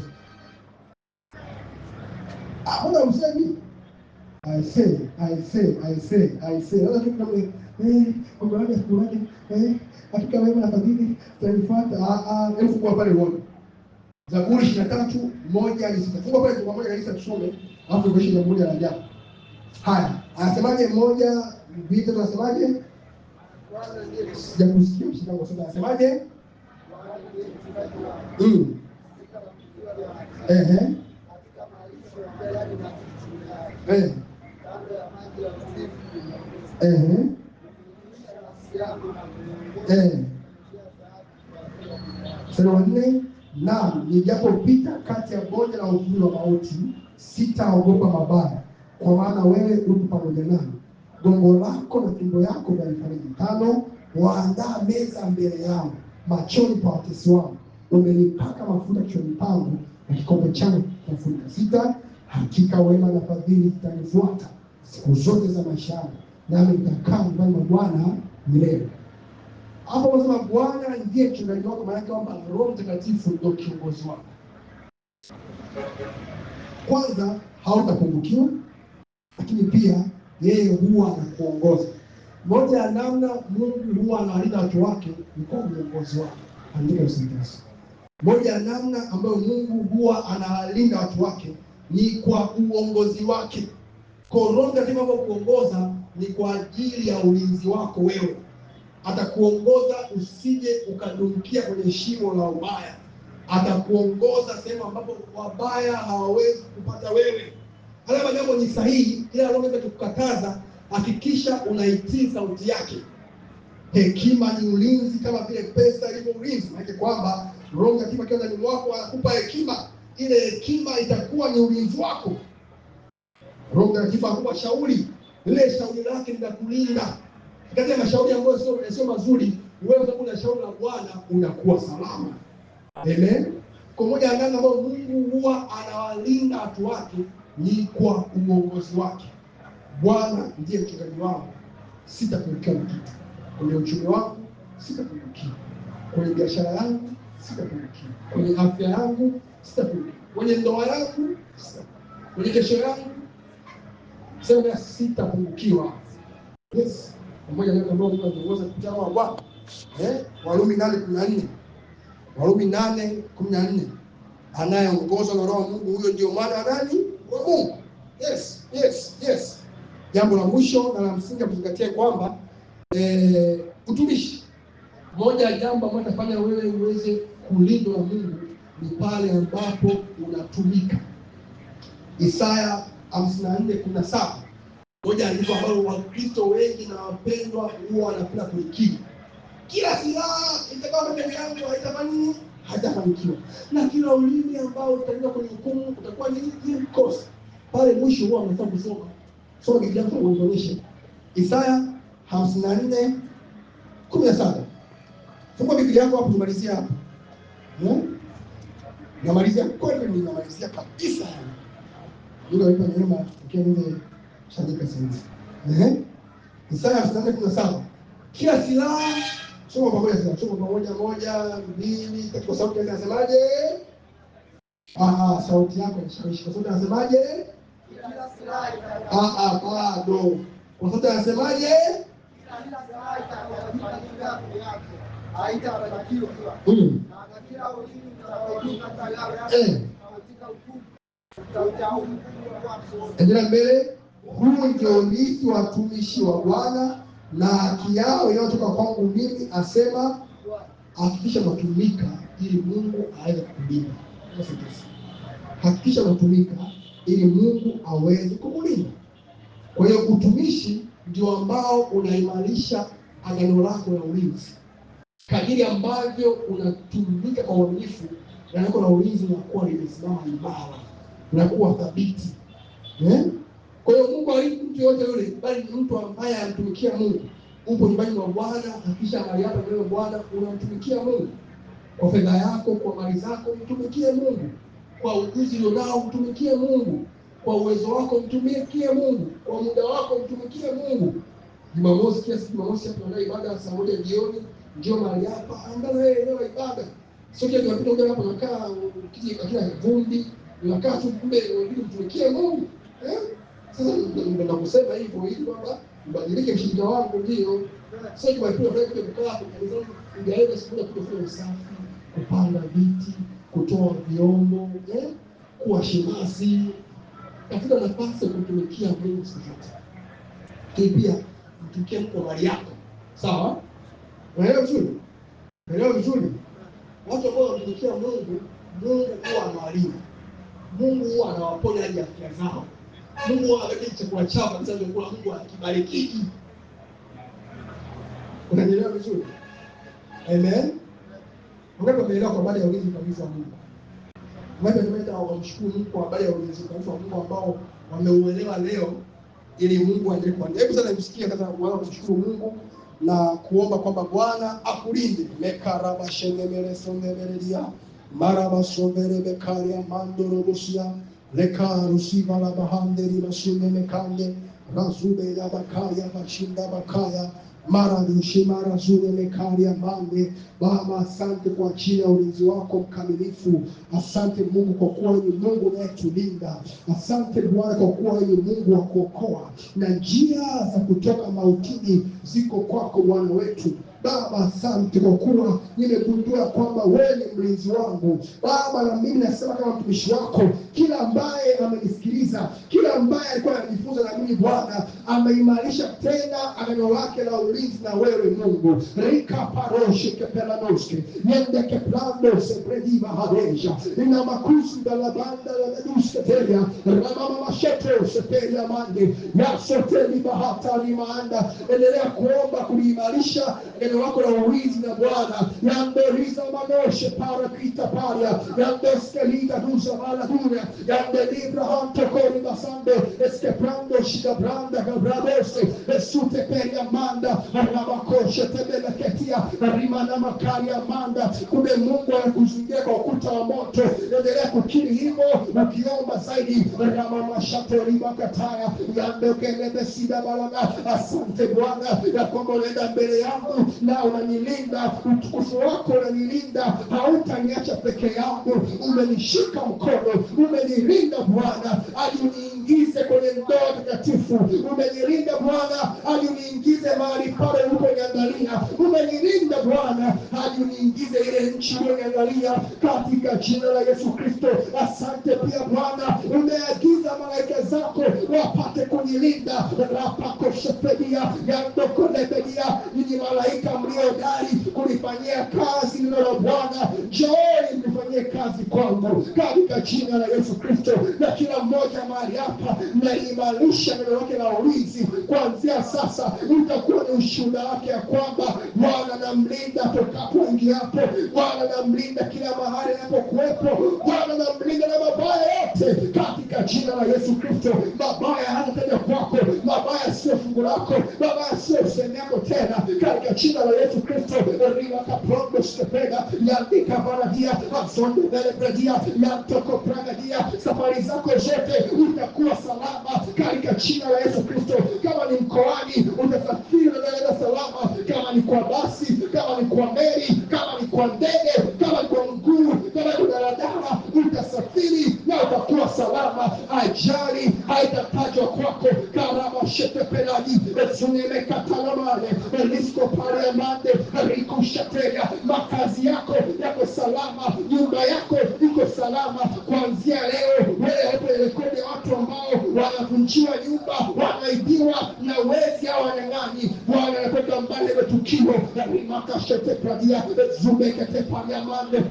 Mbona usemi? I say. Hakika wema na fadhili zitanifuata. Hebu fungua pale uone. Zaburi 23:1-6. Fungua pale kwa moja kabisa tusome, alafu tuishi jambo moja la ajabu. Haya, anasemaje moja, vita tunasemaje? Bwana ndiye Sijakusikia mshika kwa sababu anasemaje? katika malisho ya majani mabichi kando ya maji ya utulivu nafsi yangu na kuniongoza. Sura 4, naam, nijapopita kati ya bonde la uvuli wa mauti, sitaogopa mabaya, kwa maana wewe uko pamoja nami. Gongo lako na fimbo yako vyanifariji. 5, waandaa meza mbele yangu machoni pa watesi wangu. Umenipaka mafuta kichwani pangu, na kikombe changu kinafurika. 6, hakika wema na fadhili zitanifuata siku zote za maisha yangu, nami nitakaa nyumbani mwa Bwana milele. Hapo unasema Bwana ndiye mchungaji wako, maana yake kwamba Roho Mtakatifu ndio kiongozi wako. Kwanza hautapungukiwa, lakini pia yeye huwa anakuongoza. Moja ya namna Mungu huwa anawalinda watu wake ni kwa uongozi wake. Andika sentensi. Moja ya namna ambayo Mungu huwa anawalinda watu wake ni kwa uongozi wake. Kwa Roho Mtakatifu kuongoza ni kwa ajili ya ulinzi wako wewe. Atakuongoza usije ukadumkia kwenye shimo la ubaya. Atakuongoza sehemu ambapo wabaya hawawezi kupata wewe. Haya jambo ni sahihi, ila Roho atakukataza, hakikisha unaitii sauti yake. Hekima ni ulinzi kama vile pesa ilivyo ulinzi. Maana kwamba Roho Mtakatifu akiwa ndani mwako anakupa hekima, ile hekima itakuwa ni ulinzi wako. Roho Mtakatifu anakupa shauri, ile shauri lake linakulinda. Kati ya mashauri ambayo sio mazuri, wewe unapokuwa na shauri la Bwana unakuwa salama. Amen. Kwa moja ya namna ambayo Mungu huwa anawalinda watu wake ni kwa uongozi wake. Bwana ndiye mchungaji wangu, sitapungukiwa na kitu. Kwenye uchumi wangu sitapungukiwa, kwenye biashara yangu sitapungukiwa, kwenye afya yangu sitapungukiwa, kwenye ndoa yangu sitapungukiwa, kwenye kesho yangu sema sitapungukiwa. Yes. Mmoja ndio ambao Mungu anaongoza kupitia kwa Bwana. Warumi 8:14. Warumi 8:14. Anayeongozwa na Roho wa Mungu, huyo ndio mwana wa nani? Wa Mungu. Yes. Jambo la mwisho na la msingi kuzingatia kwamba utumishi. Moja ya jambo ambalo litafanya wewe uweze kulindwa na Mungu ni pale ambapo unatumika. Isaya 54:17. Moja andiko ambalo Wakristo wengi na wapendwa huwa wanapenda kulikiri. Kila silaha itakayo mbele yangu haitafanikiwa. Na kila ulimi ambao utaenda kwenye hukumu utakuwa ni mkosa. Pale mwisho huwa wanataka kusoma. Soma Biblia kwa uonyeshe. Isaya 54:17. Fungua Biblia yako hapo tumalizia hapo. Namalizia kweli, ninamalizia kabisa. Ndio ipo neema ukiende shadika sasa. Isaya 54:17. Kila silaha, soma pamoja sasa. Soma pamoja 1, 2, katika sauti yake anasemaje? Sauti yako inashawishi. Kwa sauti anasemaje? Kila silaha bado. Kwa sauti anasemaje? Kila silaha itakayofanyika mbele yake haitafanikiwa. Na kila ulimi utakaoinuka katika hukumu utahukumu kwa sote. Endelea mbele. Huu ndio urithi wa watumishi wa Bwana na haki yao inayotoka kwangu mimi, asema. Hakikisha unatumika ili Mungu aweze kukulinda. Hakikisha unatumika ili Mungu aweze kukulinda. Kwa hiyo utumishi ndio ambao unaimarisha agano lako la ulinzi. Kadiri ambavyo unatumika kwa uaminifu, agano lako la ulinzi linakuwa limesimama imara, linakuwa thabiti. Kwa hiyo Mungu halimpi mtu yote yule, bali ni mtu ambaye anamtumikia Mungu. Upo nyumbani mwa Bwana, hakikisha mahali hapa mbele Bwana unamtumikia Mungu. Kwa fedha yako, kwa mali zako, mtumikie Mungu. Kwa ujuzi ulionao, mtumikie Mungu. Kwa uwezo wako, mtumikie Mungu. Kwa muda wako, mtumikie Mungu. Jumamosi, kila siku Jumamosi hapa tunaenda ibada saa 1 jioni, njoo mahali hapa, angalia wewe eneo la ibada. Sio kile tunapita hapo unakaa ukija katika vumbi, unakaa tu kumbe unabidi mtumikie Mungu. Sasa ndio nakusema hivyo ili kwamba mbadilike mshirika wangu ndio. Sio Jumapili unataka kukaa hapo kanisa, ungeenda siku ya kufanya usafi, kupanga viti, kutoa vyombo, kuwa shemasi. Tafuta nafasi ya kutumikia Mungu siku zote. Pia mtumikie kwa mali yako. Sawa? Unaelewa vizuri? Unaelewa vizuri? Watu ambao wanatumikia Mungu, Mungu huwa anawalinda. Mungu huwa anawaponya hadi afya zao. Mungu huwa anabadilisha chakula chao kabisa, ndio kwa Mungu akibariki. Unaelewa vizuri? Amen. Unataka kuelewa kwa habari ya ulinzi kabisa wa Mungu. Wewe tumeenda kumshukuru Mungu kwa habari ya ulinzi kabisa wa Mungu ambao wameuelewa leo ili Mungu aendelee kwa. Hebu sasa nimsikie kaza kuanza kumshukuru Mungu na kuomba kwamba Bwana akulinde. Mekaraba shegemere songemeredia maraba sombere bekaria mandoro bosia leka rusiva la bahanderi basune mekande razube la bakaria bashinda bakaya mara dushimara zure mekaria mande. Baba, asante kwa ajili ya ulinzi wako mkamilifu. Asante Mungu kwa kuwa ni Mungu unayetulinda. Asante Bwana kwa kuwa ni Mungu wa kuokoa na njia za kutoka mautini ziko kwako Bwana wetu. Baba, asante kwa kuwa nimegundua kwamba wewe ni mlinzi wangu. Baba, na mimi nasema kama mtumishi wako, kila ambaye amenisikiliza, kila ambaye alikuwa anajifunza na mimi Bwana, ameimarisha tena agano lake la ulinzi na wewe Mungu. Rika paroshe kepelanoske, niende keplando se prediva hadeja, ina makusi dalla banda la meduske teria, ramama mashetro se teria mande, ya soteli bahata limanda. Endelea kuomba kuliimarisha neno lako la ulinzi na Bwana. Yanderiza manoshe para kita paria, yandeskelida duza mala dunia, yandelibra hanto kori basande, eskeprando shida branda gabradose, esute peria manda, arabakoshe tebele ketia, rimana makaria manda. Kumbe Mungu anakuzingira kwa ukuta wa moto. Endelea kukiri hivyo, ukiomba zaidi. Ramama shato rimakataya, yandokelebe sida balana. Asante Bwana ya kwamba unaenda mbele yangu na unanilinda. Utukufu wako unanilinda, hautaniacha peke yangu. Umenishika mkono, umenilinda Bwana hadi uniingize kwenye ndoa takatifu. Umenilinda Bwana hadi uniingize mahali pale uliponiandalia. Umenilinda Bwana hadi uniingize ile nchi uliyoniandalia katika jina la Yesu Kristo. Asante pia Bwana, umeagiza malaika zako wapate kunilinda. Rapako shepedia yandoko lebedia, ni malaika mliodari kulifanyia kazi neno la Bwana. Njooni mfanyie kazi kwangu katika jina la Yesu Kristo. Na kila mmoja mahali hapa naimarisha neno lake la ulinzi. Kuanzia sasa utakuwa ni ushuhuda wake ya kwamba Bwana anamlinda tokapo ingiapo. Bwana anamlinda kila mahali anapokuwepo. Bwana anamlinda na mabaya yote katika jina la Yesu Kristo. Mabaya hataja kwako, mabaya sio fungu lako, mabaya sio sehemu yako tena katika jina la Yesu Kristo. Riva kaprondo stepega yandika baradia asonde vele predia yantoko pragadia. Safari zako zote utakuwa salama katika jina la Yesu Kristo. Kama ni mkoani utasafiri na salama, kama ni kwa basi, kama ni kwa meli, kama ni kwa ndege, kama ni kwa mguu, kama ni daladala, utasafiri na utakuwa salama. Ajali haitatajwa kwako. Karama shetepelagi esuneme katalamane elisko pariamande rikushateya. Makazi yako yako salama, nyumba yako iko salama. Kuanzia leo wewe hapo watu ambao wanavunjiwa nyumba, wanaibiwa na wezi au wanyang'anyi, Bwana anakwenda mbali na tukio na rimaka shetepradia zumekete pariamande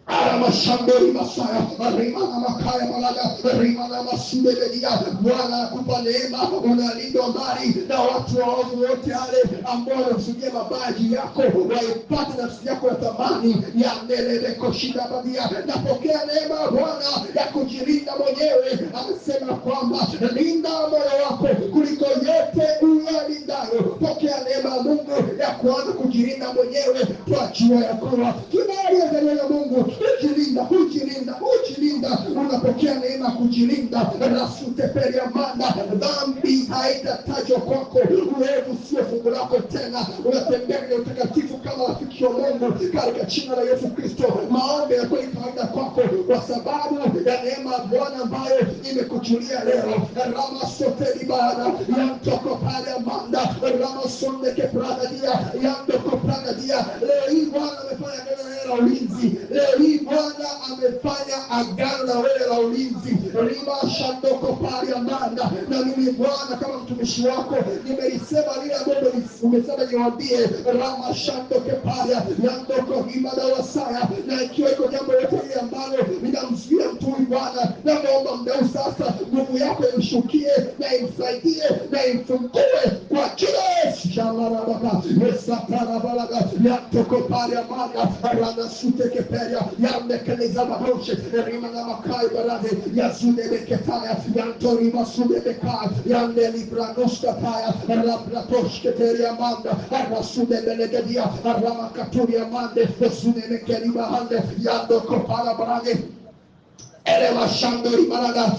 Aramashandori Masaya, Rimana Makaya Malaga, Rimana Masude Bedia. Bwana akupa neema, unalindwa mbali na watu waovu wote wale ambao wanakusudia mabaya juu yako, waipate nafsi yako ya thamani ya neleleko shida badia. Napokea neema ya Bwana ya kujilinda mwenyewe. Amesema kwamba linda moyo wako kuliko yote uyalindayo. Pokea neema ya Mungu ya kuanza kujilinda mwenyewe. Twajua ya kuwa tunayezaliwa na Mungu hujilinda. Unapokea neema kujilinda. Rasutepeli amanda, dhambi haitatajwa kwako, uovu sio fungu lako tena. Unatembea kwenye utakatifu kama rafiki wa Mungu katika jina la Yesu Kristo. Maombi yako ni kawaida kwako kwa sababu ya neema ya Bwana ambayo imekujulia leo. Rama soteli bana yantoko pale amanda, rama sondeke pragadia yantoko pragadia. Leo hii Bwana amefanya agano la ulinzi. Leo hii Bwana amefanya agano na wewe la ulinzi. Rima shandoko pale amanda, na mimi Bwana kama mtumishi wako nimelisema lile ambalo umesema niwaambie. Rama shandoke pale yandoko himada wasaya, na ikiwa iko jambo lote lile ambalo linamzuia mtu huyu Bwana, naomba muda huu sasa nguvu yako imshukie na imsaidie na imfungue kwa jina la Yesu. Shamarabaka yesapara balaga yantoko pale amanda, rana suteke peria yamekaniza maboshe rima na makai barade yazude beketaya yantori masude bekai yandeli branuska paya rabratoshke teria amanda, arasude belegedia aramakaturi amande zude mekeli bahande yandoko pala barade ele mashandori balaga.